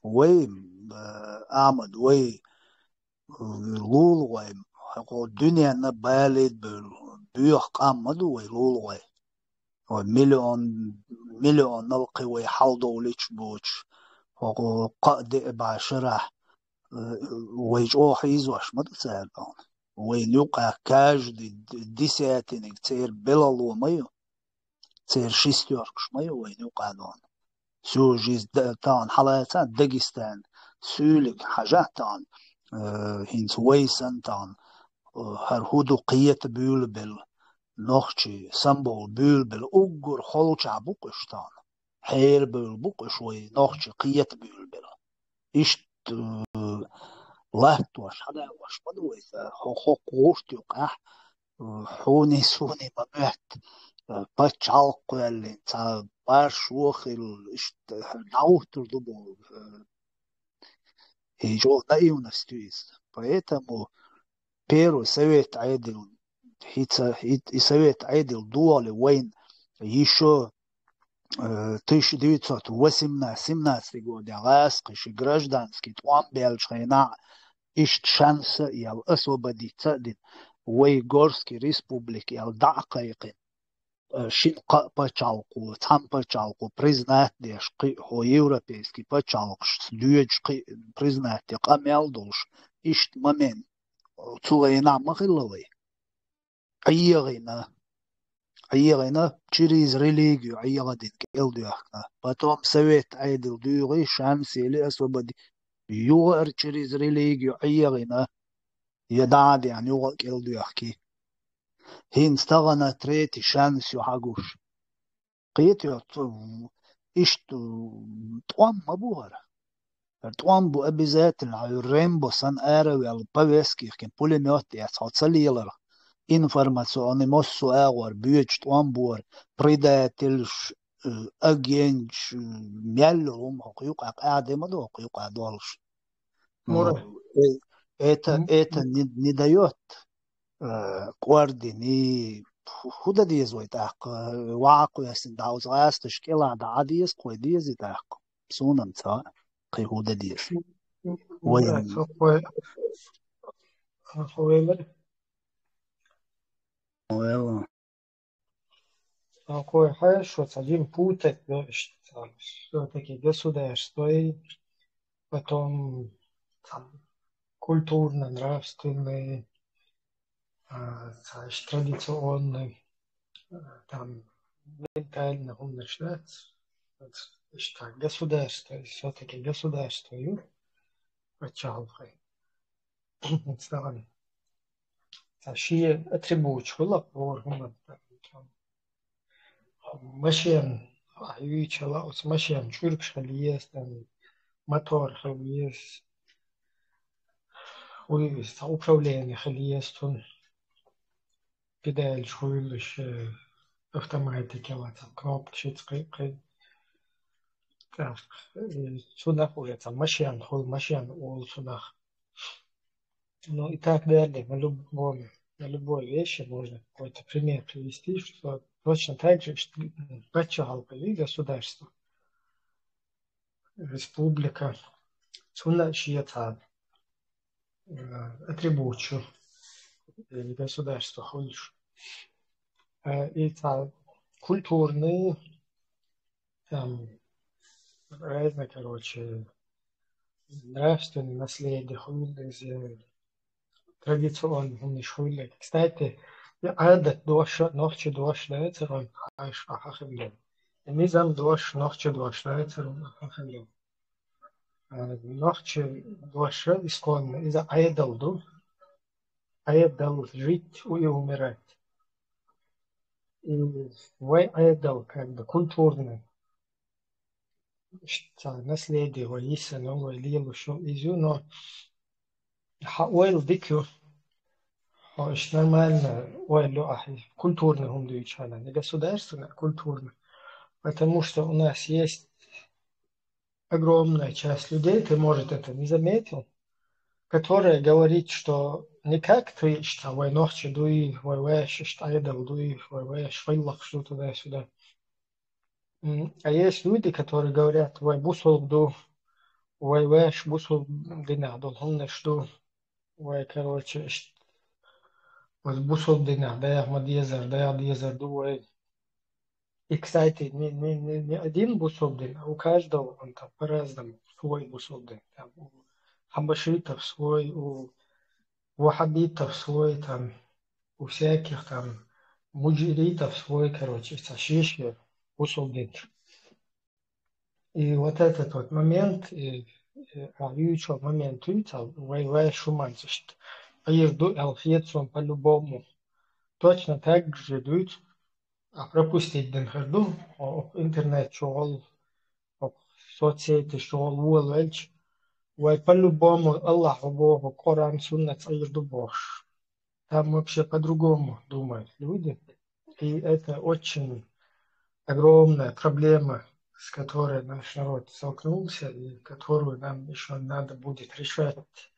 [SPEAKER 8] وي آمد وي لول وي هو الدنيا نبالد بيوح قام مدو وي لول وي مليون نلقي وي حال دوليش بوش هو قاد بعشرة ويجوح يزوش مدو سالبون وينوقع كاج دي ساعتين تصير بلالو مايو تصير شيستيوركش مايو وينوقع دون سوجيز تان حالاتان داغستان سولك حاجات تان هينس ويسن تان هرهودو قية بيولبل نوخشي سمبول بيولبل اوغر خلوشع بوقش تان حير بيول بوقش وي نوخشي قية بيولبل اشت لات واش هذا واش بدوي حقوق وشتي وقع حوني سوني ممات باتشالق اللي تا باش وخل اشت ناوتر دبو يجو نايونا ستويز поэтому первый совет عادل и совет عادل дуали وين еще 1918 год Аляскиш гражданский туан Бельшхайна ищет шанса ял освободиться от Уйгурской республики ял дакайкин шинка пачалку там пачалку признать дешки хо европейский пачалку дюечки признать камел душ ищет момент цулайна махиловой عيغنا через религию عيغدين كيلديخنا потом совет عادل дюغي шанс или освободи يوغر через религию عيغنا يدعد يعني يوغر كيلديخكي هين استغنى تريتي شانس يحاقوش قيتي اشت طوام مبوهر طوام بو ابيزات العيرين بو سان اراوي البابيسكي كن بوليميوت يتصلي يلر информационный моссуагор бьёчт омбор предательш агент мяллум хокук адемадо хокук адолш это не дает координи худа диезвой так ваку ясин дауз астыш кела да адиес койдиез так сунам ца кы худа диес воен
[SPEAKER 3] Well, кое что один путать, все-таки государство, и потом там, культурно-нравственные, традиционные, там ментально он начинается. Так, государство, все-таки государство, начало. شيء أتربوش ولا بورهم ماشيان عيوش لا أس ماشيان شورك خليس تاني موتور خليس управление خليستون بدال شويلش автоматики кнопки شتقي سوناخ ولا ماشيان خول ماشيان أول سوناخ но и так далее на любой вещи можно какой-то пример привести, что точно так же начало государства, республика, сунашьета, атрибутчу государства ходишь. И там культурные, там разные, короче, нравственные наследие, традиционные школы. Кстати, عادة نوخش دوش لاترون عايش أخخلهم. النظام دوش نوخش دوش لاترون أخخلهم. نوخش دوش إسكون إذا عيدل жить и умирать. И عيدل как бы культурный. Наследие, воиса, новое лило, что изю, но حاول ديكو مش нормально, культурно هم дают, не государственно, а культурно. Потому что у нас есть огромная часть людей, ты, может, это не заметил, которая говорит, что не как ты, что войнохче дуи, войвэш, что айдал дуи, войвэш, вайлах, что туда-сюда. А есть люди, которые говорят, вой бусул ду, войвэш, бусул дина, должен что, вой, короче, бусул дина, да я мадьезер, дуй. И, кстати, не один бусулдин, а у каждого он там по-разному свой бусулдин. Там, у хабашитов свой, у вахабитов свой, там, у всяких там муджиритов свой, короче, сашишки бусулдин. И вот этот вот момент, еще момент, вай шуманцишт. А езду алфетсон по-любому. Точно так же идут. А пропустить динхарду, интернет шоул, соцсети шоул, уэлч, вай по-любому Аллаху Богу, Коран, Сунна, Цаирду Бож. Там вообще по-другому думают люди. И это очень огромная проблема, с которой наш народ столкнулся, и которую нам еще надо будет решать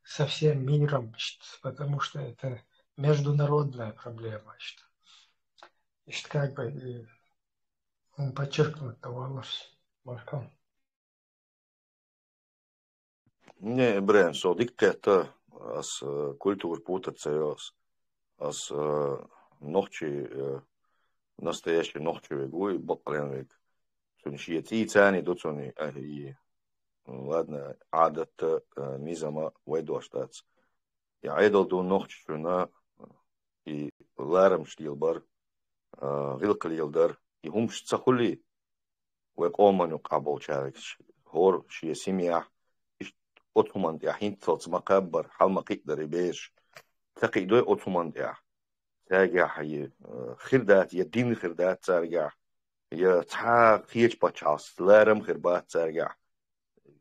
[SPEAKER 3] со всем миром, потому что это международная проблема. Как бы он подчеркнут давалось Марком.
[SPEAKER 10] Не, Брэн, что диктата as культур путаться as ночи настоящий ночевой гуй бакленвик. Суншие тани доцони и ладно адат низама вайдоштац. Я айдал до ночи шуна и ларам штилбар غلق يلدر يهمش تسخلي ويقومن قابل شاركش هور شيء سميع أطمان يا حين تصل مقبر حال ما قدر يبيش تقيدوي أطمان يا تاجع حي خردات يدين خردات ترجع يا تح خيج بتشاس لارم خربات ترجع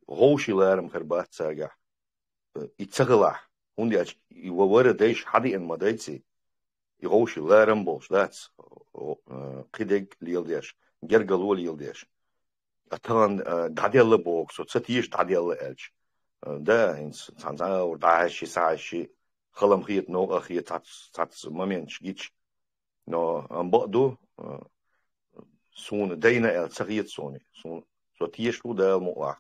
[SPEAKER 10] غوشي لارم خربات ترجع يتسغلع هندي يورد إيش حدي إن ما دايتي يغوشي لارم بولش داتس قدق ليلديش جرجلو ليلديش أتان داديل بوك سو تسيش داديل إلش ده إنس تانزا وداعشي ساعشي خلم خيط نو أخي تاتس ممنش جيتش نو أمبادو سون دينا إل تغيير سوني سون سو تيش ودا مؤع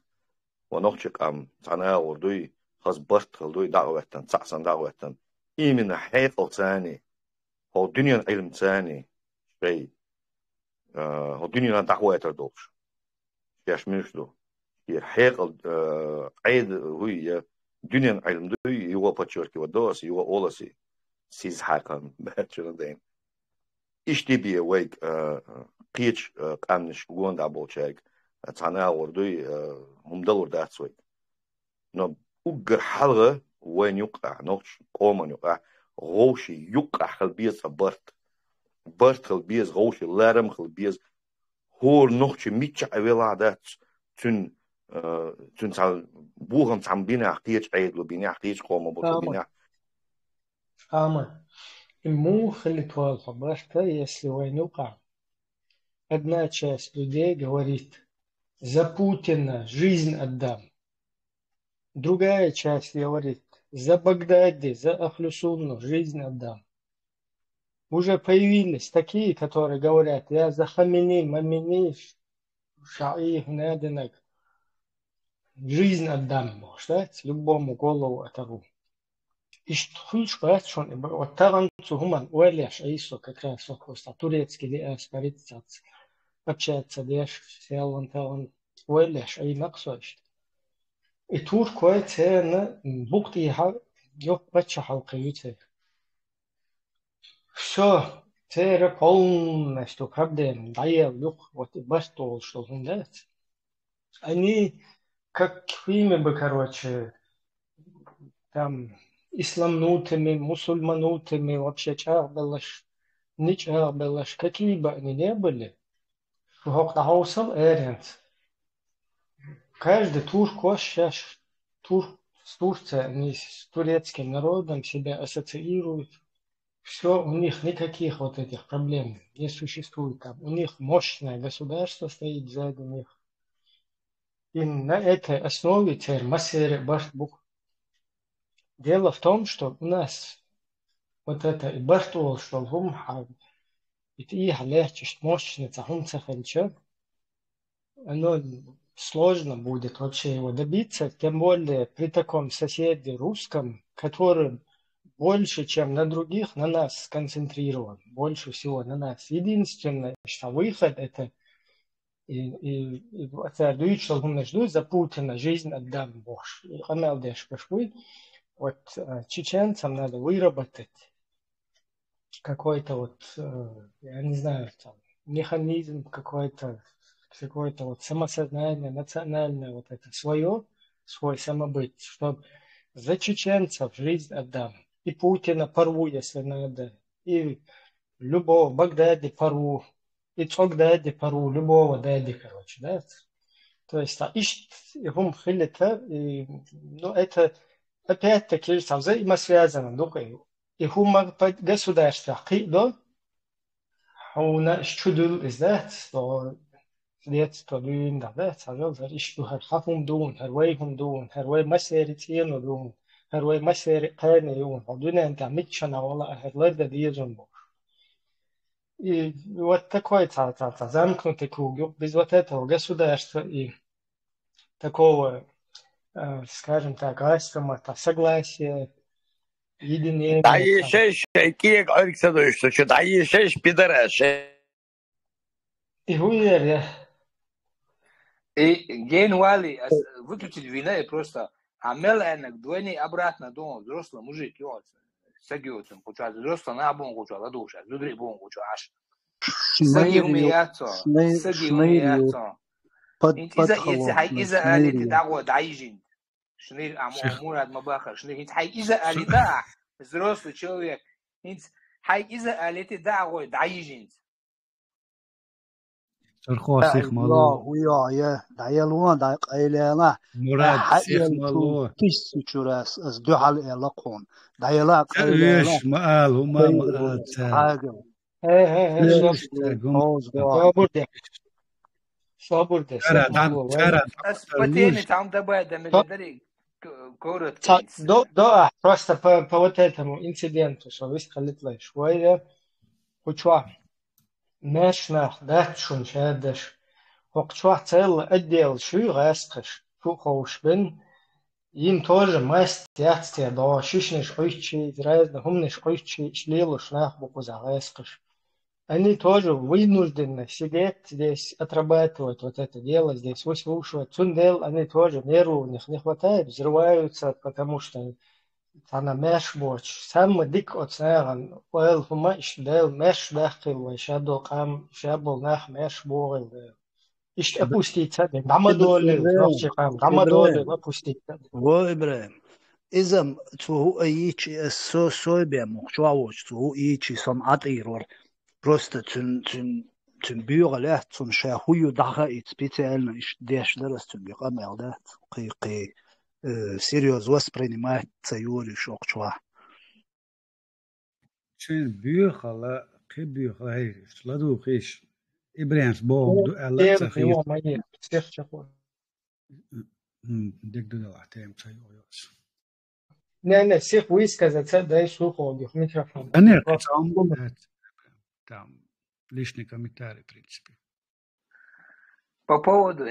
[SPEAKER 10] ونخشك تانا وردوي خاص برت خلدوي دعوتن تعسن دعوتن إيمن حيط الثاني هو الدنيا علم ثاني شيء هو الدنيا دعوة تردوش ياش منش دو يحيق عيد هو الدنيا علم دو يوا بتشوركي ودوس يوا أولاسي سيز حاكم بهتشون دين إيش تبيه ويك قيتش قامنش قوان دعبول شاك تانا وردوي هم دلور داتس ويك نو أجر حلقة وين يقع نوش قومن يقع غوشي يقع خلبيز برت خلبيز غوشي لارم خلبيز هور نوشي ميتش أولا عادات تون تال بوهم عم بينع قيج عيد وبينع قيج قوم بطل بينع
[SPEAKER 3] مو خلت واضحة башка, если войну одна часть людей говорит: за Путина жизнь отдам. Другая часть говорит: за Багдади, за Ахлю-Сунну жизнь отдам. Уже появились такие, которые говорят: я за Хамини, Мамини, Шаи, Наденек жизнь отдам, может, любому голову оторву. И что сказать, что вот там цугуман уэлэш айсо как раз просто турецкий диэс парицац общается диэш сел там уэлэш ай максош. И тур кое-то на бухты ёк бача халкаюте. Все, это полностью проблем. Даел юк вот и бастол что он делает. Они какими бы, короче, там исламнутыми, мусульманутыми, вообще чарбелаш, не чарбелаш, какие бы они не были, Хохтаусов эрент. Каждый с Турцией, они с турецким народом себя ассоциируют. Все, у них никаких вот этих проблем не существует там. У них мощное государство стоит сзади них. И на этой основе теперь массере башбук. Дело в том, что у нас вот это и баштул, что гум и легче мощный цахум цахальча, оно сложно будет вообще его добиться, тем более при таком соседе русском, который больше, чем на других, на нас сконцентрирован, больше всего на нас. Единственное, что выход это и следующий, что жду за Путина жизнь отдам Бог. Вот чеченцам надо выработать какой-то вот, я не знаю, там, механизм какой-то вот самосознание, национальное вот это свой самобыт, чтобы за чеченцев жизнь отдам. И Путина порву, если надо, и любого Багдади порву, и Цогдади порву, любого дади, короче, да. То есть, гум хилита, ну, это опять-таки взаимосвязано, думаю. И гум государство хидо, у нас чудо издать, что детство дун, да, сажал за ищу хархафум дун, харвейхум дун, харвей масери тиену дун, харвей масери кайны дун, дун энта митчана вала харларда диезун бо. И вот такой замкнутый круг, без вот этого государства и такого, скажем так, астрома, согласия, единения.
[SPEAKER 11] Да еще кек Александрович, что да еще пидораш.
[SPEAKER 3] И хуя.
[SPEAKER 7] И генуали выключить вина и просто амел энек двойни обратно дома взрослый мужик сагиотом куча взрослый на обон куча ладуша зудри бон куча аш саги умеется إذا قالت دعوة دعيجين شنو أمورات مباخر شنو هنت حي إذا قالت دع взрослый человек هنت حي إذا قالت دعوة دعيجين
[SPEAKER 8] شرخو سيخ مالو ويا دعيلوان دايق ايلانا
[SPEAKER 1] مراد سيخ مالو
[SPEAKER 8] تيس تشوراس از دو حل الاقون دعيلا
[SPEAKER 1] ايش مقال هما مقال
[SPEAKER 8] حاجه
[SPEAKER 3] صابر ده
[SPEAKER 7] Спотение там добавить, коротко.
[SPEAKER 3] Да, просто по вот этому инциденту, что вы сказали, швейя, учва, мешнах, да, шун шадаш, хокчва цел отдел, шу раскаш, шу хоушбен, им тоже мастер, да, шишнеш ойчи, разно, хумнеш ойчи, шлилу шнах буку за раскаш. Они тоже вынуждены сидеть здесь, отрабатывать вот это дело, здесь выслушивать. Цундел, они тоже меру у них не хватает, взрываются, потому что она меш боч. Сам дик от снеган, уэл хума ишдел меш дахил, шадо кам, шабол нах меш борил. Ишт опуститься, гамадолил, гамадолил, опуститься.
[SPEAKER 8] Во, Ибрахим, изам цугу аичи сойбем, шуавоч, цугу аичи санат ирор. Просто zum Bürgerle zum Scherhuyu Dacha it speziell ist der Schnelles zum Bürgermeldet. серьез воспринимать цаюри шокчва.
[SPEAKER 12] Чен бюхала, бюхала хейриш, ладу хейш. Ибрянс бом ду алла
[SPEAKER 3] Первый
[SPEAKER 12] цахир.
[SPEAKER 3] его мои всех чахот.
[SPEAKER 12] Дек дудала тем цаюрис.
[SPEAKER 3] Не, всех высказаться, дай слуху, их микрофон.
[SPEAKER 12] Нет, там лишний комментарий, в принципе.
[SPEAKER 7] По поводу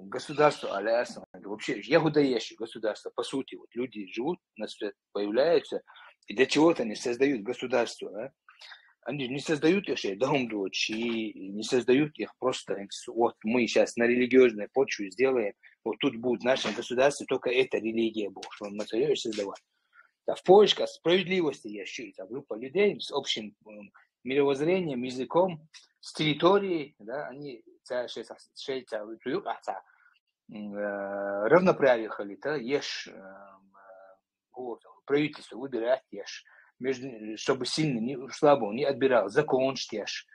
[SPEAKER 7] государства, вообще ягудоящие государства, по сути, вот люди живут, на свет появляются, и для чего-то они создают государство, да? Они не создают их не создают их просто, вот мы сейчас на религиозной почве сделаем, вот тут будет в нашем государстве только эта религия будет, что мы создавать. Да, в поисках справедливости есть группа людей с общим мировоззрением, языком, с территорией, да, они равноправие халита, ешь правительство выбирать, ешь, чтобы сильно, слабо не отбирал, закон ешь,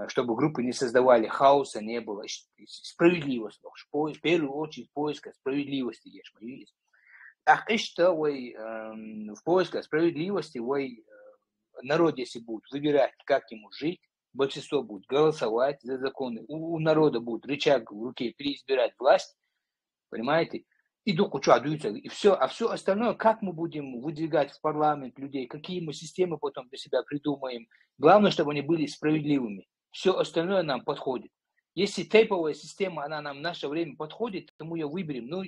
[SPEAKER 7] чтобы группы не создавали хаоса, не было, справедливость, в первую очередь поиска справедливости ешь, видите. Так и что в поисках справедливости народ, если будет выбирать, как ему жить, большинство будет голосовать за законы, у народа будет рычаг в руке переизбирать власть, понимаете? И все, а все остальное, как мы будем выдвигать в парламент людей, какие мы системы потом для себя придумаем. Главное, чтобы они были справедливыми. Все остальное нам подходит. Если тейповая система, она нам в наше время подходит, то мы ее выберем. Ну,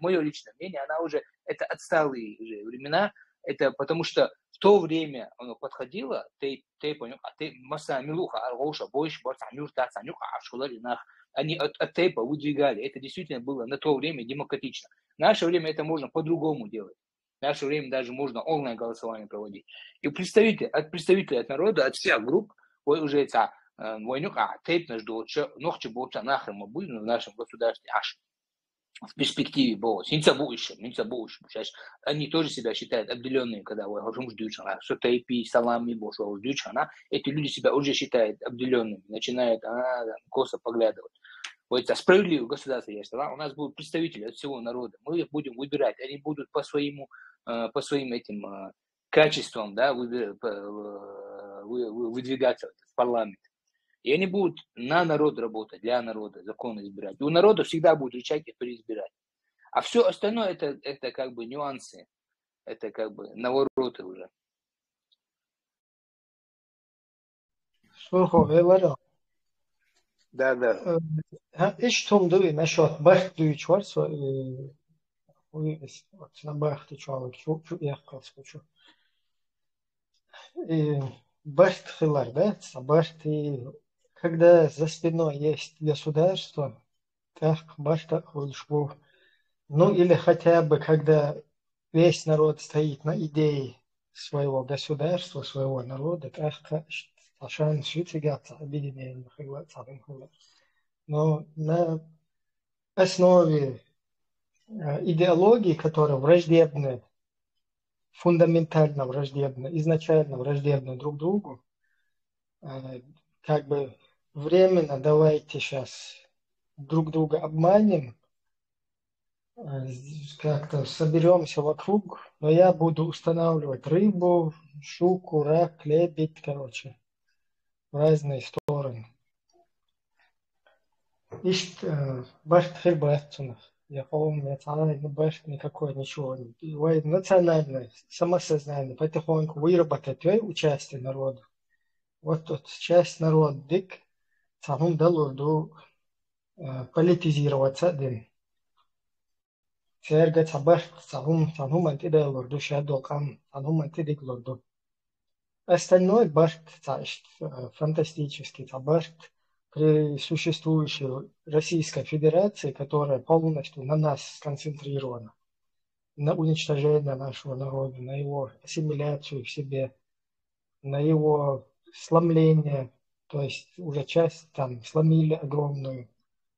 [SPEAKER 7] мое личное мнение, она уже, это отсталые уже времена, это потому что в то время оно подходило, они от тейпа выдвигали. Это действительно было на то время демократично. В наше время это можно по-другому делать. В наше время даже можно онлайн-голосование проводить. И представители от народа, от всех групп, уже тейп наш доча, ночи больше нахрен мы будем в нашем государстве аж в перспективе было. Синца будущее. Сейчас они тоже себя считают обделенными, когда что тейпи, салами, эти люди себя уже считают обделенными, начинают косо поглядывать. Вот это справедливое государство есть. У нас будут представители от всего народа. Мы их будем выбирать. Они будут по своим этим качествам, да, выдвигаться в парламент. И они будут на народ работать, для народа, законы избирать. И у народа всегда будут рычаги переизбирать. А все остальное это как бы нюансы. Это как бы навороты уже. Да.
[SPEAKER 3] Eş tomdu meşot baht duyuç varsa на бахте чалык şu yakals şu. Бахт хилар, да? Бахт и когда за спиной есть государство, так бахта хулшву. Ну или хотя бы когда весь народ стоит на идее своего государства, своего народа, так عشان شو تجات объединение хилар, сабин хилар. Но на основе идеологии, которые враждебны, фундаментально враждебны, изначально враждебны друг другу, как бы временно давайте сейчас друг друга обманем, как-то соберемся вокруг, но я буду устанавливать рыбу, щуку, рак, лебедь, короче, в разные стороны. Ишь, башт хирбатцунов. Я помню, национальный башт никакой, ничего. Национальное самосознание потихоньку выработать участие народа. Вот тут часть народа дик, самым дало политизироваться дым. Сэргэ башт самым антида лорду шадо кам, самым антидик лорду. Остальной башт фантастический, башт при существующей Российской Федерации, которая полностью на нас сконцентрирована, на уничтожение нашего народа, на его ассимиляцию в себе, на его сломление, то есть уже часть там сломили огромную.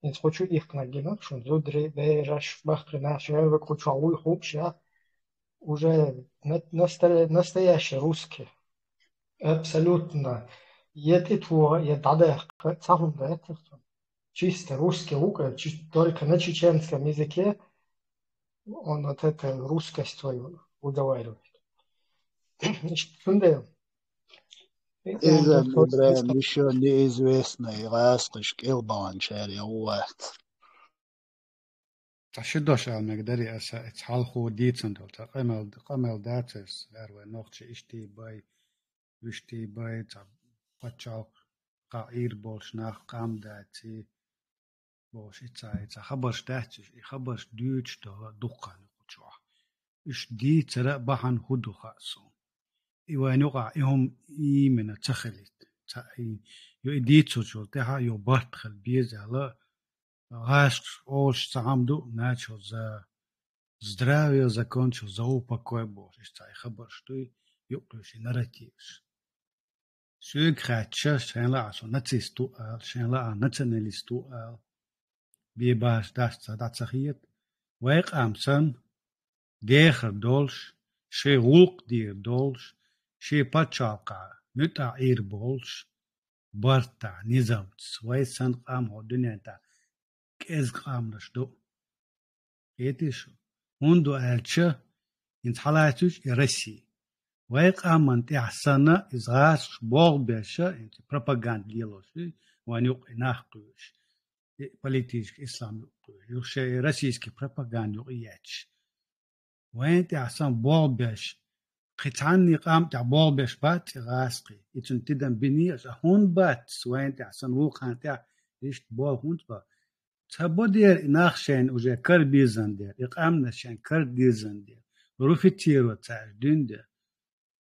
[SPEAKER 3] Я хочу их нагинуть, что уже настоящий русский, абсолютно. Чисто русский лук, только на чеченском языке, он вот это русскость свою уговаривает. Значит, Сунде,
[SPEAKER 8] إذا إبراهيم еще неизвестный расскажет Илбан شارع واحد.
[SPEAKER 12] تشدوش على مقدري أسا اتحالخو ديتسن دولتا قمل داتس داروا نوخش اشتي باي تا بچاو قاير بولش ناخ قام داتي بولش اتسا خبرش داتش خبرش دوش دا دقان قچوا اش دي ترى بحن هدو خاصون إيوانوغا إهم إيمنا تخلت يو إديتسو شولتها يو بارتخل بيز على غاشق ош самду начал за здравие закончил за упокой Божий цай хабар что юклюши нарративш сүйг хатша шенла асо нацисту шенла националисту би баш даста дацахиет вайк амсан дехер долш ше гулк дир долш ше пачака мута ир болш барта низамц вайсан қам ходунята كيز قامنش دو يتيشو هندو ألشة إن حالاتوش يرسي ويقام أنت أحسنا إزغاش بوغ بيشة إنت بروباغاند ليلوشي وانيوق إناخقوش بوليتيش إسلام يوقوش يوشي رسيسكي بروباغاند يوقياتش وانت أحسن بوغ بيش قطعني قام تع بوغ بيش بات غاسقي إتن تدن بني هون بات وانت أحسن وقان تع إيش بوغ هون بات تبودير ناخشين وجه كر بيزندير إقامنا شين كر ديزندير روفيتيرو تاج ديندير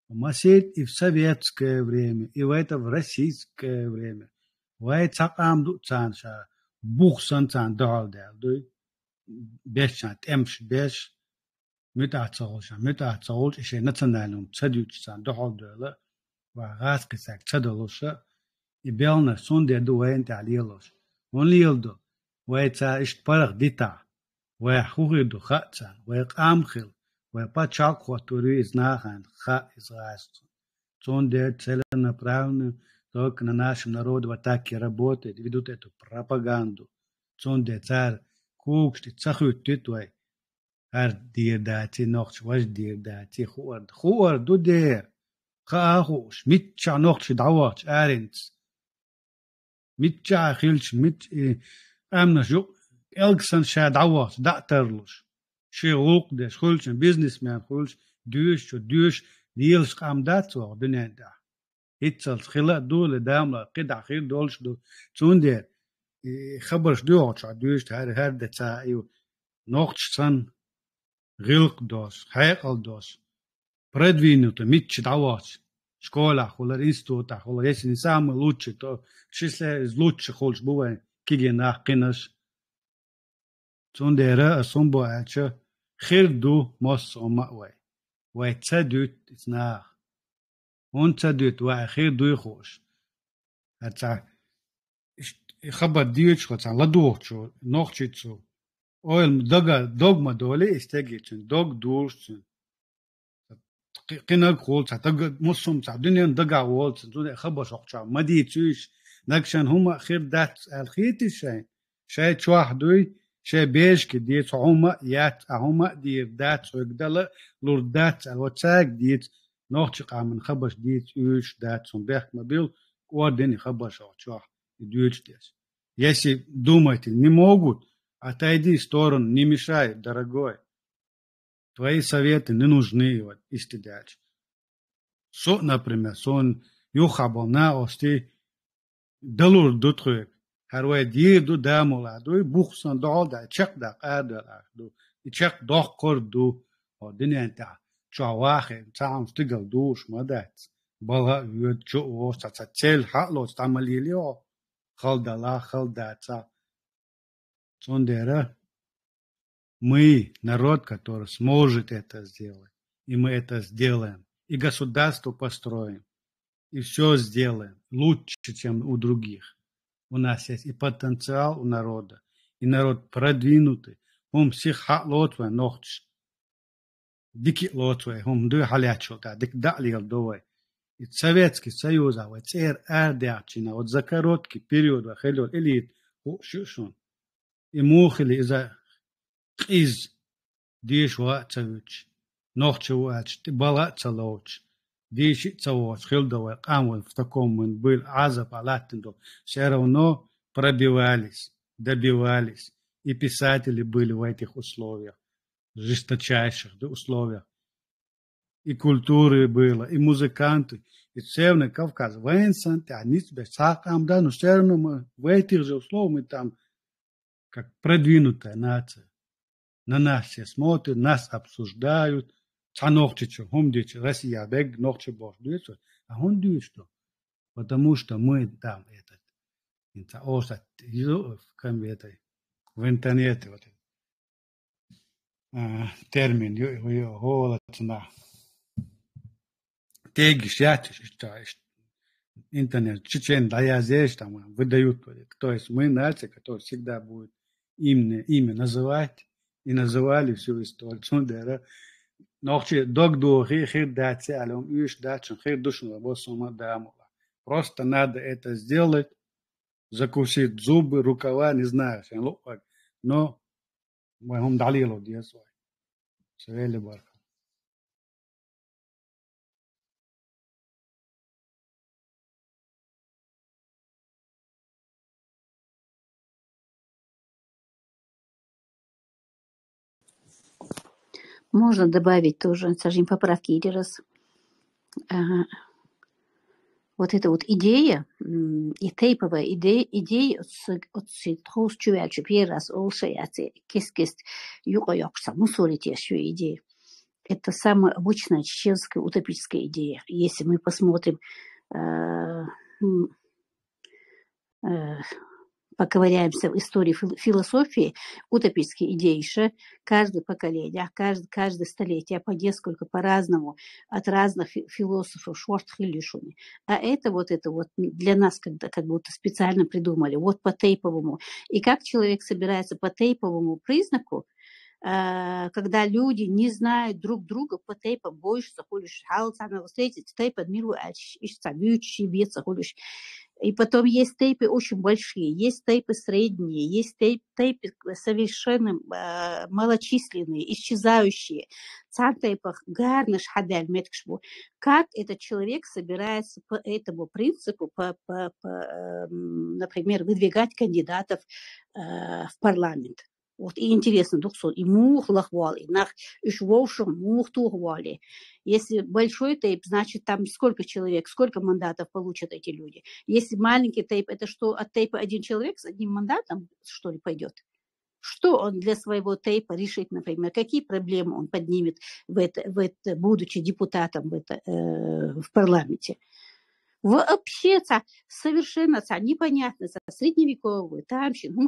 [SPEAKER 12] ومسيت إف سوفيتسكое время и в это в российское время وای تقام دو تانشا بوخسن تان دالدر دوی بيشان تمش بيش متعصولش إشي نتنالهم تسديوش تان دالدر وغاز قساك تدلوشا يبيلنا سوندير دو وين تعليلوش ونليلدو ويتا إشت برغ ديتا ويحوغي دو خاتسان ويقامخل ويباتشاك خطوري إزناخان خا إزغاستون цон де целенаправленно только на нашем народе вот так и работает, ведут эту пропаганду. Цон де царь кукшти цахут титвай ар дир дати нохч ваш дир дати хуар ду дер خاخوش متشع نقطش دعوات أرنس متشع خيلش أمنا شو إلكسن شا دعوات دعترلش شي غوق دش خلش بيزنس مان خلش دوش ديلش قام داتو دنيا دا إتصل خلا دول داملا قدع خير دولش دو تون دير خبرش دوش دوش هر دتا ايو نقطش سن غلق دوش حيقل دوش продвинуто, митчи давать, школа, холер института, холер, если не самый лучший, то числе из лучших холш бывает, кигенах, кинаш. Цундера, сумбо, ача, хирду, мос, омауай. Вай цадют, изнах. Он цадют, вай хирду и хош. Ача, хабар диют, хоца, ладуохчу, нохчицу. Ойл, догма доли, истегичен, дог дуршчен. قناق خولت تق مصم تعدنيا دقع والت تقول خبر شقشة ما دي تشوش نكشان هما خير دات الخيت شيء شواحدوي شيء بيش كديت هما يات هما دير دات وقدلا لور دات الواتساق ديت نوختش من خبر ديت يوش دات سون بيخ مبيل وردني خبر شقشة يدوش ديس если думаете не могут отойди в сторону не мешай дорогой. Твои советы не нужны, вот, истидач. Например, сон юхабал на ости далур дутрек. Харвай ди ду дамула, ду бухсан долда, чек да кадала, ду и чек дохкор ду, одинента. Чавахе, сам стигал душ, мадат. Бала вьет чо оста, цель хатло стамалилио, халдала, халдаца. Сондера. Мы, народ, который сможет это сделать, и мы это сделаем, и государство построим, и все сделаем лучше, чем у других. У нас есть и потенциал у народа, и народ продвинутый. Он всех хатлотвай нохч, дики лотвай, он ду халячота, дик далил довай. И Советский Союз, а вот цер ардячина, вот за короткий период, вахелет элит, шушон, и мухили из-за из ديش واتسويتش نوخش واتش تبلا تسلوتش ديش تسووش خلدوا قاموا افتكم من بيل عزب على تندو شيرونو добивались и писатели были в этих условиях жесточайших условиях и культуры было и музыканты и Северный Кавказ военсанты они тебя сакам да но все равно мы в этих же условиях мы там как продвинутая нация на нас все смотрят нас обсуждают Цанохчичу, хумдичу, Россия, бег, нохче бож, дуется, а он дует что? Потому что мы там этот, это осад, в интернете вот термин, холодно, теги, шатиш, интернет, чечен, да я здесь, там, выдают, то есть мы нация, которая всегда будет имя называть, и называли всю историю, Нохче догду хир дать, алом иш дать, хир душу лабосума дамула. Просто надо это сделать, закусить зубы, рукава, не знаю, но мы هم دليله دي سوي. سوي барка.
[SPEAKER 13] Можно добавить тоже, скажем, поправки или раз. Вот эта вот идея, и тейповая идея от ситхус чувачу первый раз олшаяти кис-кис юка-юкса, мусорите еще идеи. Это самая обычная чеченская утопическая идея. Если мы посмотрим, поковыряемся в истории философии, утопические идеи, что каждое поколение, каждое столетие по несколько по-разному от разных философов швартхилишуни. А это вот для нас как будто специально придумали, вот по тейповому. И как человек собирается по тейповому признаку, когда люди не знают друг друга по тейпам, больше заходишь, встретить тейп адмиру, и потом есть тейпы очень большие, есть тейпы средние, есть тейпы совершенно малочисленные, исчезающие. В тейпах гарнаш хадель меткшбу. Как этот человек собирается по этому принципу, например, выдвигать кандидатов в парламент? Вот и интересно, и мух лахвали, нах ишвошем мух тухвали. Если большой тейп, значит там сколько человек, сколько мандатов получат эти люди. Если маленький тейп, это что, от тейпа один человек с одним мандатом, что ли, пойдет? Что он для своего тейпа решит, например, какие проблемы он поднимет будучи депутатом в парламенте? Вообще совершенно непонятно, средневековый, там, мы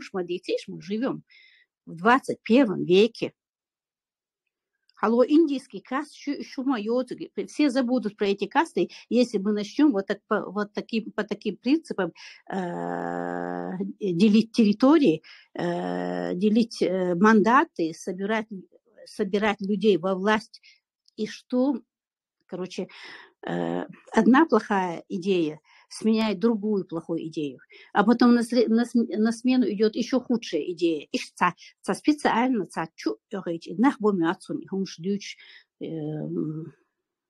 [SPEAKER 13] живем в 21 веке. Алло, индийский каст, все забудут про эти касты, если мы начнем по таким принципам делить территории, делить мандаты, собирать людей во власть. И что, короче, одна плохая идея сменяет другую плохую идею. А потом на смену идет еще худшая идея. И специально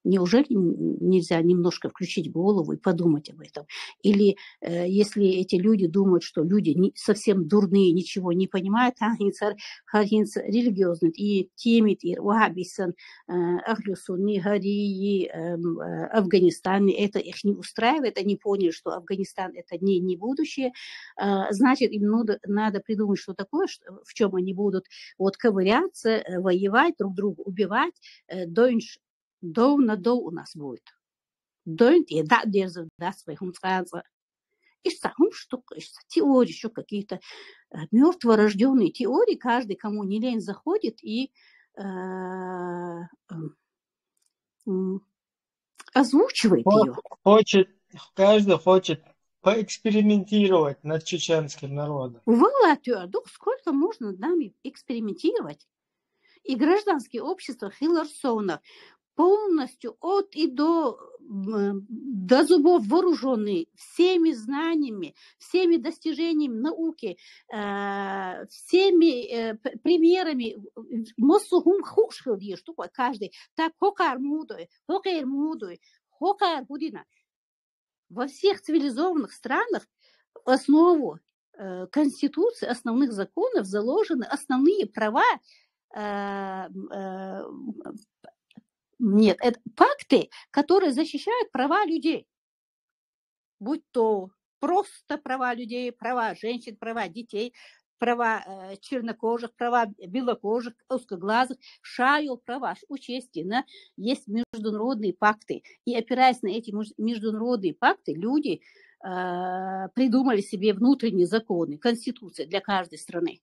[SPEAKER 13] неужели нельзя немножко включить голову и подумать об этом? Или если эти люди думают, что люди совсем дурные, ничего не понимают, религиозные, и темит, и вахабисан, ахлюсунни, гарии, Афганистане, это их не устраивает, они поняли, что Афганистан это не будущее, значит, им надо придумать, что такое, в чем они будут ковыряться, воевать, друг друга убивать, до у нас будет. И да, своих теории, еще какие-то мертворожденные теории, каждый, кому не лень, заходит и озвучивает ее.
[SPEAKER 3] Каждый хочет поэкспериментировать над чеченским народом.
[SPEAKER 13] Сколько можно нами экспериментировать? И гражданское общество Хилларсона полностью от и до зубов вооруженные всеми знаниями, всеми достижениями науки, всеми примерами. Моссухум хушхил ешь, такой каждый. Так хокар мудой, хокар будина. Во всех цивилизованных странах в основу Конституции, основных законов заложены основные права. Нет, это пакты, которые защищают права людей. Будь то просто права людей, права женщин, права детей, права чернокожих, права белокожих, узкоглазых, шаю права, участие. Есть международные пакты. И опираясь на эти международные пакты, люди придумали себе внутренние законы, конституция для каждой страны.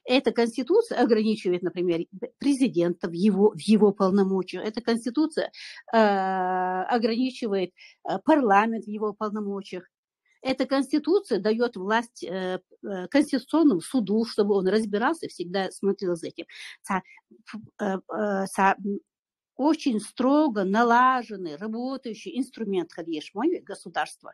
[SPEAKER 13] Эта конституция ограничивает, например, президента в его полномочиях. Эта конституция ограничивает парламент в его полномочиях. Эта конституция дает власть конституционному суду, чтобы он разбирался и всегда смотрел за этим. Очень строго налаженный, работающий инструмент государства.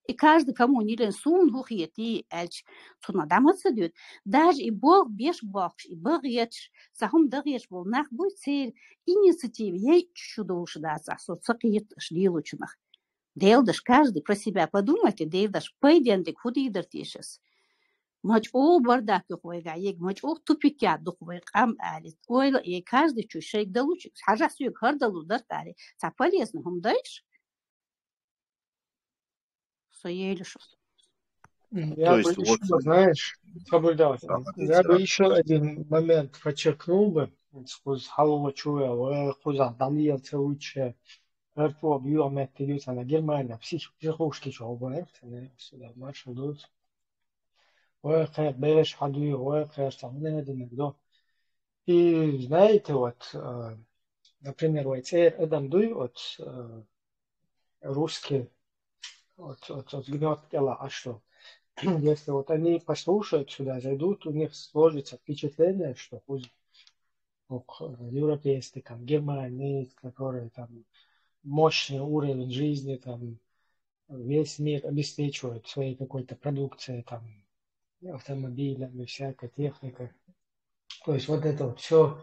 [SPEAKER 13] И каждый, кому не лен сун хухиети эльч цунадаматься дет, даже и бог беш бахш, и бог ечш, сахум даг ечш бол, нах будет цель инициативы, ей чудо уж да, соцсакиет шлилучунах. Дейлдаш каждый про себя подумайте, дейлдаш пойденды кудидер тишес. Мач о бардак духвайга, ег мач о тупикят духвайг ам алит. Ойла и каждый чушейк далучик, хажа суек хардалу дартари, ца полезно хум дайш.
[SPEAKER 3] Я
[SPEAKER 10] То
[SPEAKER 3] бы
[SPEAKER 10] есть
[SPEAKER 3] еще,
[SPEAKER 10] вот,
[SPEAKER 3] знаешь, соблюдал.
[SPEAKER 10] да,
[SPEAKER 3] Я бы
[SPEAKER 10] да.
[SPEAKER 3] еще один момент подчеркнул бы. Сквозь халва чуя, хуза далия целучая. Эрфо бью аметтилюс на Германия. Психушки чоубаев. Сюда марш идут. Ой, хэр бэш хадуи, ой, хэр самне динегдо. И знаете, вот, например, войцер эдам дуй от русский от гнет тела, а что? Если вот они послушают сюда, зайдут, у них сложится впечатление, что европейский, там, Германия, которые там мощный уровень жизни, там, весь мир обеспечивают своей какой-то продукцией, там, автомобилями, всякой техникой. То есть вот это вот все,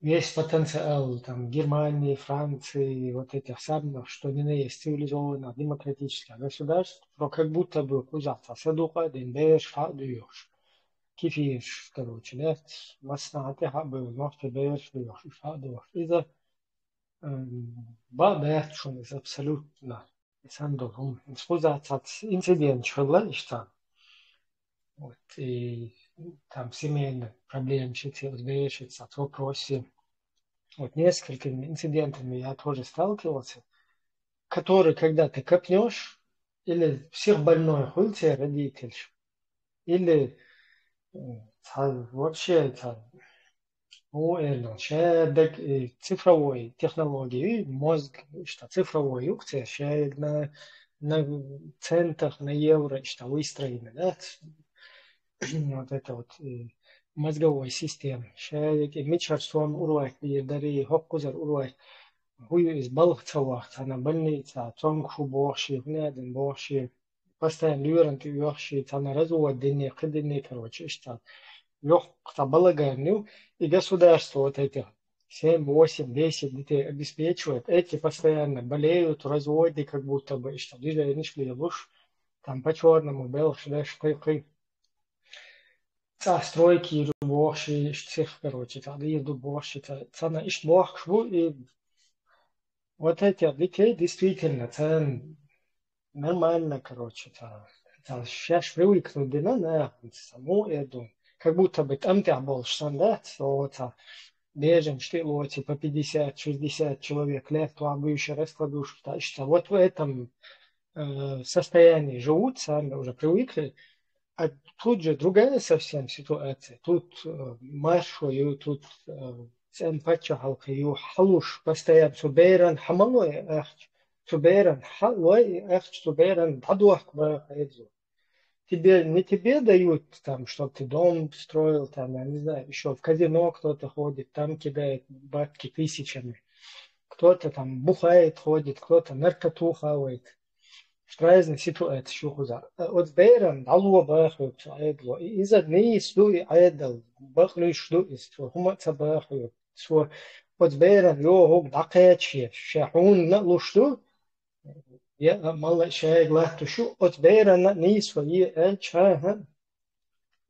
[SPEAKER 3] весь потенциал там, Германии, Франции, вот этих самых, что ни на есть цивилизованных, демократических государств, но как будто бы кузаться садука, денбеш, хадуешь. Кифиш, короче, да, маснаты хабы, ногти беш, хадуешь. Из-за бабет, что из абсолютно, сандухом, скузаться инцидент, что что вот, и там семейные проблемы, решится, в вопросе. Вот несколькими инцидентами я тоже сталкивался, которые, когда ты копнешь, или психбольной хуйте родитель, или вообще цифровой технологии, мозг, что цифровой юкция, на центах, на евро, что выстроены, да, вот это вот мозговой системы. Мечарсон урвай, дари хоккузар урвай, хуй из балхцавах, на больница, цонгху боши, вняден боши, постоянно люрент юахши, на развод денег, кадены, короче, что легко балаганю, и государство вот этих 7, 8, 10 детей обеспечивает, эти постоянно болеют, разводы, как будто бы, что движение не шли, луж, там по черному, белш, да, штыки, стройки, боши, всех, короче, тогда еду боши, цена ищ бошку, и вот эти детей действительно, это нормально, короче, сейчас привыкнут, да, саму еду. Как будто бы там ты был стандарт, что бежим, что по 50-60 человек лет, то обычно раскладушки. Что вот в этом состоянии живут, сами уже привыкли. А тут же другая совсем ситуация. Тут маршую, тут эмпатия халкию, халуш постоянно, суберан, хамалой, суберан, халой, суберан, бадуах бахайдзу. Не тебе дают, там, чтобы ты дом строил, там, я не знаю, еще в казино кто-то ходит, там кидает бабки тысячами. кто-то там бухает, ходит, кто-то наркоту хавает. Разные ситуации شو خذا أتبيرن علوا باخو تعيدوا إذا نيس لو يعيدل بخلو شلو إستو هم تباخو سو أتبيرن يو هو دقيت شيء شحون نقلو شلو يا مال شيء глахту شو أتبيرن نيس ويا ها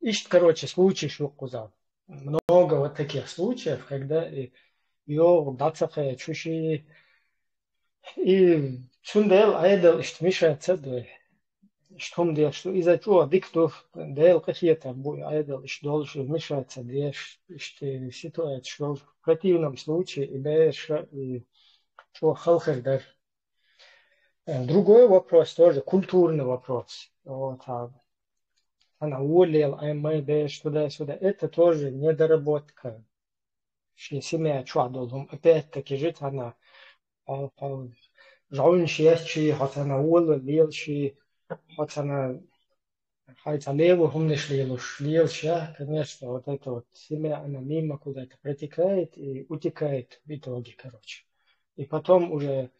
[SPEAKER 3] ищет короче случай شو خذا много вот таких случаев когда يو дацахе чуши и чундел айдел иштмиша цедой штом дел что из-за чего диктов дел какие-то айдел что должен вмешаться дешь что ситуация что в противном случае и дальше и что халхер. Другой вопрос тоже культурный вопрос. Вот, она уволила, а мы дешь туда-сюда. Это тоже недоработка. Что семья что должен опять-таки жить она жаун шиячи хатана ула лилши хатана хайта леву хумнеш лилуш лилша, конечно, вот это вот семя она мимо куда-то протекает и утекает в итоге, короче. И потом уже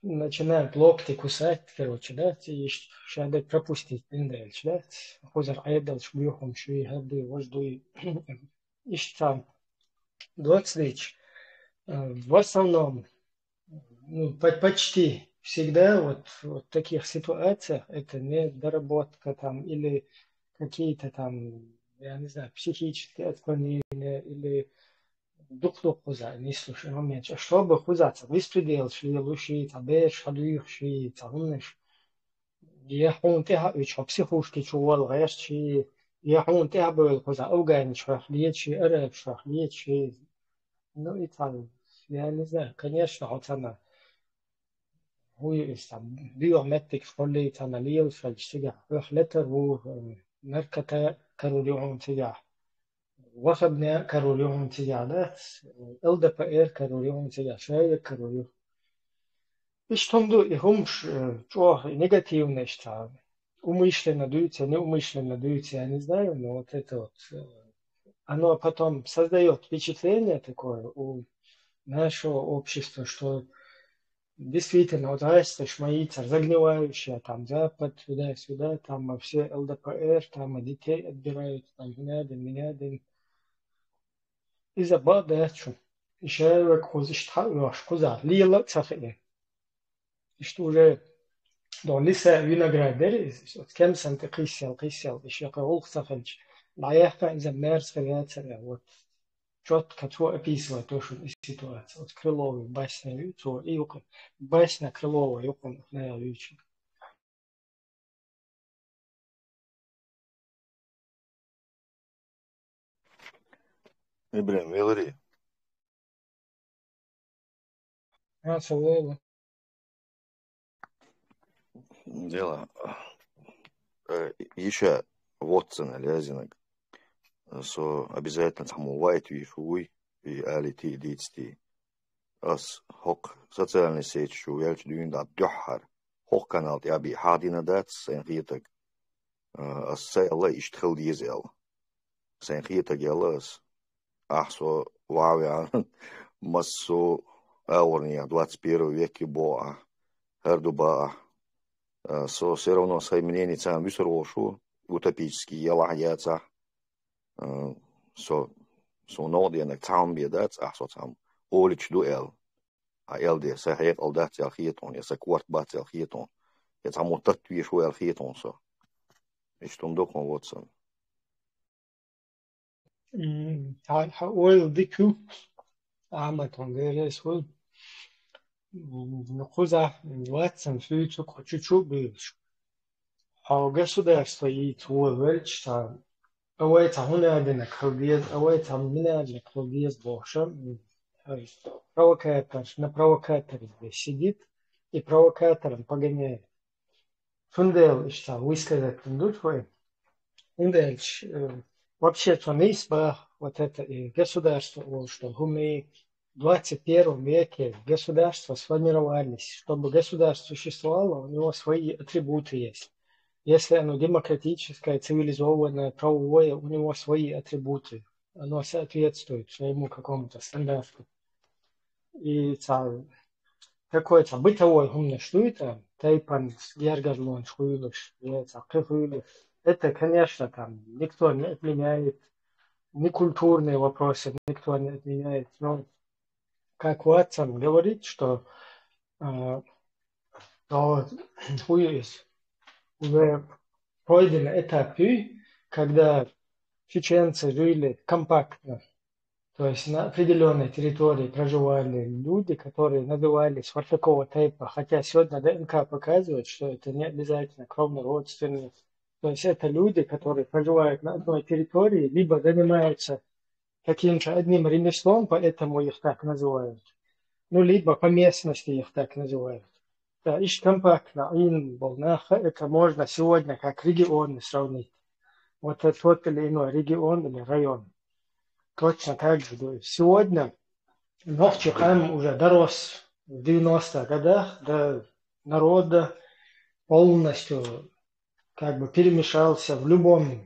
[SPEAKER 3] начинают локти кусать, короче, да, и шады пропустить дальше, да, хозар айдал шбюхом ши хады вождуй ища 20 в основном почти всегда вот в таких ситуациях это недоработка там или какие-то там, я не знаю, психические отклонения или дух хуза, не слушай момент. Чтобы хузаться, беспредел, шли лучше, табеш, шадуих, шли цагунеш. يحون تها إيش بسيخوش كيشوال غير شيء يحون تها بالخزا أوجان شرح ليه شيء أرب شرح ليه شيء ну и там я не знаю конечно вот она هو biometric فولي تناليل فالشجع رحلته هو نركته كاروليون تجاه وخبنا كاروليون تجاهات LDPR كاروليون تجاه شيء كاروليون إيش همش чего негативное что умышленно дуется, неумышленно дуется, я не знаю, но вот это вот оно потом создает впечатление такое у нашего общества, что действительно вот Россия шмаится, загнивающая, там Запад, туда-сюда, там все ЛДПР, там детей отбирают, там меня. Из-за бадачу. Еще кузиш тхауаш, куза, лила цахи. И что уже до лиса виноградарь, от кем санты кисел, еще каул цахич. Лаяха из-за мерз хряцаря, вот. Четко то описывает то, что ситуация. Вот Крыловый басня, то и басня Крылова, юкон на ючи.
[SPEAKER 10] Ибрем, Велари.
[SPEAKER 3] Солова.
[SPEAKER 10] Дело. Еще Вотсона, Лязинок. So обязательно там увайт вишуй и алити дитсти. Ас хок социальный сеть шу ялч дюин да дюхар. Хок канал яби хадина дат сен хитак. Ас сайла иштхил дизел. Сен хитак ялас. Ахсо вавиан массу аурния 21 веке боа. Хардуба. So все равно свои мнения сам висрошу утопический ялахяца. So nodig town be dat so tam olich duel a elde se heeft al dat al geeton ja se kwart bat al geeton het tam tot wie zo al geeton so is stond ook gewoon wat zo
[SPEAKER 3] ha oil diku amaton dele so нохуза ватсан фьючо кочучу биш ha государство и твоевельчта أوي تعهنا عندنا كرديز أوي تعملنا عندنا كرديز بوشة провокатор на провокаторе сидит и провокатором погоняет. Фундел что высказать фундуй индельч вообще то не избах вот это и государство что мы в 21 веке государства сформировались, чтобы государство существовало, у него свои атрибуты есть. Если оно демократическое, цивилизованное, правовое, у него свои атрибуты. Оно соответствует своему какому-то стандарту. и такой бытовой умный штука, тайпан гергадлон шуйлыш, это, конечно, там никто не отменяет, не культурные вопросы никто не отменяет, но как Ватсон говорит, что уже пройден этап, когда чеченцы жили компактно, то есть на определенной территории проживали люди, которые назывались вот такого типа, хотя сегодня ДНК показывает, что это не обязательно кровно-родственные. То есть это люди, которые проживают на одной территории, либо занимаются каким-то одним ремеслом, поэтому их так называют, ну, либо по местности их так называют. Да, ищ компактно, это можно сегодня как регионы сравнить. Вот это тот или иной регион или район. Точно так же. Сегодня Нохчихан уже дорос в 90-х годах до народа, полностью перемешался в любом,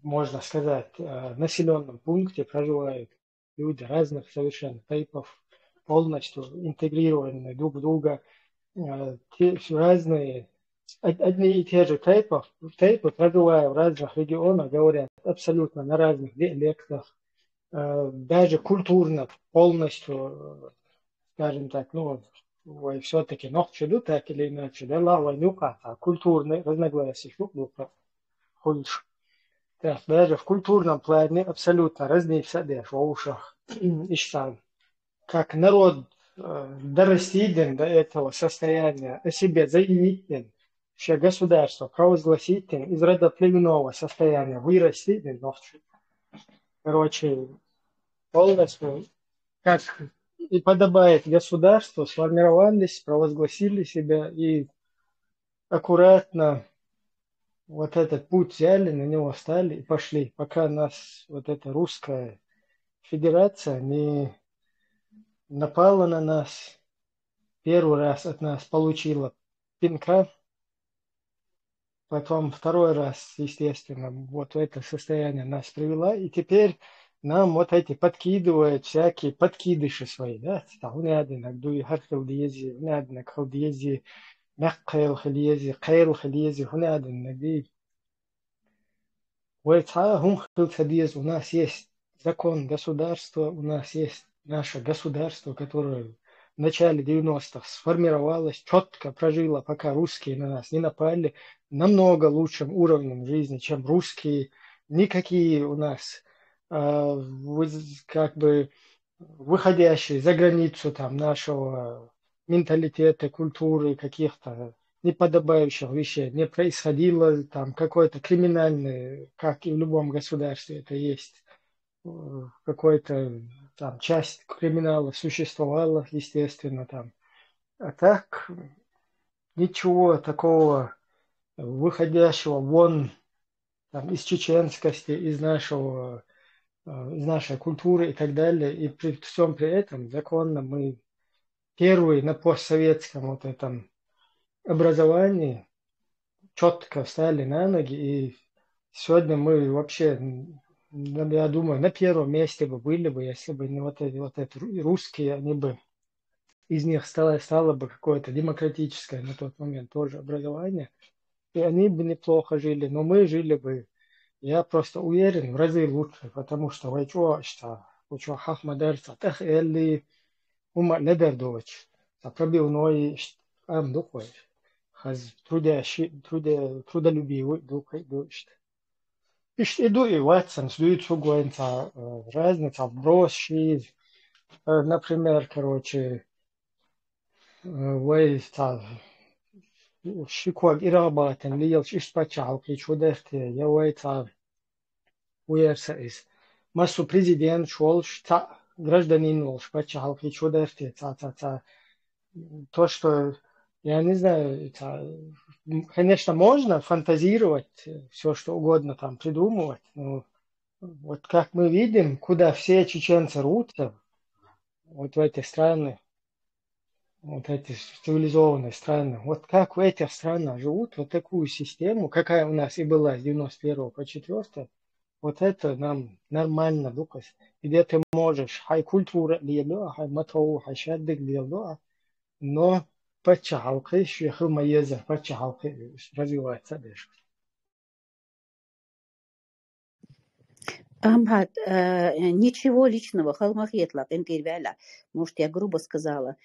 [SPEAKER 3] можно сказать, населенном пункте проживают люди разных совершенно типов, полностью интегрированные друг в друга, разные, одни и те же типы проживая в разных регионах, говорят абсолютно на разных диалектах, даже культурно полностью, скажем так, все-таки нохчеду так или иначе, да, культурные разногласия, так, даже в культурном плане абсолютно разнится, да, в ушах, как народ дорастит до этого состояния, о себе заявить, все государство провозгласить, из родоплеменного состояния вырастить, короче, полностью, как и подобает государству, сформировались, провозгласили себя и аккуратно вот этот путь взяли, на него встали и пошли, пока нас вот эта русская федерация не напала на нас, первый раз от нас получила пинка, потом второй раз, естественно, вот в это состояние нас привела, и теперь нам вот эти подкидывают всякие подкидыши свои, да, у нас есть закон государства, у нас есть наше государство, которое в начале 90-х сформировалось, четко прожило, пока русские на нас не напали, намного лучшим уровнем жизни, чем русские. Никакие у нас выходящие за границу там нашего менталитета, культуры, каких-то неподобающих вещей не происходило, там какой-то криминальный, как и в любом государстве это есть, какой-то там часть криминала существовала, естественно, там. А так ничего такого выходящего вон там, из чеченскости, из нашей культуры и так далее. И при всем при этом законно мы первые на постсоветском вот этом образовании четко встали на ноги. И сегодня мы вообще, я думаю, на первом месте бы были бы, если бы не вот эти русские, они бы, из них стало бы какое-то демократическое на тот момент тоже образование. И они бы неплохо жили, но мы жили бы, я просто уверен, в разы лучше, потому что хахмадарца тах элли ума недердович, пробивной духой, трудолюбивый духой душит. Иду и Ватсон, сдует сугуэнца, разница в броши, например, шикваг ирабатен лиелш испачал, кичудерте, явайца уерса из. Массу президент шолш, гражданин волш, пачал, кичудерте, то, что, я не знаю, конечно, можно фантазировать, все что угодно там придумывать, но вот как мы видим, куда все чеченцы рвутся, вот в эти страны, вот эти цивилизованные страны, вот как в этих странах живут, вот такую систему, какая у нас и была с 91 по 4, Вот это нам нормально, Лукас. Где ты можешь, хай культура лиелуа, хай матоу, хай шаддик лиелуа, но пачалкы, швеху маеза, пачалкы развивается дальше.
[SPEAKER 13] Амхат, ничего личного, халмахетлак, интервяля. Может, я грубо сказала.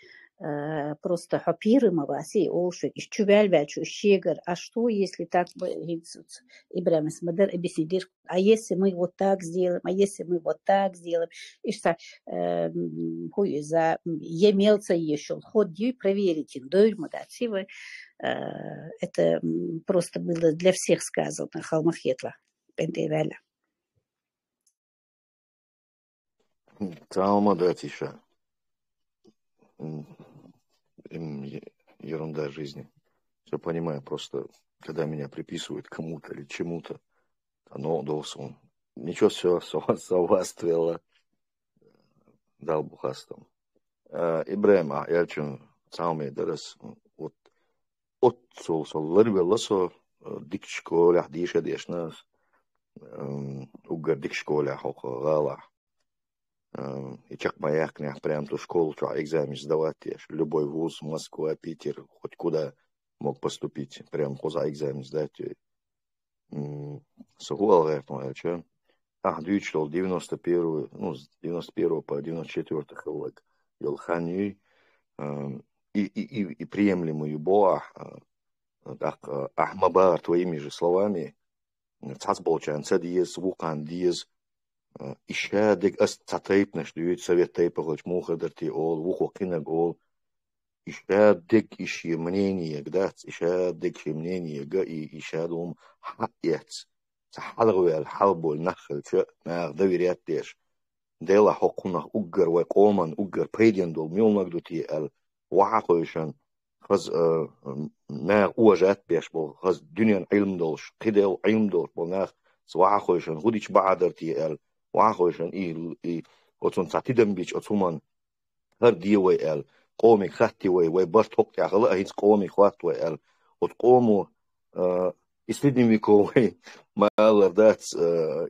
[SPEAKER 13] Просто хапирыма васи, олшик, ищувяльвячу, щегар. А что, если так Ибрахим Смадер объяснит, а если мы вот так сделаем, а если мы вот так сделаем, и что хуй за емелца еще, ходи проверить, дойма, да, это просто было для всех сказано, халмахетла, интервяля.
[SPEAKER 10] Травма, да, тиша. Ерунда жизни. Все понимаю, просто когда меня приписывают кому-то или чему-то, оно должен. Ничего, все соваствело. Дал бухастом. Ибрахим, я чун травме дарас от сол лырвеласо дик школа диша дешнас угар дик школа хохала. И чак маякнях прям ту школу, что экзамен сдавать, любой вуз, Москва, Питер, хоть куда мог поступить, прям за экзамен сдать. Согуал рэпнул, что? Дючил 91, ну, с 91 по 94 хылык, Елханью, и приемлемую боа, так, Ахмабар, твоими же словами, цацболчан, цадиез, вукан, диез, еще дик астатейп наш совет тейпа хоть мухадерти ол вухокинаг ол еще дик ищи мнение гдац еще дик ищи мнение га и еще дум хатец сахалгуэл халбол нахл че на доверять деш дела хокунах уггар вай коман уггар пейдендол милнагдути ал вахойшан хаз на уважать беш бол хаз дюнян илмдолш кидел илмдолш бол нах свахойшан худич баадерти ал واخوشن اي اوتون تاتيدم بيچ اوتومان هر دي وي ال قومي خاتي وي بار توك يا خلا هيز قومي خوات وي ال وتقومو استدنيميكو وي ما لردات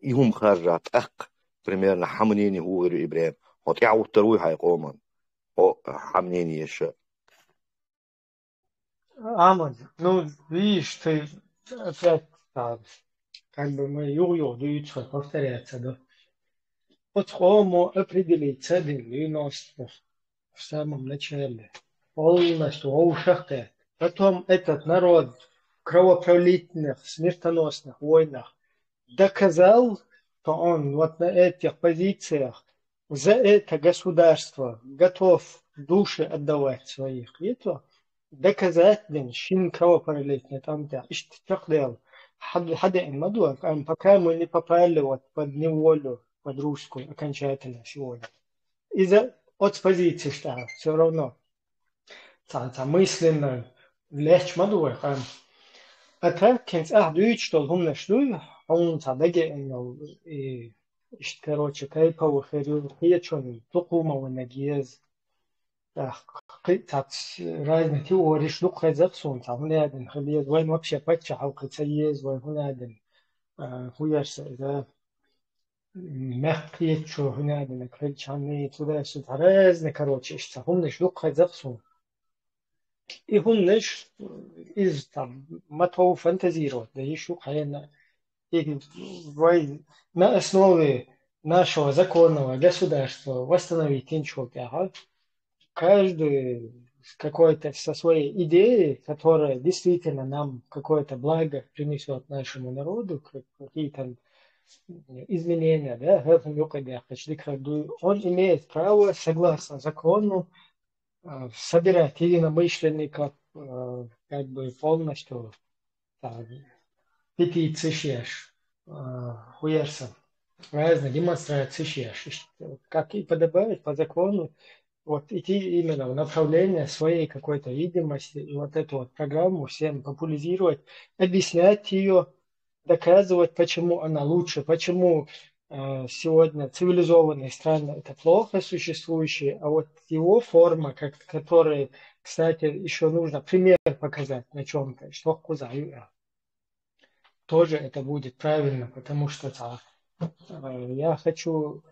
[SPEAKER 10] يهم خرجات اق примерно حمنيني هو غير ابراهيم هو تعو تروي هاي قومان او حمنيني يش
[SPEAKER 3] Аман, ну, видишь, ты опять как бы мы юю-юю повторяется, да. Вот хомо определить целенность в самом начале, полностью ушахтет. Потом этот народ в кровопролитных, смертоносных войнах доказал, что он вот на этих позициях за это государство готов души отдавать своих. И то доказать, шин кровопролитный там, да, и что делал. Хада мадуа, пока мы не попали вот под неволю, под русскую окончательно сегодня. Из-за от позиции что все равно мысленно легче мадуа. А так, дюйт, что هم نشدوي هم تعبقى إنه короче كيف هو خير هي شون تقوم والنجيز разные теории, что خزقسون تعمل هذا نخليه وين вообще بتشع أو قتيز وين هذا хуяшься إذا مخيت شو هنا هذا نخلي شاني تدا شو разные короче что هم نشدو خزقسون и هم نش из там матов фантазировать да еще хаяна и на основе нашего законного государства восстановить ничего тяга. Каждый какой-то со своей идеей, которая действительно нам какое-то благо принесет нашему народу, какие-то изменения, да, он имеет право, согласно закону, собирать единомышленников, как бы полностью петиции, хуерса, разные демонстрации, как и подобает по закону. Вот идти именно в направление своей какой-то видимости и вот эту вот программу всем популяризировать, объяснять ее, доказывать, почему она лучше, почему сегодня цивилизованные страны это плохо существующие, а вот его форма, которой, кстати, еще нужно пример показать на чем-то, что тоже это будет правильно, потому что Я хочу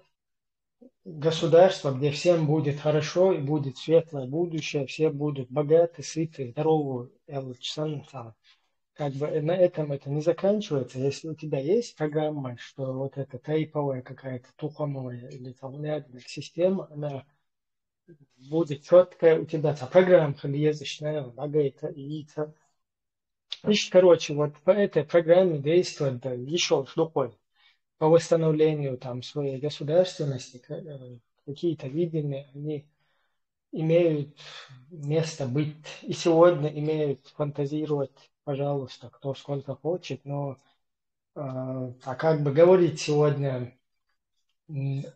[SPEAKER 3] государство, где всем будет хорошо и будет светлое будущее, все будут богаты, сыты, здоровы. Как бы на этом это не заканчивается. Если у тебя есть программа, что вот эта тайповая какая-то тухомая или там лядная система, она будет четкая у тебя, программа язычная, богата, и короче, вот по этой программе действует да, еще другой по восстановлению там своей государственности, какие-то видения, они имеют место быть. И сегодня имеют фантазировать, пожалуйста, кто сколько хочет, но как бы говорить сегодня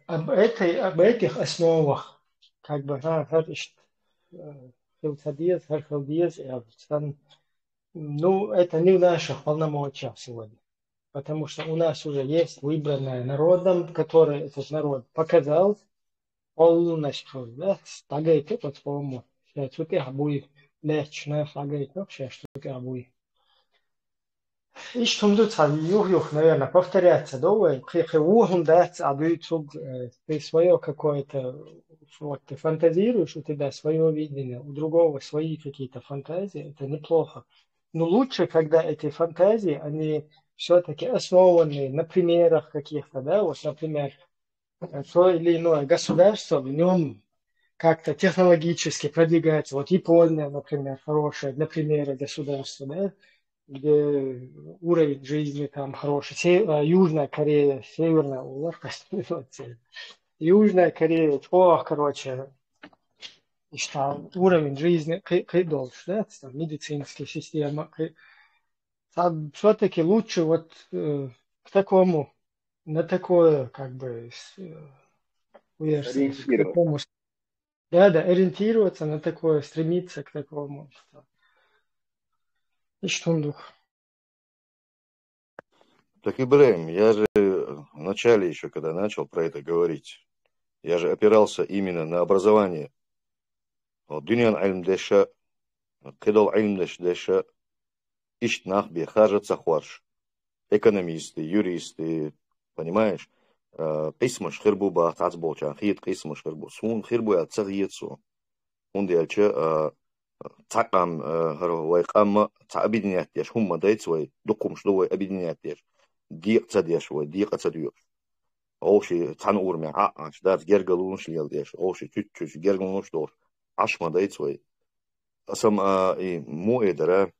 [SPEAKER 3] об этих основах, как бы, ну, это не в наших полномочиях сегодня. Потому что у нас уже есть выбранное народом, который этот народ показал полностью, да, tagad pat formu. Šeit sutiek будет легче, tagad, ну, сейчас sutiek будет. И что тут юх, наверное, повторяться, да, хихугун дать, а ты свое какое-то, вот ты фантазируешь, у тебя свое видение, у другого свои какие-то фантазии, это неплохо. Но лучше, когда эти фантазии, они все-таки основаны на примерах каких-то, да, вот, например, то или иное государство, в нем как-то технологически продвигается. Вот Япония, например, хорошая для примера государства, да, где уровень жизни там хороший. Южная Корея, Северная, Южная Корея, короче, что уровень жизни дольше, да, там, медицинская система. Там все-таки лучше вот к такому, на такое, как бы,
[SPEAKER 10] Ориентироваться.
[SPEAKER 3] Да, ориентироваться на такое, стремиться к такому. И что дух.
[SPEAKER 10] Так, Ибраим, я же в начале еще, когда начал про это говорить, я же опирался именно на образование. Дуньян айлмдеша, кедал айлмдеша, ишт бе хажа хварш. Экономисты, юристы, понимаешь? Қисмыш хирбу ба тацболчан, хит қисмыш хирбу. Сун хирбу я цағиетсу. Он диалча цақам вайқамма цабидинят деш. Хумма дайцвай дукум шловай абидинят деш. Диқца деш вай, диқца деш. Олши цан урме ааш, дац гергалун шлил деш. Олши чуть-чуть гергалун шлош. Ашма дайцвай. Асам му эдара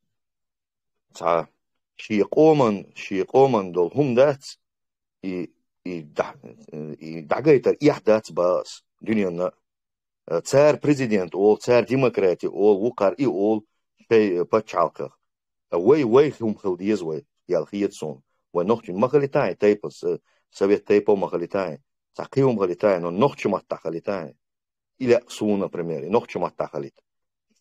[SPEAKER 10] ца шиқоман дол хум дац и дагайтар ихдат бас дуньяна царь президент ол царь демократия ол вукар и ол шей пачалках вей хум хилдиез вей ялхиетсон вей нохчин махалитай тайпас совет тайпо махалитай цакиум махалитай но нохчим аттахалитай или су например и нохчим аттахалит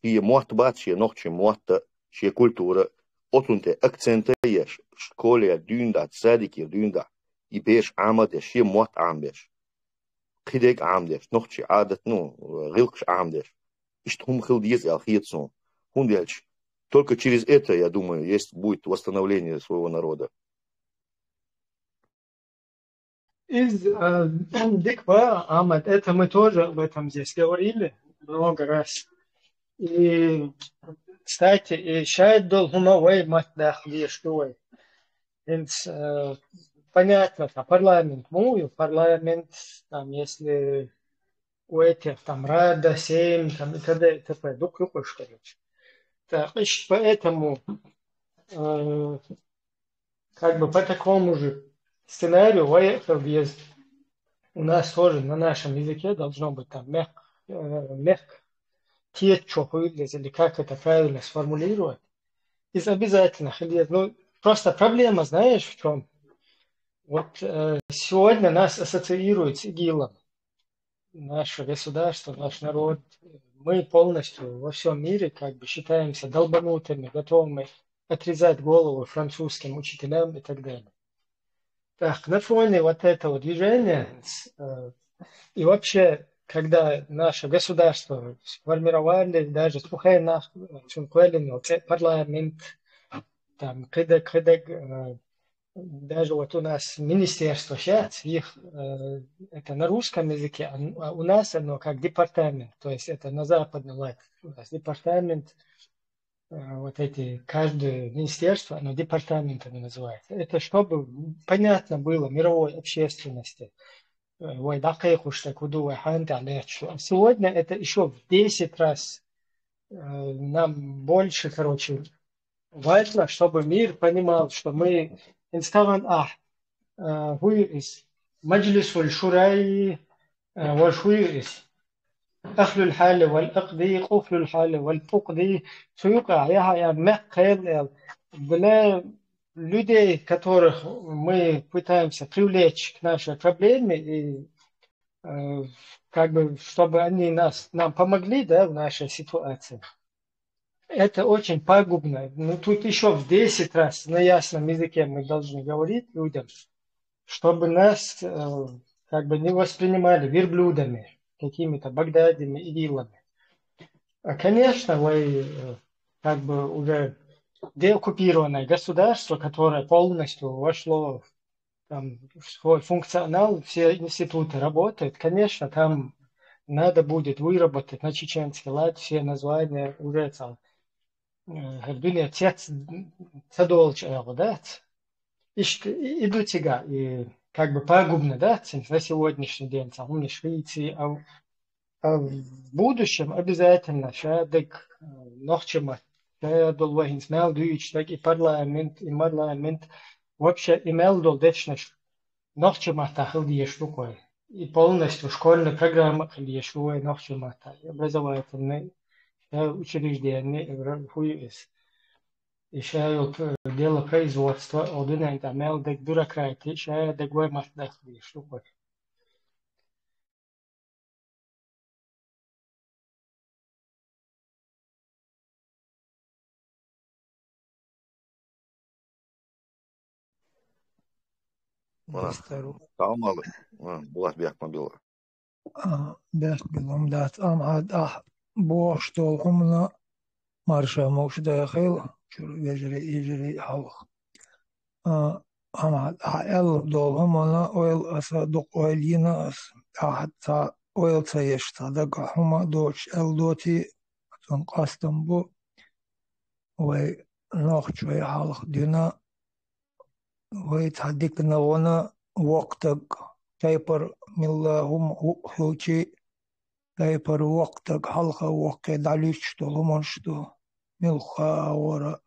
[SPEAKER 10] и муат бат ши нохчим муат ши культура отунте акценты еш школе дюнда садики дюнда и беш амад ши муат амбеш خديك عامدش نخشي عادة غلقش عامдеш и что он хилдиез алхиетсон он дальше только через это я думаю есть будет восстановление своего народа.
[SPEAKER 3] Из Диква, Амад, это мы тоже об этом здесь говорили много раз. И, кстати, и шайд долгуновой матдах лиштуй. Понятно, парламент мою, парламент, там, если у этих, там, Рада, Сейм, там, и т.д. и т.п. Дук-дук, что ли. Так, поэтому, как бы по такому же сценарию, въезд у нас тоже на нашем языке должно быть там мягко, течо, или как это правильно сформулировать. Из обязательных, ну, просто проблема, знаешь, в чем? Вот сегодня нас ассоциируют с ИГИЛом. Наше государство, наш народ. Мы полностью во всем мире как бы считаемся долбанутыми, готовыми отрезать голову французским учителям и так далее. Так, на фоне вот этого движения и вообще, когда наше государство сформировали, даже парламент, там, даже вот у нас министерство сейчас, их, это на русском языке, а у нас оно как департамент, то есть это на западном лад. У нас департамент, вот эти, каждое министерство, оно департаментами называется. Это чтобы понятно было мировой общественности. Сегодня это еще в 10 раз нам больше, короче, важно, чтобы мир понимал, что мы инстаган مجلس الشورى والشويرس أخل الحال والأقضي قفل الحال والفقدي سيقع я мягко для людей, которых мы пытаемся привлечь к нашей проблеме и как бы чтобы они нам помогли, да, в нашей ситуации. Это очень пагубно. Ну, тут еще в 10 раз на ясном языке мы должны говорить людям, чтобы нас как бы не воспринимали верблюдами, какими-то Багдадями и вилами. Конечно, вы как бы уже деоккупированное государство, которое полностью вошло там, в свой функционал, все институты работают, конечно, там надо будет выработать на чеченский лад все названия уже там. Dünya да? Идут сега, и как бы пагубно, да, на сегодняшний день, там, у Швеции, а в будущем обязательно шадек нохчема, шадол вахинс мелдуич, так и парламент, вообще имел дол дечнеш нохчема тахил диешвукой, и полностью школьная программа диешвукой нохчема та, образовательный учреждение хуис. Еще дело производства, один имел дек бюрократии, ще дек ваймат дахли, штукой.
[SPEAKER 10] Kalmalı. Bulat bir akma bilo.
[SPEAKER 14] Бях билом дат амад бош толхумна марша мош дахил чур вежри халх. Амад эл долхумна ойл аса док ойлина ас حتى ойл цаеш садак хума доч эл доти сон qastam bu وي نوخ شوي халх дина وي تحديك نوانا وقتك تايبر ملاهم هوشي تايبر وقتك حلقة وقت داليش طولمونشتو ملخا ورا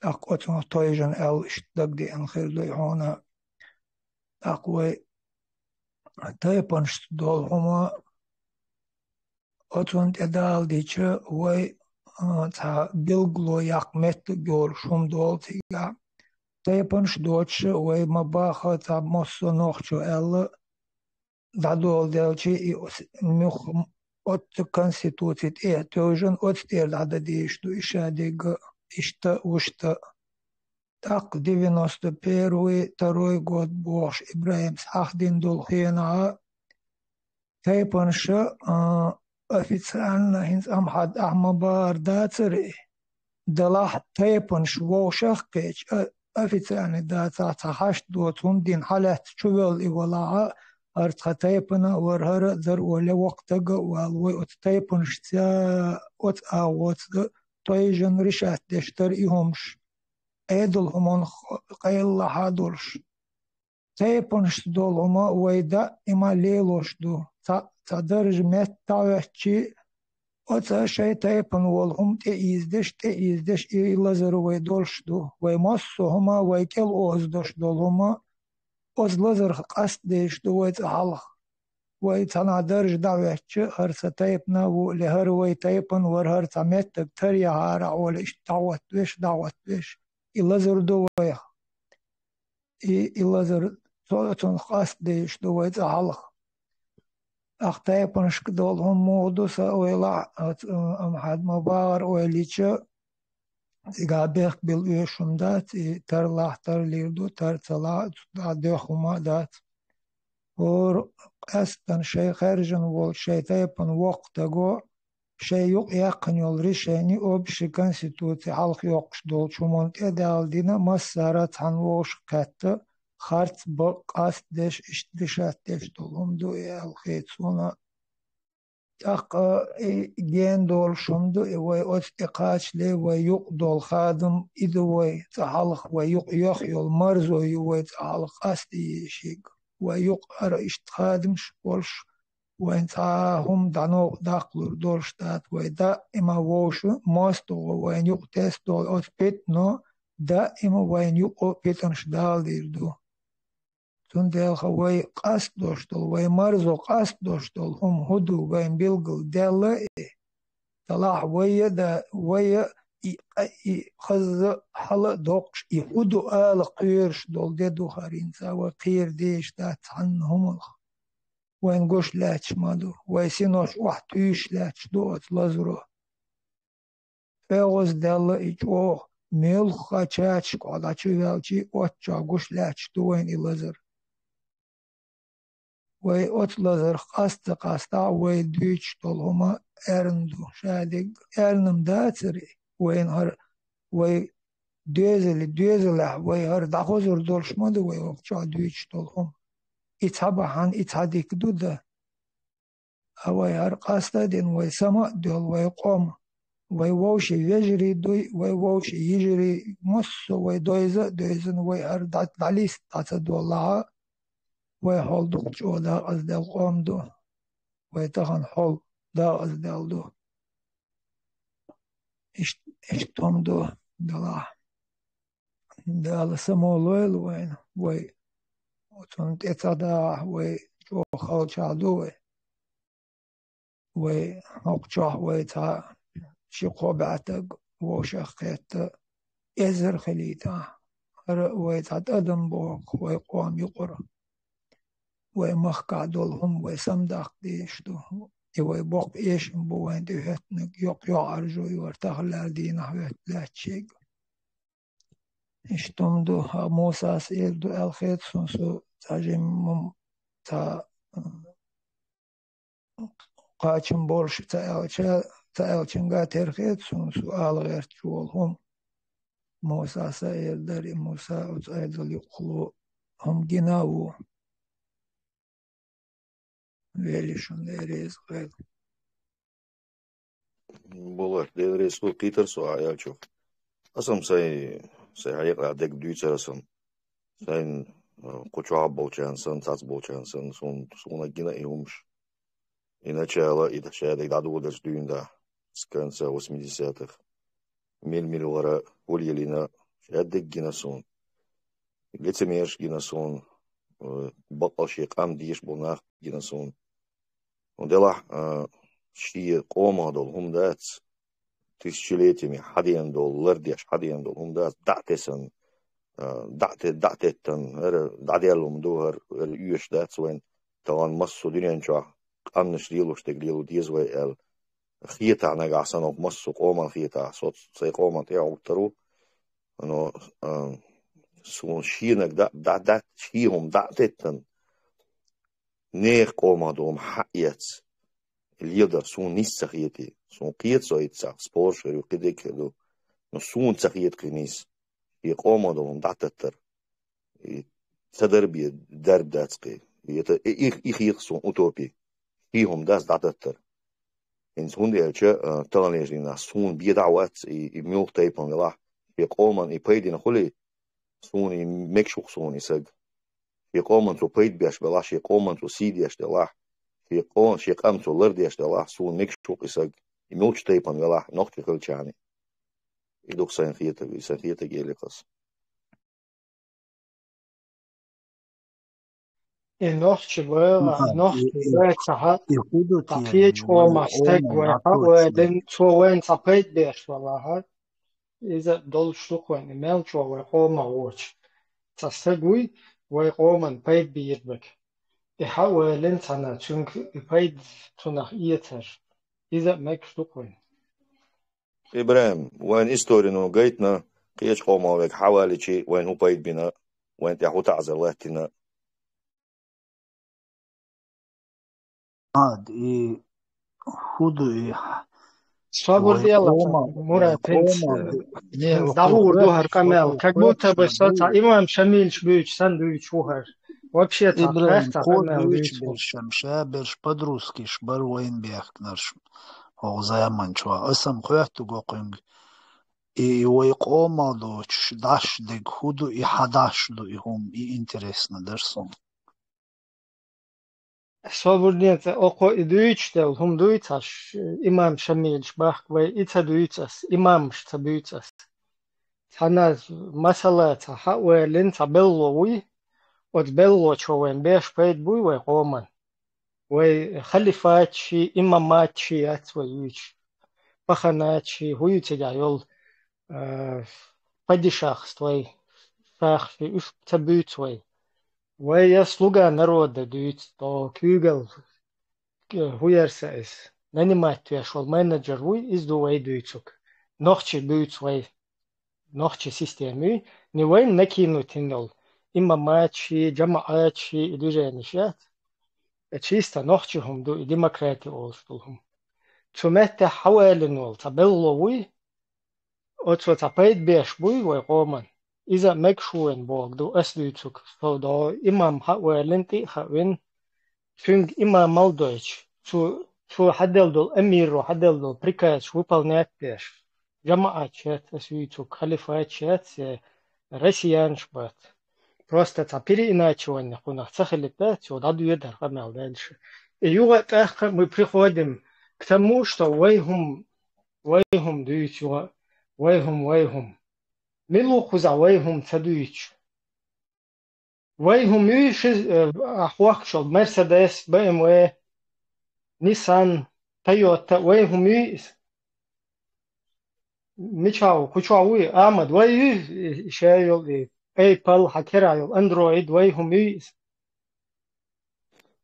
[SPEAKER 14] أقوى تويجن أل اشتدق دي أنخير دي هونا أقوى تايبرنشت دول هما أتون تدال ديشة وي تا بلغلو يقمت جور شم دول تيجا تايبرنش دوتش وي مباخة تا مصو نوخشو أل دادول دلچي مخ от конституции тоже от стирда что еще дега ишта ушта так 91-2 год Бош Ибраим Сахдин Дулхина тайпанша официально хинс Амхад Ахмабар дацери далах тайпанш вошах кеч официально даца хашт дотун дин халат чувел игола أرتقطيبنا ورهرة ذر ولا وقتها والوي أتطيبنشتا أت أوت طيجن رشات دشتر إهمش أيدل همون قيل حادولش طيبنش دول هما ويدا إما ليلوش دو تدرج مت تعوشي أت شيء طيبن والهم تيزدش إلا ذر ويدولش دو ويمسو هما ويكل أوزدش دول هما أزلزر قصد ديش دويت حلق ويت أنا درج دعوتش هرس تايبنا ولهر ويتايبن ورهر تمت تريا هارا ولا إيش دعوت بيش إلزر دويا إلزر صوتون قصد ديش دويت حلق أختايبن شكدولهم مودوسا ويلا أمحد مبار ويليش Gabeh bil üyüşümdat, terlahtar lirdu, tertala, adehuma or astan şey kharjan vol şey taypan vaqtago شيء يقن يلرشاني أو بشي كونستيتوتي حلق يقش دول شمونت إدالدينا مسارات هنوش كتا خارت بقاس دش اشترشات دش دولهم دو الخيتسونا أق جين دول شمدو وي أوت إقاش لي ويق دول خادم إذا وي تحلق ويق يخيل مرزو وي تحلق أستي شيك ويق أرى إشتخادم شبولش وين هم دانو داخل دول شتات ودا إما ووش ماستو وين يق تست دول أوت بيت نو دا إما وين يق بيتنش دال ديردو تندل خوي قاس دوشتل وي مرزو قاس دوشتل هم هدو وين بيلقل دل طلع ويا دا ويا خز حلا دوقش يهدو آل قيرش دول ديدو خارين سوا قير ديش دات عنهم وين قوش لاتش مادو ويسينوش وحتوش لاتش دوت لازرو فيغوز دل إجوه ميل خاتشاتش قاداتشو يالشي واتشا قوش لاتش دوين إلازر وي أطلزر قاستا وي دويتش طولهما أرندو شادق أرنم داتري وين هر وي دوزل وي هر دخوزر دولش مدو وي وقتشا دويتش طولهم إتحبحان إتحديك دودا وي هر قاستا دين وي سما دول وي قوم وي ووشي يجري دوي وي ووشي يجري مصو وي دويزن وي هر داليس تاتا دولها وي حول دقشو دا أزدال قوم دو وي تخن حول دا أزدال دو اشتم دو دلا دال سمولويل وين وي وتنت اتدا وي جو خال شادو وي نقشاه وي تا شقو بعتق وشخيت ازر خليتا وي تا أدم بوك وي قوم يقرأ ومخ دولهم وسمدق ديشتو وي بوق إيش بوين دهتنك يق يعرجو يورتخلال دينا هوت لاتشيق اشتم دو موسى سير دو الخيط سنسو تاجم تا قاچم بولش تا الچنگا ترخيط سنسو آلغير جولهم موسى سير داري موسى وتايدل يقلو هم جناو Велишон дерез гэл.
[SPEAKER 10] Болар дерез ку Питер со аячо. Асам сай хаяк адек дүйцерасам. Сайн куча болчансан, цац болчансан, сона гина иумш. И начало и дача даду удаш дюнда с конца 80-х. Милара ульелина адек гина сон. Лицемерш гина сон. بطل شيء قام ديش بناخ جنسون ودلح شيء قوم دول هم دات تسجيلاتي حدين دول لرديش حدين دول هم دات دعتسن دعتتن دعديلهم دوهر يوش دات وين طبعا مصو دنيا شو قام نشريلو شتقليلو ديزوي خيطة نقعسن أو مصو قوما خيطة صوت سي قوما تيعو ترو إنه سون شينك دا شيهم دعتتن نيخ قوما دوم حقيت اليدا سون نيس سخيتي سون قيت سويت سا سبورش يو قدك دو سون سخيت كنيس يقوما دوم دعتتر صدر بي درب داتسقي يخيق سون اوتوبي فيهم داس دعتتر إن سون دي ألشا تغنيش لنا سون بيدعوات يميوخ تايبان للاح يقوما يبايدين خلي سوني مكشوخ سوني سج يقومن تو بيت بيش بلاش يقومن تو سيديش دلاح يقوم شيقام تو لرديش دلاح سون مكشوخ سج يموش تايبان دلاح نقطة كلشاني يدوك سنخيتا جيليقس
[SPEAKER 3] النقطة بقى تقييد قوم استك وين وين تقيد بيش والله إذا دول شلوك وين ملش وقوم ووش تستقوي وقوم بيد بيربك يحاول لنتنا تشنك بيد تنخ إيتر إذا ماك شلوك وين
[SPEAKER 10] إبراهيم وين إستورينو قيتنا قيش قوم ويك حوالي شيء وين هو بيد بنا وين تحو تعزل وقتنا
[SPEAKER 8] عاد هودو
[SPEAKER 3] Свобода дела, Мурат, Давур, Духар, Камел, как будто бы соца, Имам Шамильч Бюч, Сандвич, Ухар. Вообще,
[SPEAKER 8] Ибраим,
[SPEAKER 3] так,
[SPEAKER 8] код
[SPEAKER 3] Камел,
[SPEAKER 8] Бюч
[SPEAKER 3] Бюч.
[SPEAKER 8] бершам, шаберш подрускиш, баруин бех нарш. Огзаяман чва, асам хуяхту гокинг. И ойкома доч, даш дег худу и хадаш до и хум, и интересно дерсон.
[SPEAKER 3] Свободница, око и дуичтел, хум дуицаш, Имам Шамильч, Бах, вай ица дуицас, Имам шца дуицас. Цана масала ца хауэлин ца беллоуи, от белло човен беш пейт буй вай коман. Вай халифачи, имамачи, ацваюч. Паханачи, хуючи гайол, падишахствой, шахфи, уж ца бюцвай. Вай я слуга народа дуиц, то кюгел хуярсайс. Нанимать твешол менеджер вуй изду вай дуицук. Нохчи бюцвай. Нохчи системы, не вай накинуть индол. Имамачи, джамаачи и движенищат. Чисто нохчи хум ду и демократия олстулхум. Цумете хауэлин ол, табелло вуй, отсо цапейт беш буй вай коман. Иза мекшуен бог ду эсдуицук. So до имам хауэлин ти хауэн, фюнг имам малдойч. Цу хадел дол эмиру, хадел дол приказ выполнять беш. Джамаачат, эсдуицук, халифачат, россиян шбат. Просто переиначивание хунах цахалипят, сюда дуедар хамел дальше. И юга так мы приходим к тому, что вайхум дуичуа, вайхум. Милуху за вайхум цадуич. Вайхум юиши ахуахшол, Мерседес, БМВ, Ниссан, Тойота, вайхум юис. Мичау, кучауи, Амад, вайхум шайол и Apple, хакерайол, Android, вайхум юис.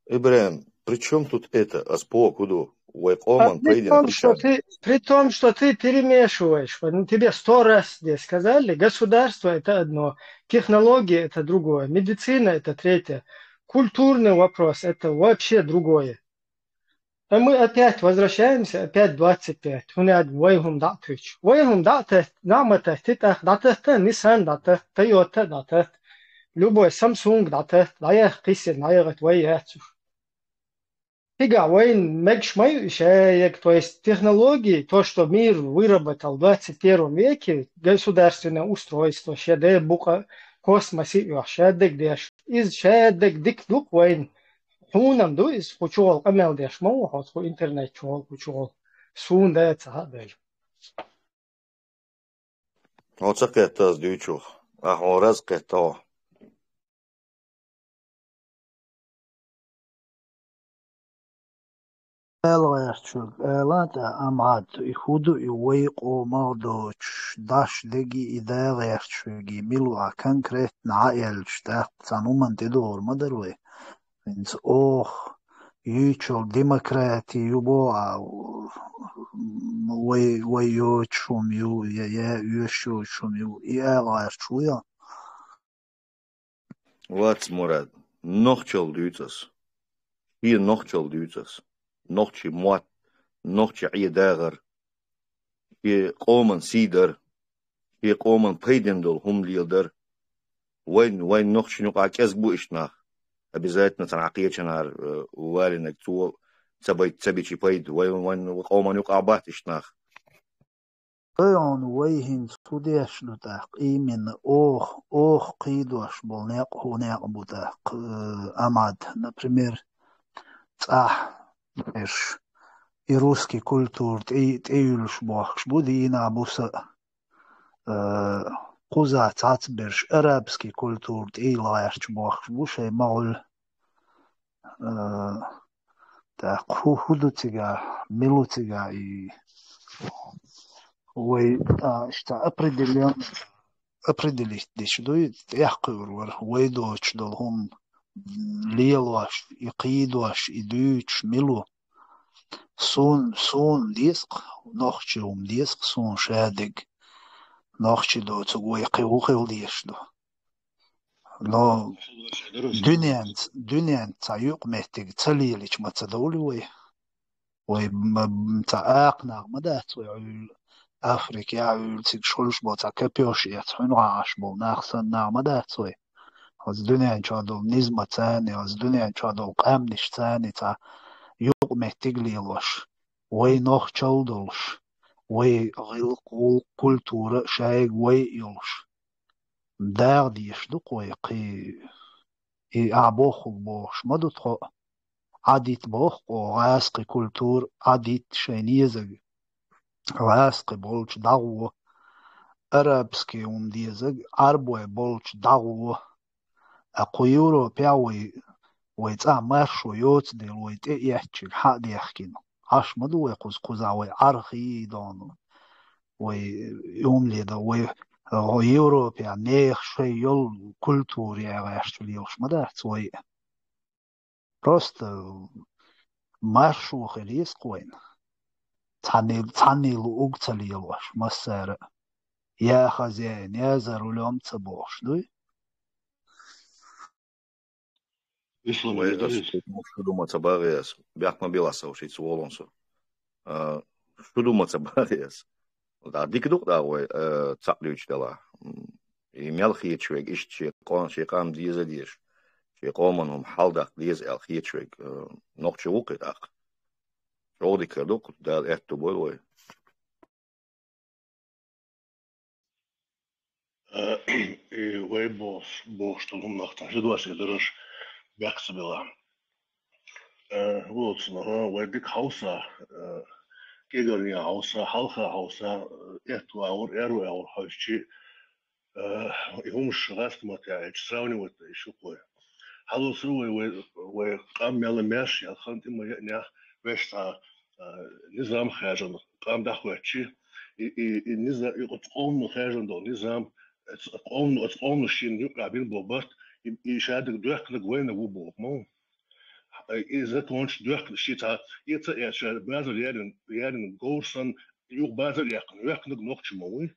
[SPEAKER 10] Ибраим, при чем тут это? Аспокуду, вайкоман, пойдем.
[SPEAKER 3] При том, что ты перемешиваешь. Тебе 100 раз здесь сказали, государство это одно, технология это другое, медицина это третье, культурный вопрос это вообще другое. А мы опять возвращаемся, опять 25. Вайхум датыч. Вайхум датыч, намата, титах, датыч, Nissan датыч, Toyota датыч, любой Samsung датыч, наях кисер, наях вайяцуш. Фига, войн мэгшмай шаек, то есть технологии, то, что мир выработал в 21 веке, государственное устройство, шеде бука космосе, шедек деш, из шедек дик дук войн, хунам ду из кучол, камел деш, мау хоску интернет чол, кучол, сун да цадел.
[SPEAKER 10] Оцакетаз дючух, ахораз кето.
[SPEAKER 8] Элаерчук, элата амад, и худу, и вейко мардоч, даш деги и дайлерчуги, милуа конкретно аэльчтах, цануман тедор мадерве. Винц ох, ючол демократии юбоа, вей ючум ю, я ючум ю, и элаерчуя.
[SPEAKER 10] Вац Мурат, нохчал дюцас. И нохчал дюцас. نوخشي موات نوخشي عيداغر في قومن سيدر في قومن بيدندل هم ليدر وين نوخشي نقع كزبو إشناخ обязательно تنعقية شنار والنك تو تبيتشي بيد وين قومن يقع بات إشناخ
[SPEAKER 8] قيون ويهن سوديش لتاق إيمن أوخ قيدوش بولناق هوناق بوتاق أماد например إيش إيروسكي كولتور تأيلش بوخش بودينا بوسا قوزا تعتبرش أرابسكي كولتور تأيلايش بوخش بوشي مغل تا هودو تيغا ميلو تيغا وي اشتا определить ديش دوي يحقور ويدوش دولهم ليلواش يقيدواش يدوش ملو سون ديسق نوخشيوم ديسق سون شادق نوخشي دو تقوي قيل ديش دو لو دنيان تايوق مهتق تليليش ما تدولي وي وتعاقنا مدات ويعول أفريقيا عول تشولش بوتا كبيوشيات حنو عاش بو ناخسن مدات وي از دنيا شادو نزمة تاني از دنيا شادو قامنش تاني تا يوق مهتقليلوش وي نوخ تشودلش وي غيل كولتورة شايق وي يلش داغ ديش دوق وي قي أعبوخ بوش مدو تخو عديت بوخ وغاسقي كولتور عديت شينيزق غاسقي بولش داغو أرابسكي ديزق عربوي بولش داغو أقو يوروبيا ويتع مارشو يوت ديل ويت يحكي حق دي يحكينا عش مدو ويقوز قوزاوي عرخي دانو ويوم ليدا يوروبيا نيخ شي يول كولتور يغاشتو ليوش مدات وي بروست مارشو خليس قوين تعني لوغتا ليوش مسار يا خزين يا زرولوم تبوش دوي
[SPEAKER 10] Что думается Бариас? Бяхма Беласа уж из Волонсу. Что думается Бариас? Да, дикдук да, ой, цаплюч дала. И мелкий человек, ищи, кон, шикам диза диш. Шикоманум халдак диз эл хичвек. Ногче укет ак. Шоди кадук, да, это бой.
[SPEAKER 4] И ой, бос, что он нахта. Ситуация дорож бяхсабела. Вот, ой, дик хауса. Кегали хауса, халха хауса. Это аур хауси. هم الشغاس ما تعيش سراوني وتعيشوا قوي هذا سوي وقام يلا ماشي خلنا إما يعني باش تاع نظام خارجنا قام دخل شيء النظام يقوم خارجنا ده نظام تقوم الشيء يقع بين بوبات يشادك دخل وين هو بوب مو إذا كنت دخل شيء تاع يتأشر بعض يعني جورسن يق بعض يقن نقش موي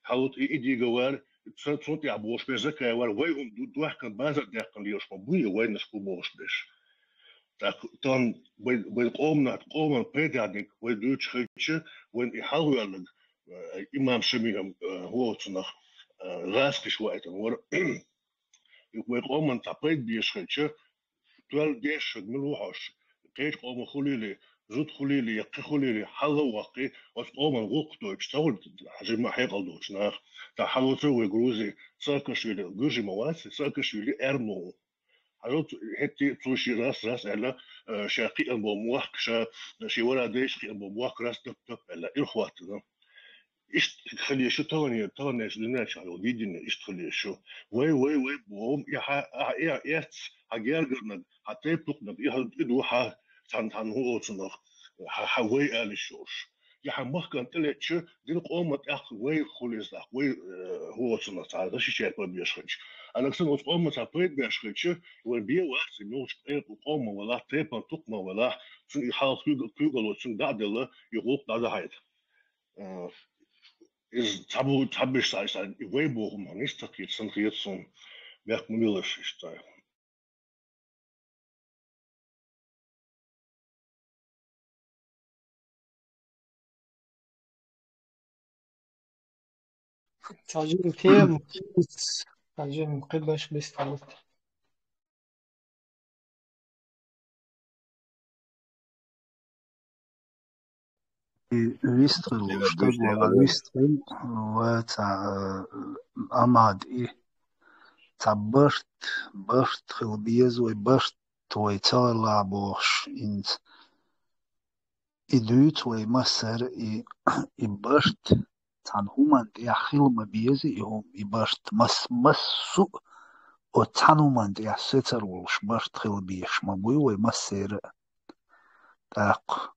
[SPEAKER 4] حاولت إيدي جوار صوت يعبوش بيزك وار ويهم دوح كان بازر داخل ليش مبوي وين نسكو بوش بيش تان بالقومنا قوم بيدعك ويدوش خيتش وين يحاول لك إمام شميهم هو تصنخ راسك شوية ور ويقوم تبيد بيش خيتش تول ديش ملوحش كيش قوم خليلي زود خليلي يقي خليلي حلو وقي وتقوم الوقت ويشتغل حاجة ما حيقل دوش ناخ تحلو سوي جروزي ساكشويلي جوجي مواسي ساكشويلي أرنو حلو هتي توشي راس ألا شاقي بوموح شي ورا ديش قي بوموح راس دب ألا إخواتنا إيش خليه شو توني إيش دنياش على وديدنا إيش خليه شو وي بوم يا هجرجنا حتى بتقنا يدوها تان هو تصنخ حوي قال الشوش يا مخكن طلعتش دي القومة اخ وي خلص اخ وي هو تصنخ تعال شي شيء ما بيشخش انا كسن قومة تبيت بيشخش وبي واحد نوش قومة ولا تيبا تقنا ولا سن يحاول كوغل سن دادله يروق داد هايت is tabu سايسان وي بوهم نستقيت سن خيتسون merkt man willis is het
[SPEAKER 3] تعجبني تيم تعجبني قداش بيستعمل
[SPEAKER 8] ويستغل ولا ويستغل وتاع أماد تاع برشت خلبيز وبرشت ويتطلع بوش إنت إدوت ويمسر برشت تان همان يا خلما بيزي يوم برشت مسو وتان همان يا ستر والش برشت خلبيش مبوي ويمسر تاق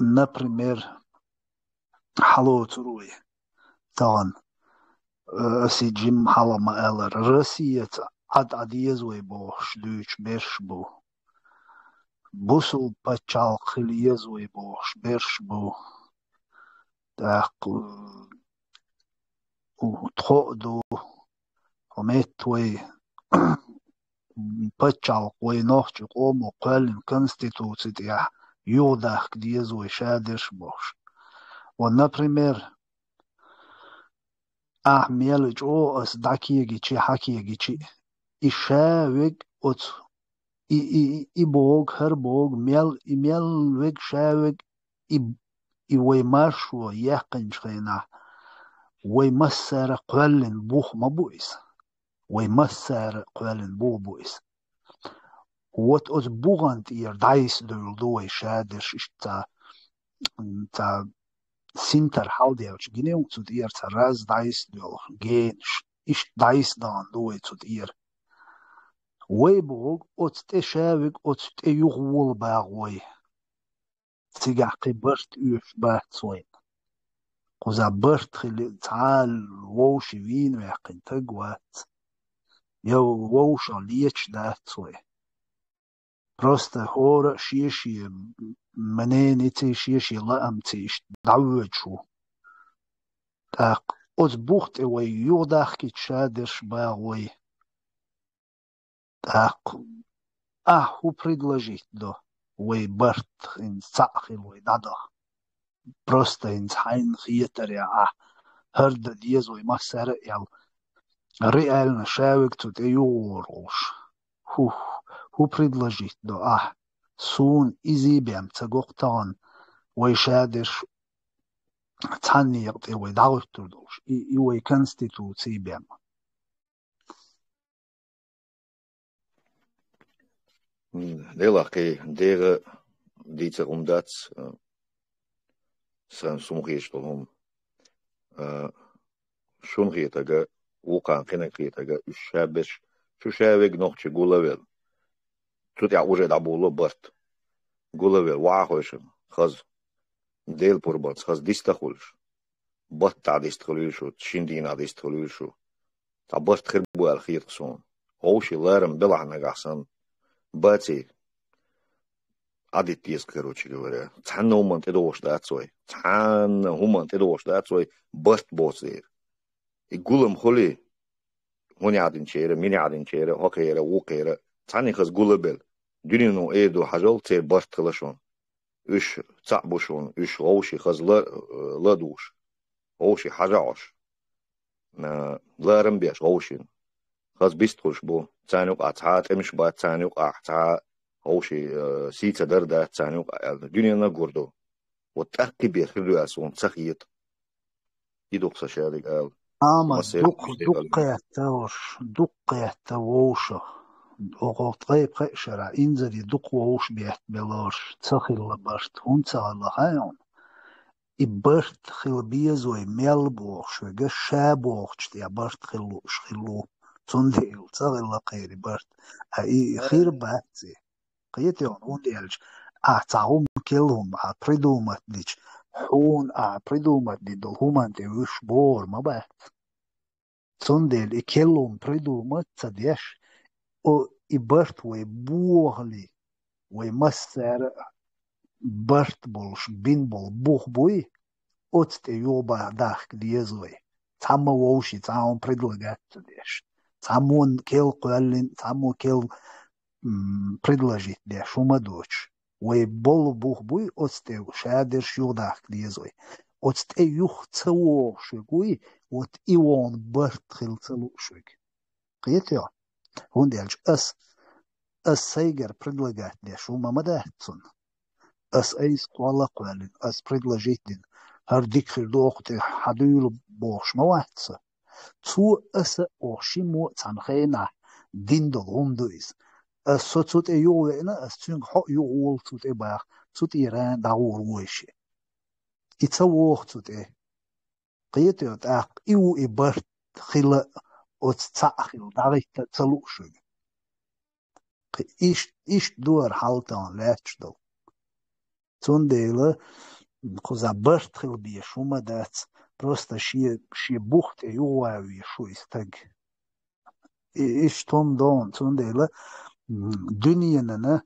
[SPEAKER 8] например حلوتروي تان أسيجيم حلما ألر روسيا عديز ويبوش دوش برش بو بوسل بچال خليز ويبوش برش بو تاق وتخودو وميت وي بچال وي نوخش قومو قوالين كونستيتوسي يوداخ ديزو يشادرش بوش ونبريمير ميلج او اس داكيجي تشي حكيجي تشي إشاوك أت إبوغ هربوغ ميل وك شاوك إوي مارشو يقن شخينا وي مسار قوالن بوخ مبويس وي مسار قوالن بويس وات أت بوغانت إير دايس دول دوي شادرش تا سنتر حالديوش جنيو تود إير تا راز دايس دول جينش إش دايس دان دوي تود إير وي بوغ أت تشاوك أت تيغول باغوي تيجاقي برت يوش بات سوين قوزا برت خلي تعال ووشي وين ويقين تقوات يو ووشا ليش دات سوي بروستا هورا شيشي منيني تي شيشي لأم تيش دعوت شو تاق أت بوخت وي يوداخ كي تشادرش باغوي تاق هو предложить до وي برت إن ساخل وي دادا просто إن حين خيتر يا هرد ديز وي مسار يال ريال نشاوك تود يورش هو предложить до سون إزي بيم تقوقتان وي شادرش تاني يقضي وي دعوت تردوش وي كونستيتوتي بيم
[SPEAKER 10] Delachi, dere diese Umsatz, san sumriestolom, schon rietaga, ukan rietaga, ushabesh, shushaveg noch gulavel. Тут я уже dabolo bart. Gulavel wahoshim, khaz del purbat, khaz distahulsh. Bat ta distahulshu, shindina distahulshu. Ta bart khirbu al khirson. Hoshi larm belahna gahsan. Бати адитис, короче говоря, цанна умант эдош дацой, цанна умант эдош дацой, баст боцер. И гулам холи, хони адин чере, мини адин чере, хокере, укере, цанни хаз гулабел, дюнино эдо хажол цер баст хлашон. Үш цабушон, үш оуши хаз ладуш, оуши хажаош. Ларам беш оушин. خاص بيستخش بو تانيق عطات امش با تانيق عطا هوشي سيتا دردا تانيق الدنيا نقردو وتأكي بيخلو اسون تخيط يدوق سشارك
[SPEAKER 8] اما دقية توش وقت غيب خيشرا انزل يدق ووش بيحت بلاش تخيل برت هونتا الله هايون إبرت خيل بيزوي ميل بوخش وغا شابوخش يا برت خيلوش خيلو تنديل تغير قيري برت خير باتي قيتيون ونديلش تعوم كلهم بريدومت ديش حون بريدومت دي دول همان دي وش بور ما بات تنديل كلهم بريدومت تديش او إبرت وي بوغلي وي مسر برت بولش بين بول بوخ بوي اوت يوبا داخك ديزوي تاما ووشي تاما بريدلغات تديش تامون كيل قوالين تامو كيل предложить для шума дочь. Уэй бол бух буй отстеу шадерш юдах дезой. Отстеу юх целошигуй от ион бартхил целошиг. Қиетё. Он дельч ас сейгер предлагать для шума мадахцун. Ас эйс қуала қуалин ас предложить дин. Хардик хирдоохте хадуйл бош маватса. Цу ас ошиму цанхена диндол умдуис. الصوت يو هنا السين حق يو صوت باخ صوت إيران دعور ويشي يتصوّخ صوت قيت يتاق يو إبرت خلا وتتأخل دعيت تلوش إيش دور حالتان لاتش دو تون ديلا خذ برت خل بيشو ما دات просто شي بوخت يو واوي شو يستج إيش تون دون تون ديلا دنيانا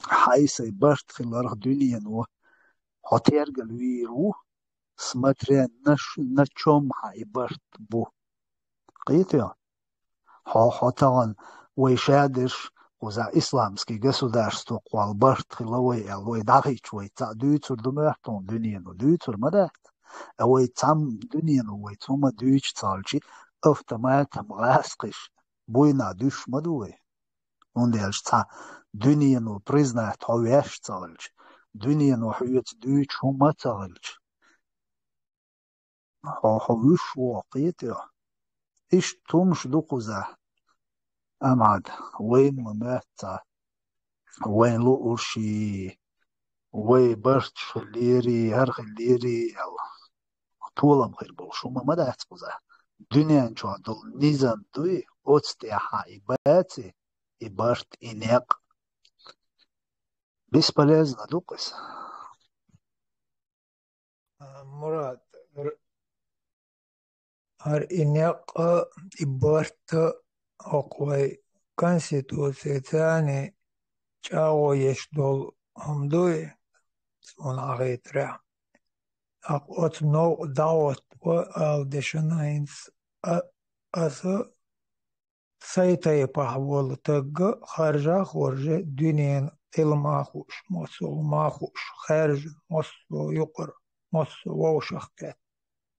[SPEAKER 8] حيث برت خلال دنيانا هترجل ويرو سمترين نشوم هاي برت بو قيت يا هتان ويشادش Куза исламский государство квалбарт хиловой алвой дагич вой ца дүйцур думертон дүниену дүйцур мадат. Авой цам дүниену вой цума дүйч цалчи автоматом ласкиш буйна дүш мадуй. Он делж ца дүниену признать ховеш цалч. Дүниену хуйц дүйч хума цалч. Ховиш вaqit ya. Ish tumsh du куза. أمعد وين مماتع وين لو أرشي وين برت خليري هر خليري أو طولم خير بوشو ما ده تقوزه دنيا إن شاء الله نظام توي أتستيحا إباتي إبرت إنيق بسبلازنا دوقس
[SPEAKER 14] مراد هر إنيق إبرت أقوى конституцияны чао ешдол хамдуи сон агитра ак от но даот ал дешнаинс ас сайтай пахвол таг харжа хорже дюнен илмахуш мосул махуш харж мосу юқр мосу вошахкет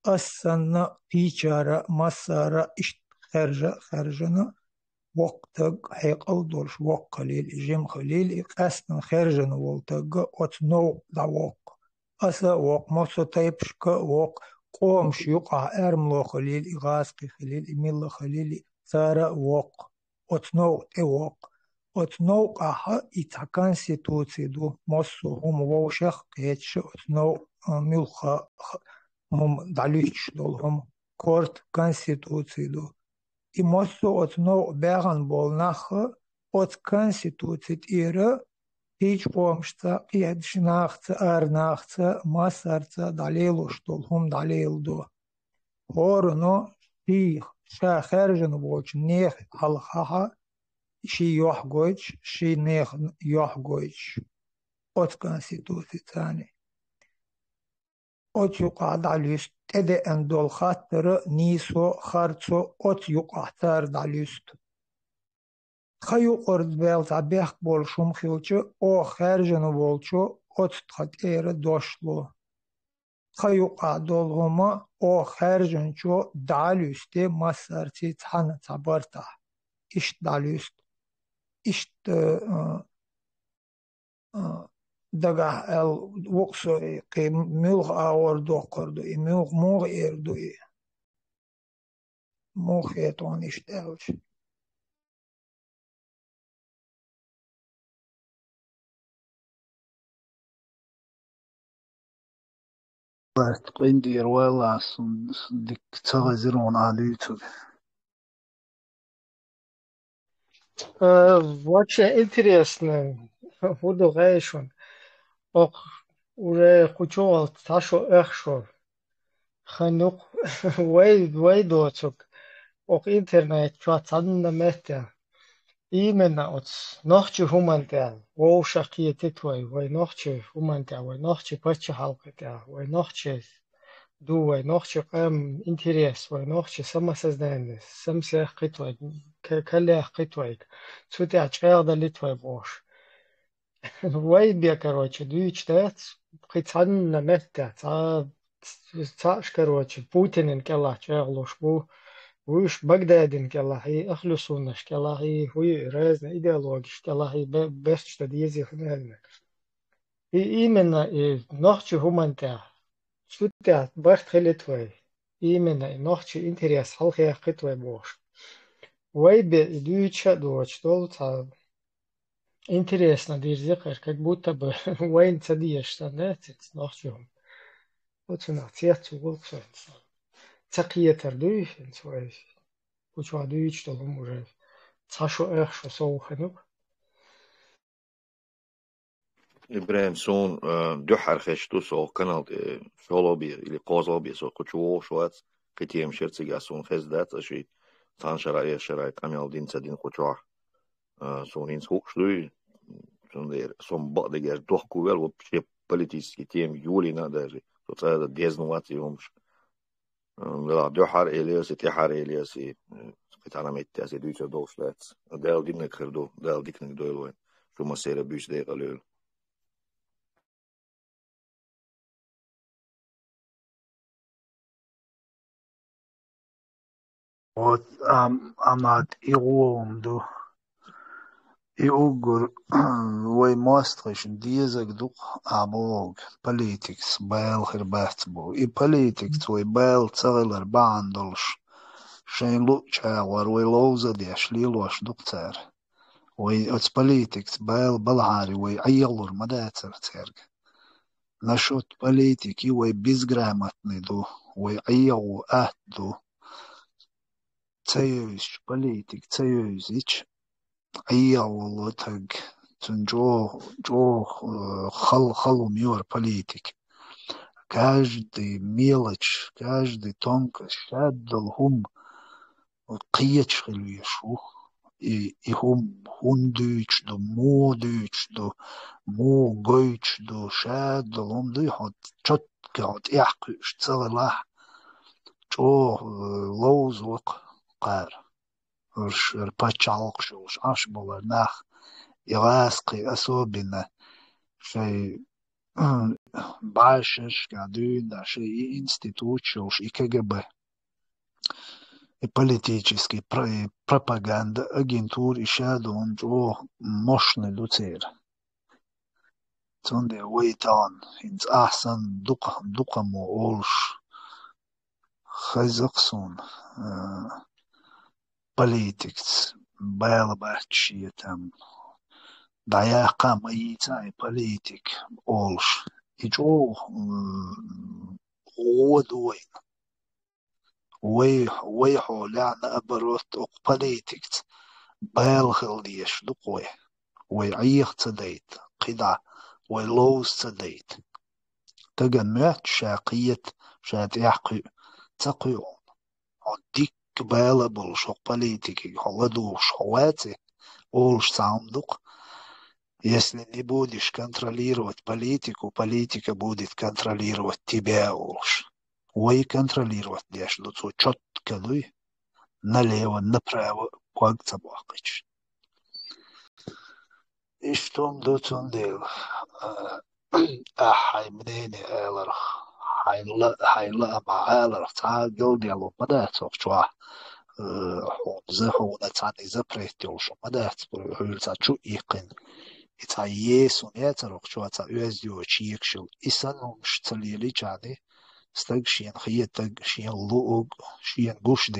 [SPEAKER 14] асна ичара масара иш خارجنا وقتك حيقل دولش وق قليل جيم خليل قاسنا خارجنا والتق أتنو دعوق أسا وق مصو تيبشك وق قومش يقع أرملو خليل إغاسقي خليل إميلا خليل سارة وق أتنو وق أتنو قاها إتا конституции دو مصو هم ووشخ قيتش أتنو ملخا هم دعليش دول هم كورت конституции دو И мосо от но беган болнах от конституцит ира пич помшта ядшнахца арнахца масарца далелу штол хум далелду хорно пих шахержен воч нех алхаха ши йохгоч ши нех йохгоч от конституцияны от юqad alüst ede endol khattırı niso kharço ot yuqahtar dalüst khayuqord bel tabeh bolşum khilçı o kharjını bolçu ot txateri doşlu khayuqadol homa o kharjınço dalüste masarçı txana tabarta iş dalüst iş daga el vokso ke milg aor dokordu I milg mog erdu I mog het on istelch
[SPEAKER 8] Bart qindir wala dik tagazirun alütü.
[SPEAKER 3] Очень интересно. Буду гайшон. Ок уже кучувал ташо эхшо. Ханук вей доцук. Ок интернет чуатсан на месте. Именно от ночи хумантел. Воу шакиете твой. Вей ночи хумантел. Вей ночи пача халкетел. Вей ночи ду. Вей ночи кам интерес. Вей ночи самосознание. Самсех китвай. Калех китвай. Цути ачгар дали твой бош. Вайбе, короче, двичтец, прицан на месте, цаш, короче, Путинин кела, черлуш, вуш Багдадин кела, и ахлюсунаш кела, и хуй разные идеологии кела, и без что дезих нельзя. И именно и ночи гумантер, что-то бахтели твой, именно и ночи интерес, халхех твой бош. Вайбе и двича дочь, толца. Интересно, дирзекер, как будто бы вайн цадиеш станетец ночью. Вот у нас цвет уголка. Цакиетер дуйфен свой. Кучу дуйч, что он уже цашу эхшо соуханук.
[SPEAKER 10] إبراهيم سون دحر خشتو سو كانال شولوبي اللي قوزوبي سو كتشو شوات كتيم شرتي سون خزدات شي تان شرائع شرائع كامل دين تدين كتشو سون سوق شلوي سون دير سون بعد دير دوخ كوvel وبشي политический тем юлина даже то это дезнувать юмш لا دحر إليس تحر إليس قطعنا متى دويتر دوسلات دال دينا كردو دال ديكنك دويلوين شو ما سير بيش دقيقة لول
[SPEAKER 8] Вот амат иғуым ду иугур вой мастришн дизак дук абог политикс байл хербат бу и политикс вой байл царилар бандолш шейн луча вар вой лоуза деш лилош дук цар вой оц политикс байл балари вой айялур мадацар церг насчет политики вой безграмотный ду вой айялу ду цаюсь политик цаюсь عيال تاج جو خلو ميور политик. Каждый мелочь, каждый тонкость, шаддал قيتش خلويشو هم هندوش دو مودوش دو مو قويش دو شادل هم دو هاد چتك هاد احقوش تصغلح جو لوز وق قار الباتشالق شوش أشبه ناخ يغاسقي أسوبنا شيء باشش قاعدين شيء институт شوش ИКГБ политический пропаганда агентур ишадон جو مشن دوتير تونده ويتان إنت أحسن دقمو أولش خزقسون politics байла бачи там даяка маица политик олш и чо одой وي حولا نأبروت politics байл خلديش دقوي وي عيخ تديت قدع وي لوز تديت تجن مات شاقية شات يحقي تقيون عديك байла болшок политики холоду шовати олш сандук. Если не будешь контролировать политику, политика будет контролировать тебя олш. Ой, контролировать дешь дуцу четко дуй налево, направо, как забахач. И что он дуцун дел? Ахай мнение эларх. حيلا مع آلر تعال جودي على مدات وشوا حون تاني زبريت يوشو مدات بقول تشو يقين يتعيسون يترق شو تأوزيو تشيكشل إسانهم شتليلي جاني استقشين خيتك شين لوغ شين قوش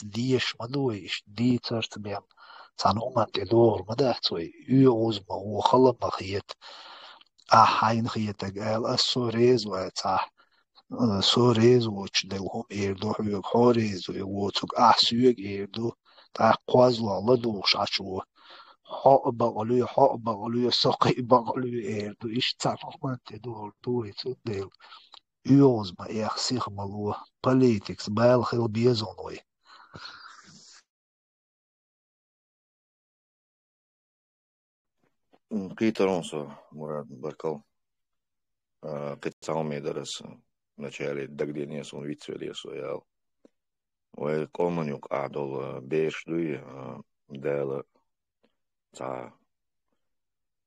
[SPEAKER 8] ديش مدويش دي ترتبيان تانو من تدور مدات وي يوزما وخلما خيت أحين خيتك آل السوريز ويتاح سوريز وش دلهم إيردو حيوك حوريز ووتوك أحسيوك إيردو تا قوازلو الله دوش عشو حق بغلو ساقي بغلو إيردو إيش تعرف من تدور دوي تدل يوز ما يخسيخ ملو politics بايل خيل بيزونوي
[SPEAKER 10] قيترونسو مراد بركو قيتساومي درس начале дагдения сон вицвелесо я ой команюк адол бешдуй дела та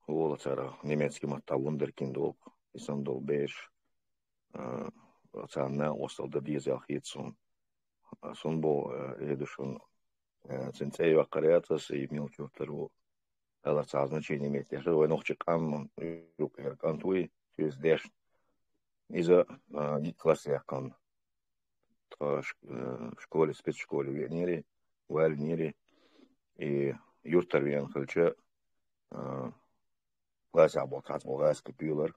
[SPEAKER 10] волотера немецкий мата вундеркиндол исандол беш та на остал да дизах итсон сон бо едушон центей вакариатас и милчу второго ela та значение имеет я что ночи кам юкер кантуй через деш из-за класса кан школе спецшколе венери вальнери и юртер вен хальча класс абокат могайский пилер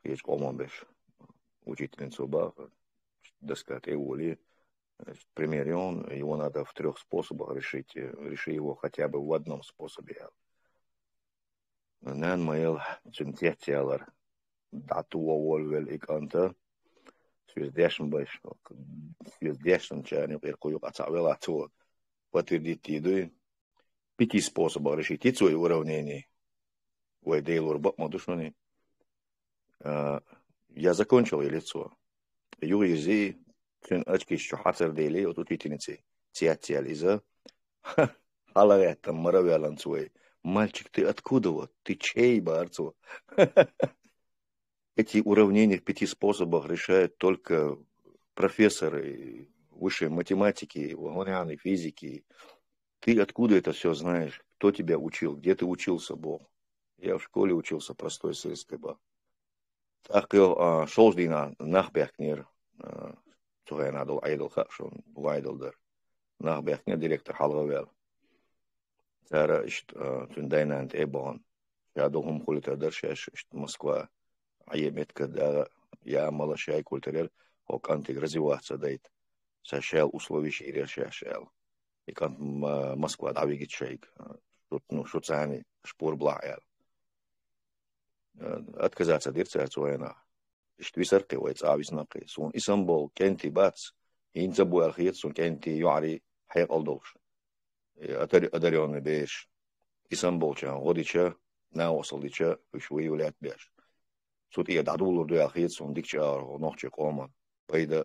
[SPEAKER 10] есть коман беш учительница ба доскать эволи примерен его надо в 3 способах решить реши его хотя бы в одном способе нан майл центетиалар дату волвел и канта свездешн беш свездешн чани перкую кацавела то подтвердить иду 5 способов решить эти уравнения в дейлор модушны я закончил лицо юризи цен очки что хатер дейли от учительницы тятель из-за халарят там маравялан свой. Мальчик, ты откуда вот? Ты чей, барцу? Эти уравнения в 5 способах решают только профессоры высшей математики, вагоняны, физики. Ты откуда это все знаешь? Кто тебя учил? Где ты учился, Бог? Я в школе учился простой сельской баб. Так я шолждина нахбехнер, цугайнадул айдл хакшон вайдалдер. Нахбехнер директор халгавел. Цара тюндайнант эбон. Я духом хулитер шеш Москва. Аемет когда я малашай культурер, окантик развиваться дает. Сашел условия и шашел. И кант Москва давигит шейк. Ну что цани шпор блаер. Отказаться дирца цуэна. Штвисарке вайц ависнакы. Сун Исамбул кенти бац. Инзабу алхиет сун кенти юари хайк алдолш. Одаренный беш. Исамбул ча годича наосалдича ушвей улят беш. Сут я дадулur du alхиет сун дикча нохче коман. Пайда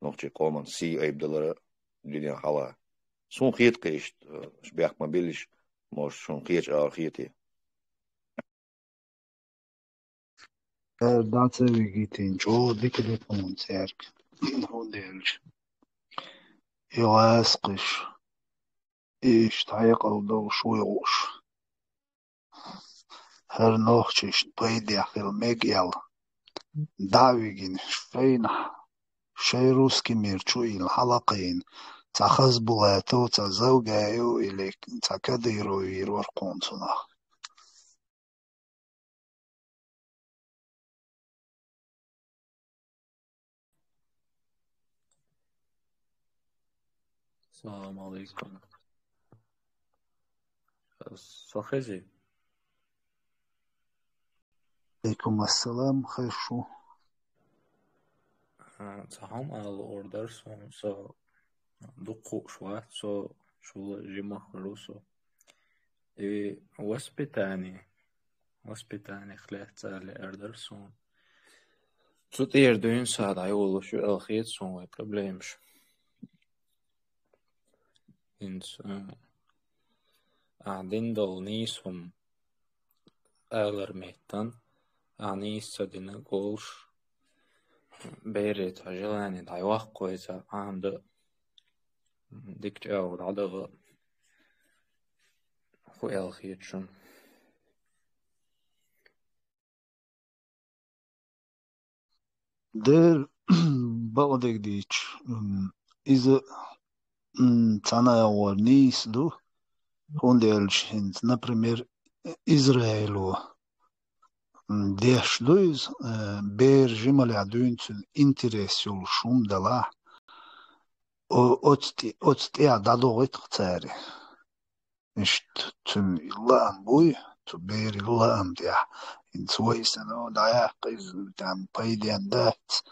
[SPEAKER 10] нохче коман си айбдалара dünya hala. Сун хиет кеш шбях мобилиш мож сун хиет алхиети.
[SPEAKER 8] Dați vigitin, jo dikde poncerk. Hundelj. Ilasqish. Ishtayiq aldo shwiush. Her nochtist paydiakhil megjal. Davigin shfeina. Shay ruski mirchuil halaqin. Takhaz bulato ta zawgayu ili takadiru irwar qonsuna.
[SPEAKER 15] السلام عليكم. صخزي
[SPEAKER 8] Alaikum assalam, khayshu.
[SPEAKER 15] صحام على الأوردر سو دقو شوات سو شو جيما خلوصو وسبتاني خليت على أردرسون تطير دوين ساعد عيولو شو الخيط سون وي بروبليمش إنس قاعدين دول نيسهم أغلر ميتان عنيس سدنا قولش بيريت عجلاني دعي واقويتا عند ديك جاود عدغ خوي الخيط شون
[SPEAKER 8] Der baldig dich is цана nis du hundelchint, например, Израилу deșluiz ber jimalea duințun interesul șum de la oțti a dadorit țări. Ești tun illam bui, tu ber illam dea. In suisano daia qiz tam paydian dat.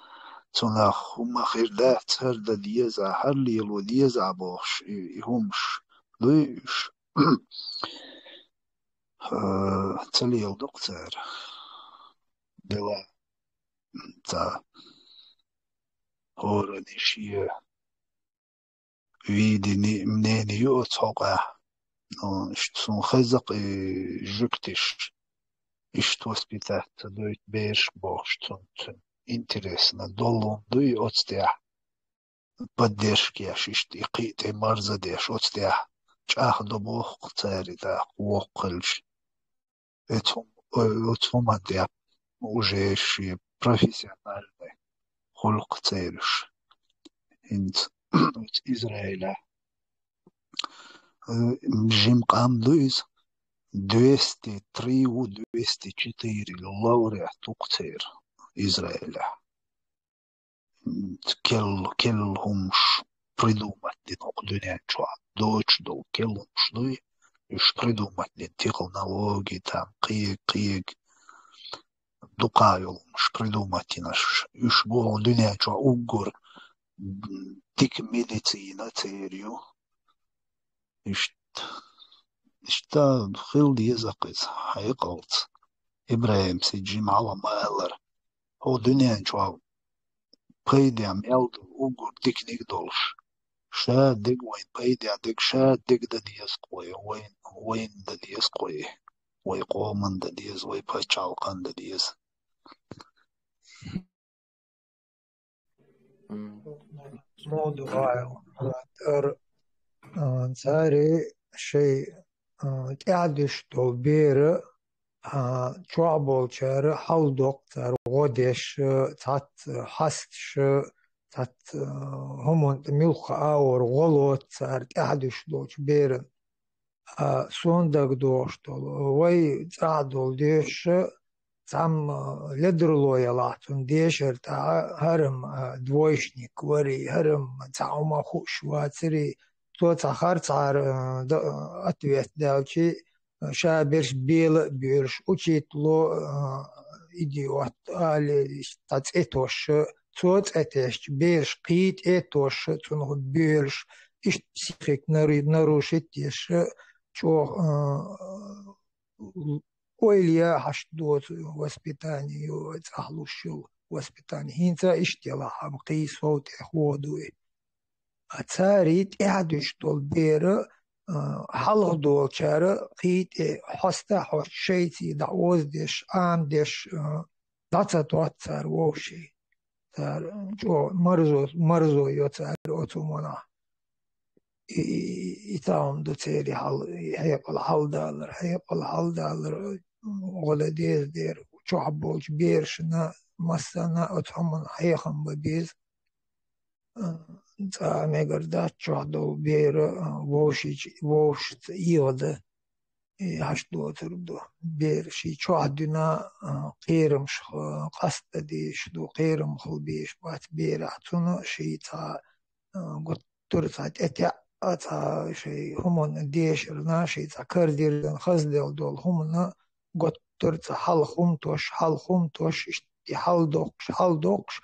[SPEAKER 8] Tuna huma khir dat her da dieza her lilu dieza boş ihumş. Duiş. Цели доктор дела за хоронишие видени мнению отсока но что хазак жуктиш и что спитать доит беш бошт интересно доллон дуй отстя поддержки ашишт и қите марзадеш отстя чах до бох царида оқылш этому адя уже профессиональный хулк цериш инц Израиля жим камдуиз 203 204 лауреат уктер Израиля келхумш придумать динок чуа дочь дол келхумш дуи уж придумать технологии там киек дукайл уж придумать наш уж был дуня чуа угор тик медицина церью ишта хил языкыз хайкалт Ибраим сиджим ала малар о дуня чуа пейдям ялд угор тикник долш شادق وين بيدي عدق شادق دديس قوي وين دديس قوي وي قومن دديس وي بچالقن دديس
[SPEAKER 14] موضوع ساري شيء قاعدش بير شعبول شار حلدق تار غودش تات حستش تات همون ملخ اور غلط تار قاعدش دوش بير صندق دوش دول وي تعدل ديش تام لدرلو يلاتون ديشر تا هرم دويشنيك وري هرم تعوما خوش واتري تو تخر تعر اتويت دالشي شابرش بيرش اوچيت لو ايديوت آلي تاتيتوش توت اتش بيرش قيت اتوش تنغ بيرش اش سيخيك نروشتيش чё ойлия хаштот воспитание цахлушил воспитание хинца иштела хам қисфот ходуи а царит ядуш дол бера халх дол чара қит хаста хош шейти да оздеш амдеш дацатот цар воши цар чё марзо ё цар отумона İtam do teri heyapal haldalar ola der çoğabol berşina masana otamın hayxam biz ta megarda çoğdol ber voş iyoda haşdo oturdu ber şey çoğduna qerim qasta dişdu qerim xulbiş bat ber atunu şey ta turtat ete ata şey humun diyeşir naşi takırdirden hazdel dol humuna gotturta halhum toş işte haldokş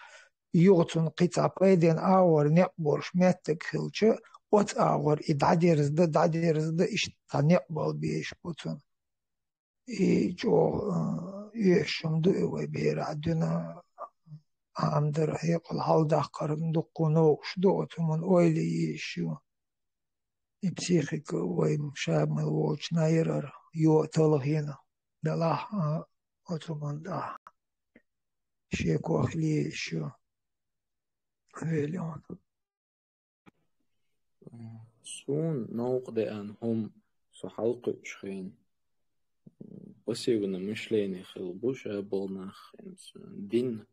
[SPEAKER 14] yugtun qitapayden awar ne borş mettek hilçe ot awar daderizde işte ne bol beş butun jo yeşimdu ve bir adına amdır hayqal halda qarın duqunu şdu otumun öyle yeşiyor психика вой шамыл волчна ерар ё толгина дала отуманда шекохли еще велион
[SPEAKER 15] سون نوقد أن هم سحلق شخين пассивно мышление хилбуш болнах дин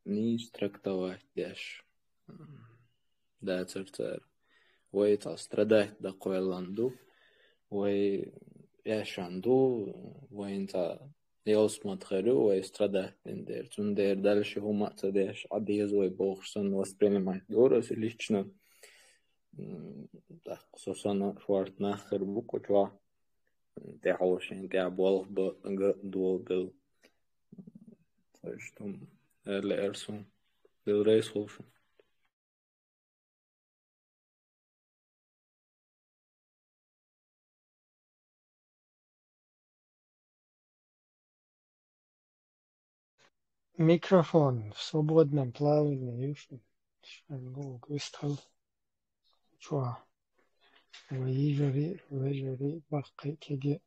[SPEAKER 15] нис трактовать деш да церцер وي страдать да койланду وي яшанду وي انت يوسمتخلو وي страдать дендер тундер дальше хума цадеш адез وي бохсон воспринимать горос лично да сосана швартна хербуко чва tehoshin tea bolh duol bil что erson bil reisholshin
[SPEAKER 3] Микрофон в свободном плавании. Густав. Чуа. Выжири, бахкай кеге.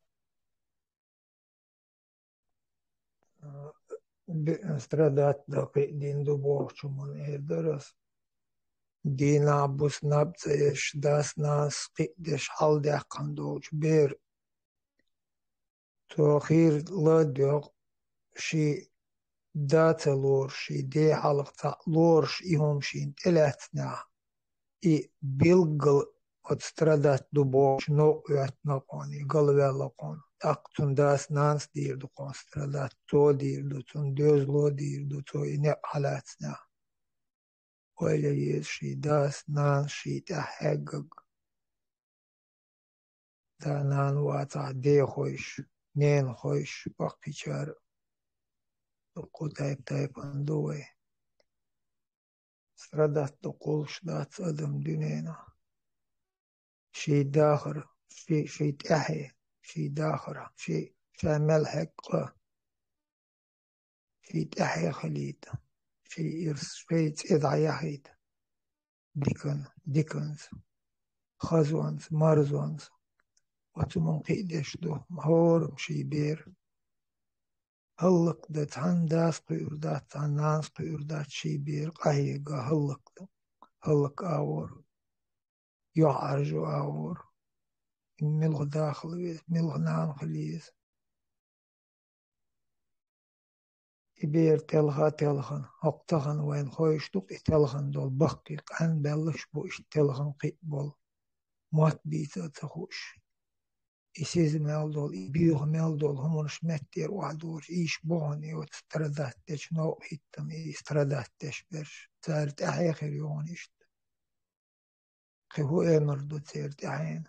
[SPEAKER 14] страдать дақи динду борчумун эрдерас дина бус набцеш дас нас қидеш халдяққан доуч бер тохир ладёq ши дата лорши де халықта лорш ихомшин телятна и билгл от страдать дубоч но уятнақони галвелақон Актун дас нанс дирду констрадат то дирду тун дözло дирду то ине халатна öyle yer şey das nan şey ta hegg da nan wata de hoş nen hoş bakıçar kutayıp andoy stradat to kolşdat adam dünena şey dahır şey tahe شيء داخرة شيء شامل حقه شيء تحيا خليته شيء إرس شيء إضعيا حيد ديكنز خزوانز مرزوانز وتمن قيدش دو مهورم شي بير هلق دت هنداس قيور دات هنانس قيور دات شي بير قهيقا هلق آور يعرجو آور ملغ داخل بيت ملغ نام خليز يبير تلخن هقتخن وين خويشتوق تلخن دول بقيق عن بلش بوش تلخن قيبول مات بيتا تخوش يسيز مال دول يبيوغ مال دول همونش متر وعدور إيش بوهني وتسترداتش نوع هيتم يسترداتش برش تارت أحيخر يونيشت هو امر دو تيرت أحين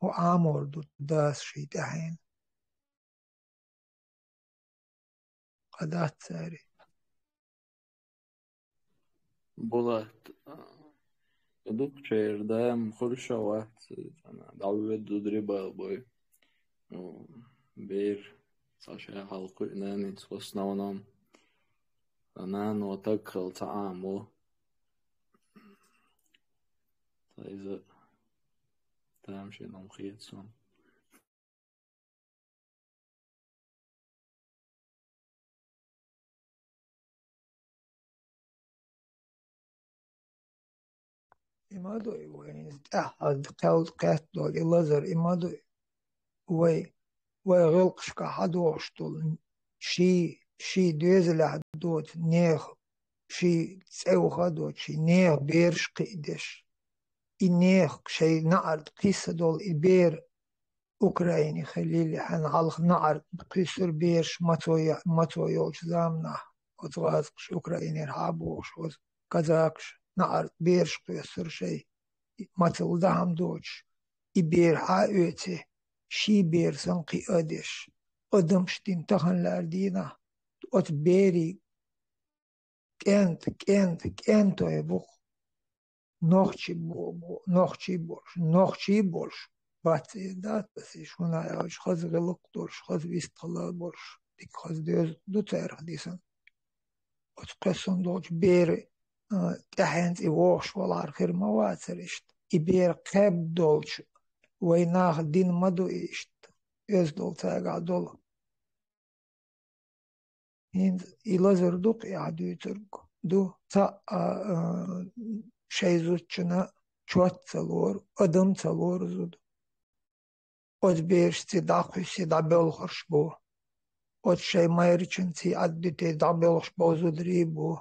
[SPEAKER 14] هو آمور دو داس شيت أحين قدات ساري
[SPEAKER 15] Bulat duk čerdam khulša vaqt dalvet dudriba boy bir saşa halkı nani tosnavnam anan otakal taamu tayza tamshi nam khiyatson
[SPEAKER 14] إمادو وين أحد قات دول اللازر إمادو وي غلقش كحدوش دول شي دوزل دوت نيخ شي تسوخ دوت شي نيخ بيرش قيدش نيخ شي نعرض قيسة دول إبير أوكرايني خليلي حن علق نعرض قيسر بيرش ماتويوش زامنا وتغازقش أوكرايني رحابوش وكازاكش نعرض بيرش قيسر شي ماتل دهم دوش إبير حاوتي شي بير سنقي أدش أدمشتين تخنلار دينا أت بيري كنت يبوخ نوخشي بولش باتي دات بس شونا ياش خز غلق دورش خز بيستقلال بولش ديك خز دو تاريخ ديسن أت قسم دوش بيري تحنت إيوش والار خير مواترشت إبير قاب دولش ويناخ دين مدو إيشت يزدول تاقع دول هند إلازر دوق يعدو يترق دو تا شي زوتشنا چوات تلور أدم تلور زود أد بيرش تي داقو سي دابل خرش بو أد شي مايرچن تي عدو تي دابل خرش بو زود ريبو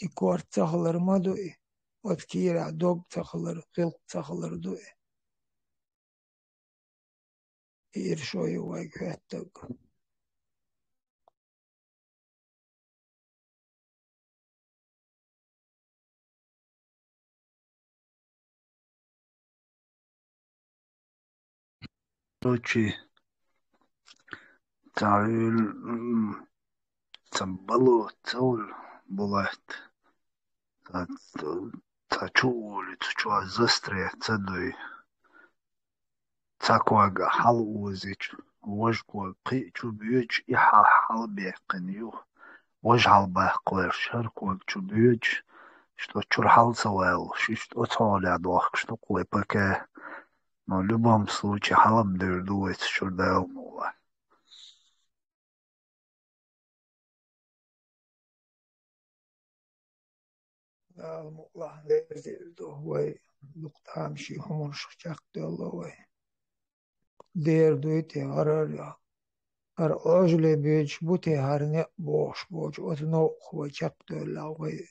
[SPEAKER 14] إكوار تخلر مدو إي أد كيرا دوق تخلر خلق تخلر دو إي إيرشوي وايك هاتق
[SPEAKER 8] Doći تعال تبلو تول بولات تشول تشوا زستري تدوي تاكواغا حلوزيش وجكوا قي تشوبيج إحا حلبي قنيو وجعل باقوير شاركوا تشوبيج что чурхал савел что толя дох что кое пока но в любом случае халам дердует чурдаел мула
[SPEAKER 14] المقلع لازل دو وي لقطام شي همون شخشاق دولو وي دير دويتي هر عجل بيج بوتي هر بوش بوش اتنو خوي شاق دولا وي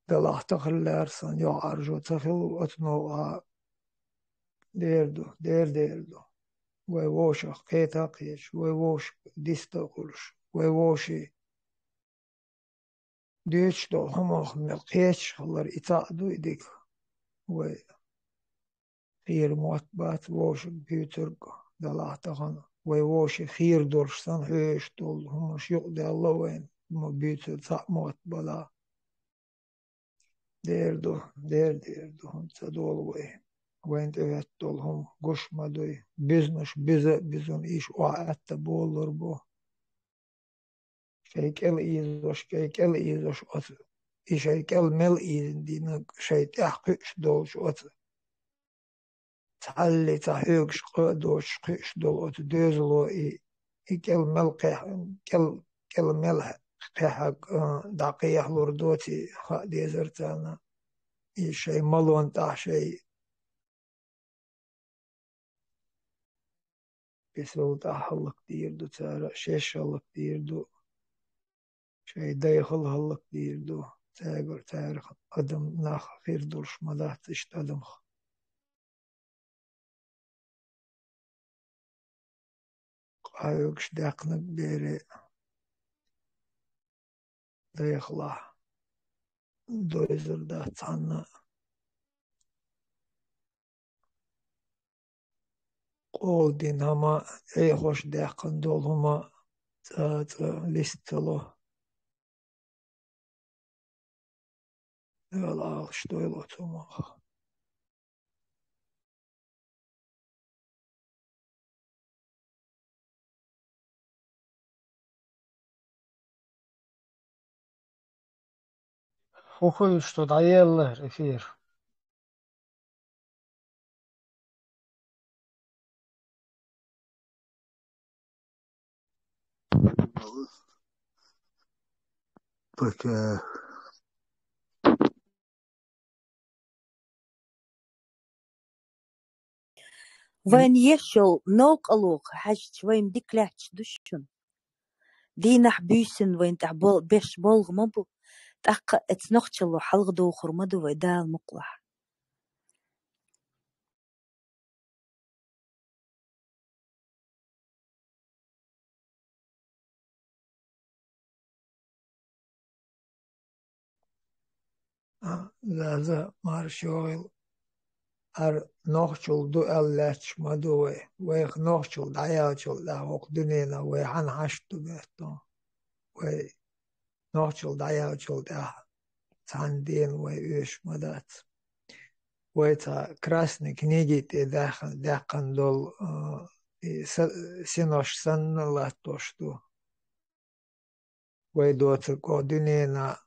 [SPEAKER 14] دلاح تخلار سن يو عرجو تخل اتنو دير دو وي ووش قيتا قيش وي ووش ديستا قلش وي ووشي ديش دو هموخ ملقيش خلر إتاعدو إديك وي خير مواتبات ووش بيوترق دلاح تخن وي ووش خير دورشتان هيش دول هموش يقضي الله وين بيوتر تاع مواتبلا دير دو هم تدول وي وين تبعت دول هم قش مدوي بزنش بزن إيش وعدت بولر بو كيك ال إيزوش أت إشي كل مل دينا شيء تحقش دولش أت تعلي تحقش قدوش قش دول أت دوزلو كل مل كل مل قحق دقيق لردوتي خا ديزرتانا إشي ملون تاع شيء بسول تاع هلق ديردو تارا شيش هلق ديردو شيء دايخل هلق ديردو تاجر تاريخ أدم ناخ خير دورش مدات إشت أدم قايوكش داقنك بيري دايخلا دويزر دات عنا قول دين هما أي خوش داقن دول هما تات لستلو يلا شتويلو توما
[SPEAKER 3] Ухуй, что даеллар эфир.
[SPEAKER 8] Так,
[SPEAKER 2] وين يشل نوق ألوق حاجة وين ديكلاتش دشون دينا حبيسن وين تعبول بيش بولغ مبو تأقى اتنوختلو حلق دو خرمدو ويدال مقلح
[SPEAKER 14] لازا مارشويل أر نوخشل دو ألاتش مدوي ويخ نوخشل دعياتشل دا وق دنينا ويحن حشتو بيتو وي نوخشل دعياتشل دا تاندين ويش مدات ويتا красной книги те дахан дол синош саннала то что ويدوت قدنينا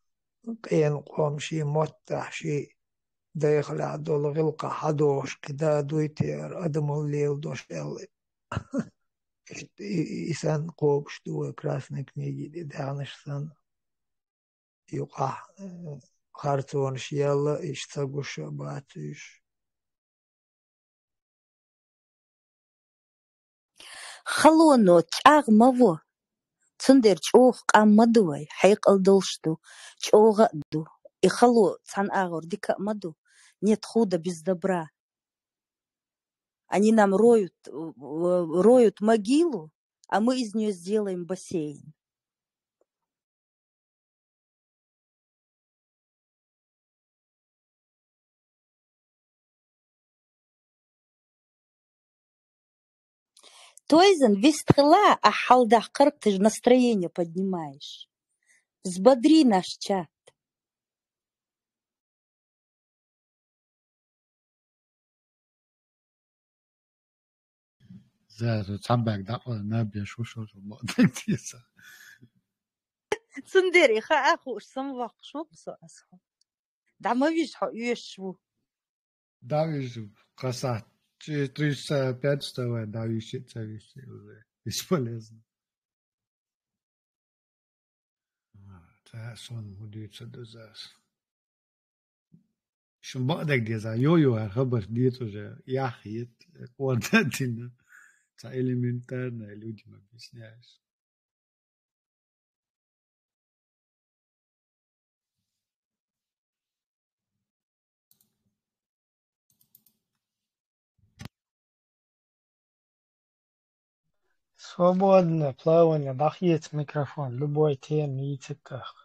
[SPEAKER 14] قين قوم شي متع شي داخل عدول غلقة حدوش كدا دويتير أدم الليل دوش إسان قوب شتوى красной книги دي دانش سن يقع خارتون شيالا إشتاقوش باتيش
[SPEAKER 2] خلونو تشاغ مفو تندر تشوغ قام مدوي حيق الدولشتو تشوغ دو يخلو цан агор дика маду нет худа без добра. Они нам роют могилу, а мы из нее сделаем бассейн. Тойзен вестхела, а халдах кырк, ты же настроение поднимаешь. Взбодри наш чат.
[SPEAKER 12] زاد تعبك دعوة نابية شو بقدر
[SPEAKER 2] Цундери, ха ахуш, самвах, шо псо асхо. Да мы видишь, хо юшву.
[SPEAKER 12] Да, вижу, красавчик. 305 вставай, да, вещица уже бесполезно. сон мудится до зас. شو بقدر جزا يو خبر ديت уже ياخيت قوانتنا تا элементарно людям объясняешь.
[SPEAKER 3] Свободное плавание, бахет микрофон, любой теме и циках.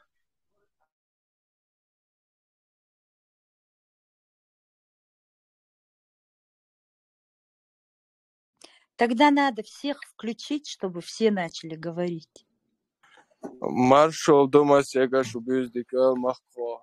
[SPEAKER 2] Тогда надо всех включить, чтобы все начали говорить.
[SPEAKER 16] Маршал думас егаш убиздикал махко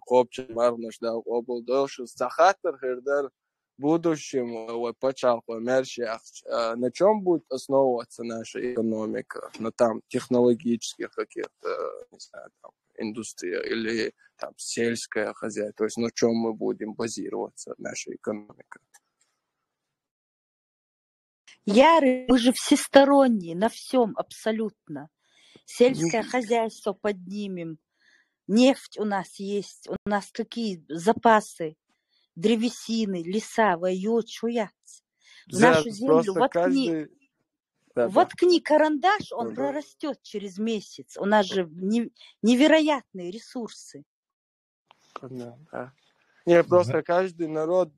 [SPEAKER 16] قوبچ مرنش دا قابل داشت سخاتر هردر будущем почалку мерщих, на чем будет основываться наша экономика? На там технологических каких-то, не знаю, там, индустрия или там сельское хозяйство, то есть на чем мы будем базироваться, наша экономика?
[SPEAKER 2] Яры, мы же всесторонние, на всем абсолютно. Сельское хозяйство поднимем, нефть у нас есть, у нас какие запасы древесины, леса, воюют, чуятся. В нашу землю воткни карандаш, он прорастет через месяц. У нас же невероятные ресурсы.
[SPEAKER 16] Да. Не, просто каждый народ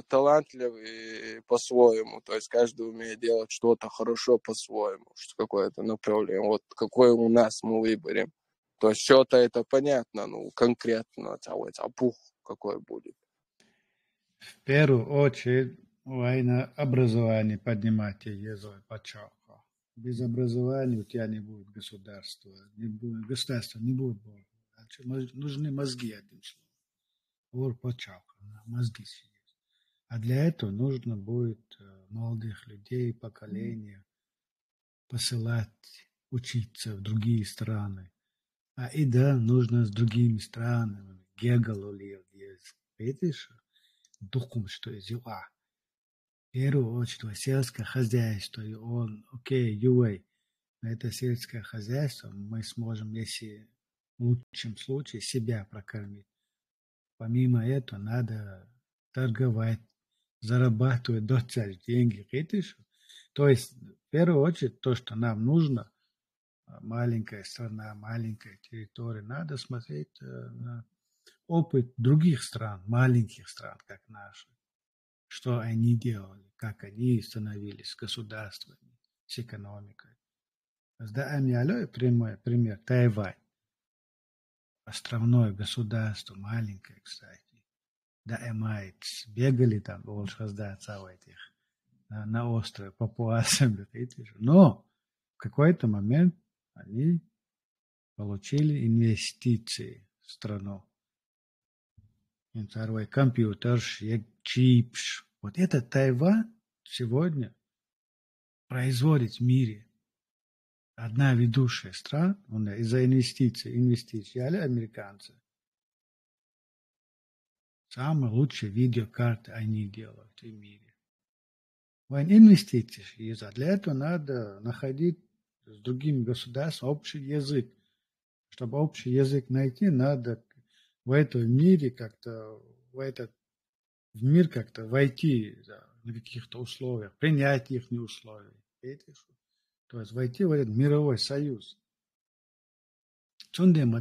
[SPEAKER 16] талантливый по-своему. То есть каждый умеет делать что-то хорошо по-своему. Какое-то направление. Вот какое у нас мы выберем. То есть что-то это понятно, ну конкретно опух какой будет.
[SPEAKER 12] В первую очередь, на образование поднимать язык почалку. Без образования у тебя не будет государства. Государства не будет. Нужны мозги, одним словом. Почалку, мозги сидеть. А для этого нужно будет молодых людей, поколения посылать, учиться в другие страны. И да, нужно с другими странами. Гегел есть. Видишь? Духом, что есть дела. В первую очередь, сельское хозяйство, и он, на это сельское хозяйство мы сможем, если в лучшем случае, себя прокормить. Помимо этого, надо торговать, зарабатывать деньги, видишь? То есть, в первую очередь, то, что нам нужно, маленькая страна, маленькая территория, надо смотреть на опыт других стран, маленьких стран, как наши, что они делали, как они становились государствами, с экономикой. Прямой пример, Тайвань. Островное государство, маленькое, кстати. Бегали там, больше раздаться этих, на острове Папуасами, но в какой-то момент они получили инвестиции в страну. Второй компьютер, чип. Вот этот Тайвань сегодня производит в мире одна ведущая страна из-за инвестиций, американцы. Самые лучшие видеокарты они делают в мире. Инвестиции есть. Для этого надо находить с другими государствами общий язык. Чтобы общий язык найти, надо в этом мире как-то, в мир как-то войти на каких-то условиях, принять их условия. То есть войти в этот мировой союз. Чтобы мы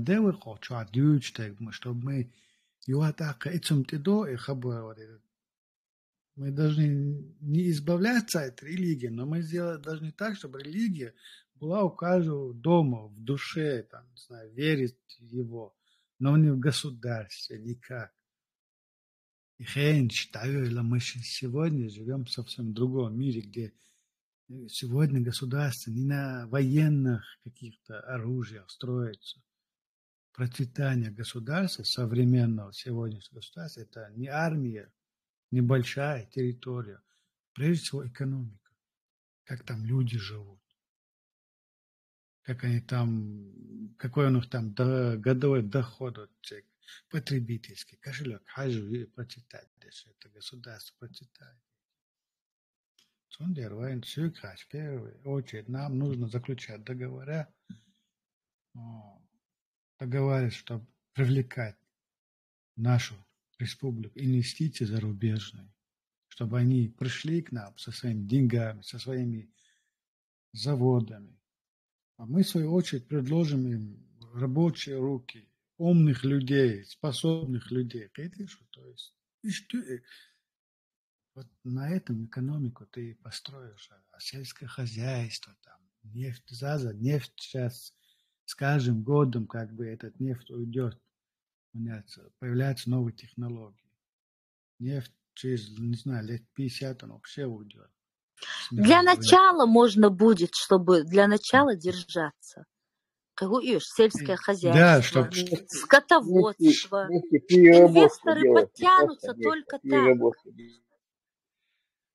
[SPEAKER 12] мы должны не избавляться от религии, но мы сделать должны так, чтобы религия была у каждого дома, в душе, там, не знаю, верить в его, но не в государстве, никак. И я считаю, мы сегодня живем в совсем другом мире, где сегодня государство не на военных каких-то оружиях строится. Процветание государства, современного сегодняшнего государства, это не армия, небольшая территория, прежде всего экономика. Как там люди живут, как они там, какой у них там годовой доход, потребительский кошелек, процветает, это государство процветает. В первую очередь нам нужно заключать договора, чтобы привлекать в нашу республику инвестиции зарубежные, чтобы они пришли к нам со своими деньгами, со своими заводами. А мы, в свою очередь, предложим им рабочие руки, умных людей, способных людей. То есть, вот на этом экономику ты построишь, сельское хозяйство, там, нефть сейчас с каждым годом как бы этот нефть уйдет, появляются новые технологии. Нефть через, не знаю, лет 50 он вообще уйдет.
[SPEAKER 2] Для начала можно будет, чтобы для начала держаться. Сельское хозяйство, скотоводство. Инвесторы подтянутся только так.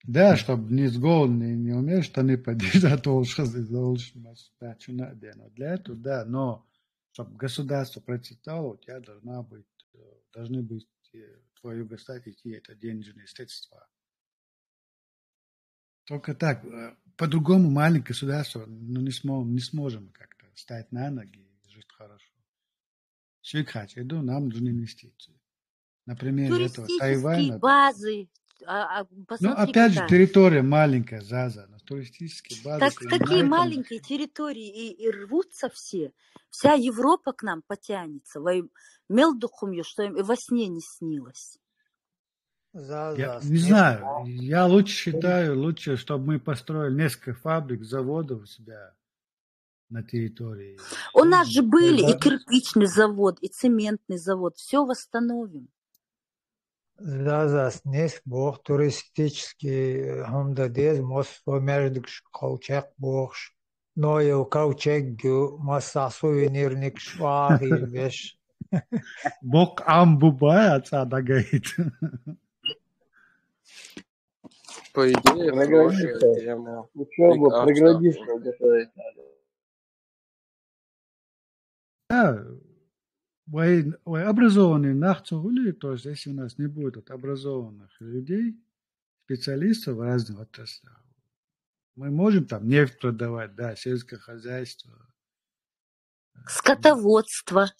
[SPEAKER 12] Да, чтобы не с голоду не умеешь штаны поднять, а то уж для этого, да, но чтобы государство процветало, у тебя должны быть в твою государство идти это денежные средства. Только так, по-другому маленькое государство, не сможем как-то встать на ноги и жить хорошо. Шикхач, нам нужны инвестиции. Например, этого
[SPEAKER 2] Туристические
[SPEAKER 12] Тайваня.
[SPEAKER 2] базы.
[SPEAKER 12] Ну,
[SPEAKER 2] Посмотри,
[SPEAKER 12] опять же,
[SPEAKER 2] какая.
[SPEAKER 12] территория маленькая, Заза, но туристические базы,
[SPEAKER 2] Так
[SPEAKER 12] если на
[SPEAKER 2] такие
[SPEAKER 12] этом...
[SPEAKER 2] маленькие территории и рвутся все. Вся Европа к нам потянется. Мелдухумью, что им и во сне не снилось.
[SPEAKER 12] Я не знаю, я лучше считаю, чтобы мы построили несколько фабрик, заводов у себя на территории.
[SPEAKER 2] У нас же были и кирпичный завод, и цементный завод. Все восстановим.
[SPEAKER 14] Зазас нес бог туристический хамдадез мосфо междукш колчак богш. Но и у каучегю масса сувенирник швагил веш.
[SPEAKER 12] Бог амбубай отца дагает.
[SPEAKER 16] По идее, хорошая тема.
[SPEAKER 17] Учеба, программистов готовить надо.
[SPEAKER 12] Да, образованные нахцугули, то есть если у нас не будет образованных людей, специалистов в разных отраслях, мы можем там нефть продавать, да, сельское хозяйство.
[SPEAKER 2] Скотоводство.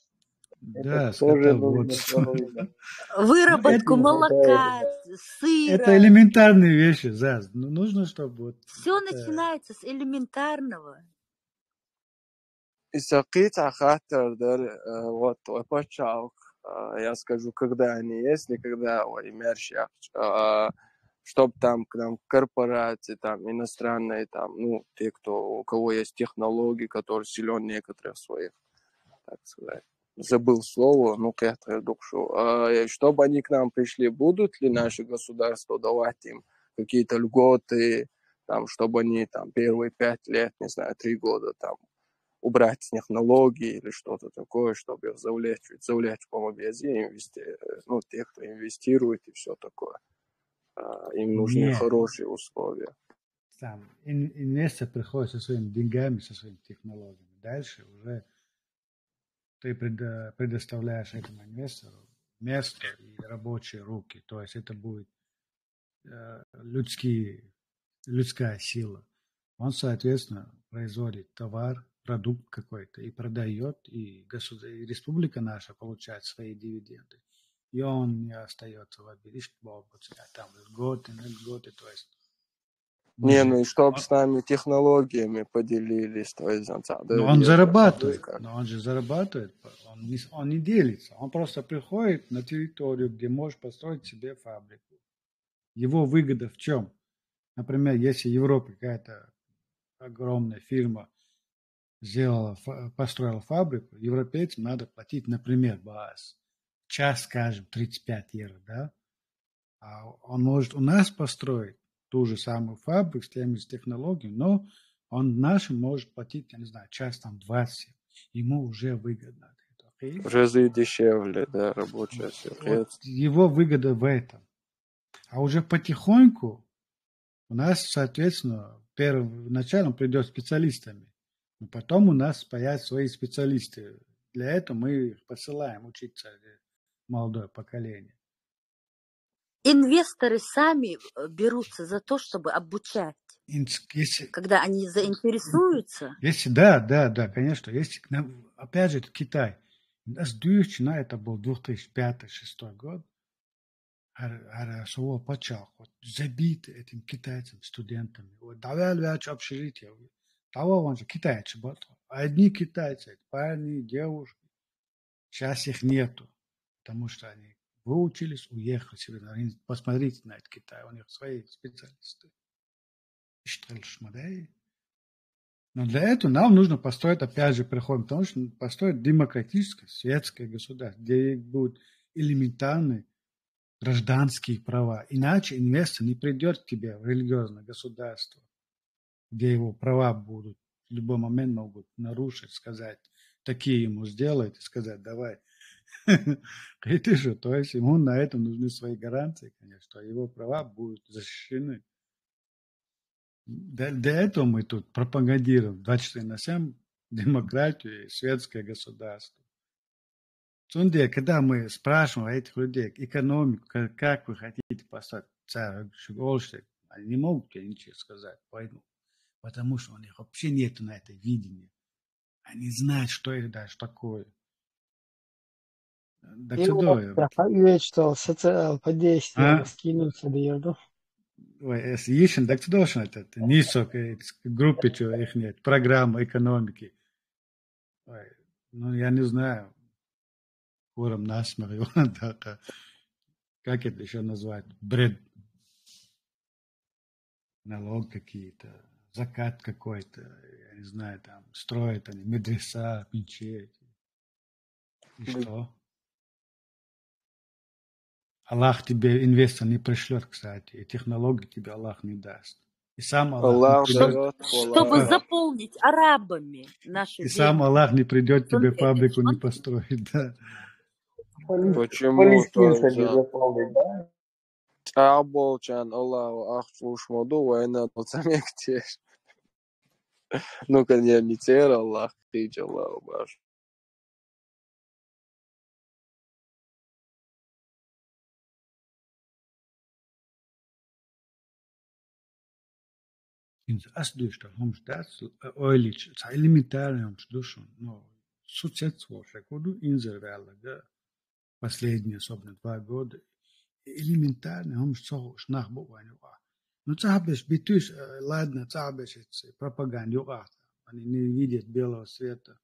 [SPEAKER 12] Да, скотоводство.
[SPEAKER 2] Выработку молока, сыра.
[SPEAKER 12] Это элементарные вещи, Заз. Ну, нужно, чтобы...
[SPEAKER 2] Все начинается с элементарного.
[SPEAKER 16] Исакита хатер, вот, почалк. Я скажу, когда они есть, и когда мерщак. Чтобы там к нам корпорации, там, иностранные, там, ну, те, у кого есть технологии, которые силен некоторых своих, так сказать. Забыл слово, ну, как-то душу. Чтобы они к нам пришли, будут ли наши государства давать им какие-то льготы, там, чтобы они там первые 5 лет, не знаю, 3 года там убрать технологии или что-то такое, чтобы их завлечь по магазину, ну, тех, кто инвестирует и все такое. Им нужны хорошие условия.
[SPEAKER 12] Сам инвестор приходит со своими деньгами, со своими технологиями. Дальше уже ты предоставляешь этому инвестору место и рабочие руки. То есть это будет людская сила. Он, соответственно, производит товар, продукт какой-то и продает, и республика наша получает свои дивиденды. И он не остается в обиде, что там льготы, то есть...
[SPEAKER 16] Не, ну и чтоб с нами технологиями поделились, то есть...
[SPEAKER 12] Но он зарабатывает, он не делится, он просто приходит на территорию, где может построить себе фабрику. Его выгода в чем? Например, если в Европе какая-то огромная фирма построила фабрику, европейцам надо платить, например, час, скажем, 35 евро, да? А он может у нас построить ту же самую фабрику с теми же технологиями, но он нашим может платить, я не знаю, час там 20. Ему уже выгодно.
[SPEAKER 16] В разы дешевле, да, рабочая сила.
[SPEAKER 12] Вот его выгода в этом. А уже потихоньку у нас, соответственно, первоначально он придет специалистами, но потом у нас появятся свои специалисты. Для этого мы их посылаем учиться молодое поколение.
[SPEAKER 2] Инвесторы сами берутся за то, чтобы обучать. Когда они заинтересуются.
[SPEAKER 12] Да, конечно. Опять же, это Китай. Это был 2005-2006 год. Арасово почал. Забиты этим китайцам, студентами. Давали общежитие. Он же китайцы. Одни китайцы, парни, девушки. Сейчас их нету. Потому что они выучились, уехали. Посмотрите на этот Китай. У них свои специалисты. Но для этого нам нужно построить, опять же, потому что построить демократическое, светское государство, где будут элементарные гражданские права. Иначе инвестор не придет к тебе в религиозное государство, где его права будут в любой момент могут нарушить, сказать, такие ему сделать и сказать, давай. И ты что? То есть ему на этом нужны свои гарантии, конечно, что его права будут защищены. До этого мы тут пропагандируем 24/7 демократию и светское государство. Цунде, когда мы спрашиваем этих людей экономику, как вы хотите поставить царь, они не могут тебе ничего сказать. Потому что у них вообще нет на это видения. Они знают, что это даже такое.
[SPEAKER 3] Üyeçtal sotsial подействие скинуться дерду.
[SPEAKER 12] Если ищем, так должен это низок группе, что их нет, программа экономики. Ну, я не знаю, куром насмех, как это еще назвать, бред, налог какие-то, закат какой-то, я не знаю, там, строят они, медреса, мечети. И что? Аллах тебе инвестор не пришлет, кстати, и технологии тебе Аллах не даст. И сам Аллах
[SPEAKER 2] чтобы заполнить арабами наши
[SPEAKER 12] и сам Аллах не придет тебе фабрику не построить, да.
[SPEAKER 17] Палестинцами заполнить, да?
[SPEAKER 16] Аболчан Аллаху ахчуш моду война поцамектеш. Ну, конечно, не тер Аллах, ты Аллаху баш.
[SPEAKER 12] Asduște, homš dați, oilici, să elementare homš dušu, no, sucetstvo, šekodu, inzervela, da, последние, особенно 2 года, элементарно, homš coho, šnah buvajnu, ну, цабеш, битуш, ладно, цабеш, пропаганду, они не видят белого света.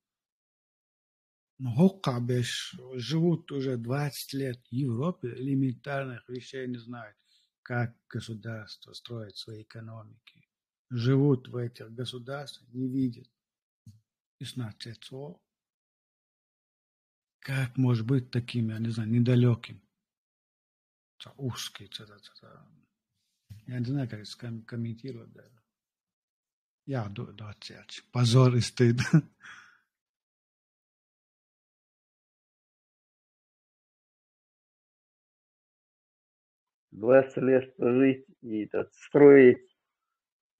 [SPEAKER 12] Но хоккабеш живут уже 20 лет в Европе, элементарных вещей не знают, как государство строит свои экономики. Живут в этих государствах, не видят. И значит, как может быть таким, я не знаю, недалеким, узкий, я не знаю, как комментировать даже. Я до позор и стыд.
[SPEAKER 17] «20 лет прожить и строить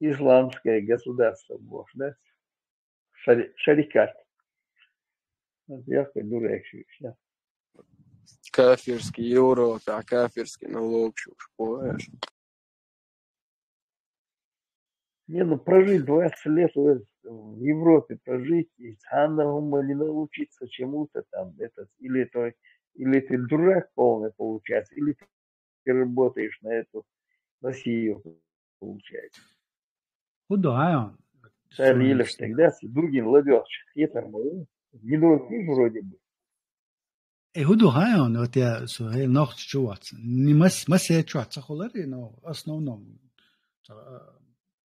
[SPEAKER 17] исламское государство, можно, да? Шарикат. Я дурак, да.
[SPEAKER 16] Кафирский Европа, кафирский налог, понимаешь?
[SPEAKER 17] Не, ну прожить 20 лет в Европе, прожить и заново не научиться чему-то там, или ты дурак полный получается, или ты работаешь на эту Россию, получается.
[SPEAKER 12] Худая.
[SPEAKER 17] Царилиш тогда, Дугин, Лобёв, хитр, не дураки вроде бы.
[SPEAKER 12] Худая, вот я своей ног чуваться. Не массе чуваться, холодно, но в основном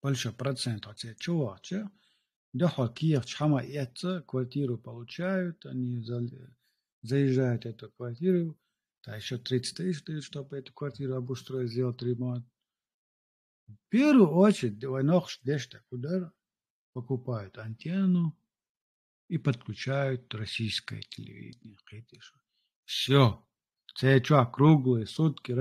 [SPEAKER 12] большой процент от этих чувачев. Доход Киев, Чхама и это, квартиру получают, они заезжают в эту квартиру, да еще 30 тысяч, чтобы эту квартиру обустроить, сделать ремонт. В первую очередь, ног дешта куда покупают антенну и подключают российское телевидение. Все. Это что, круглые сутки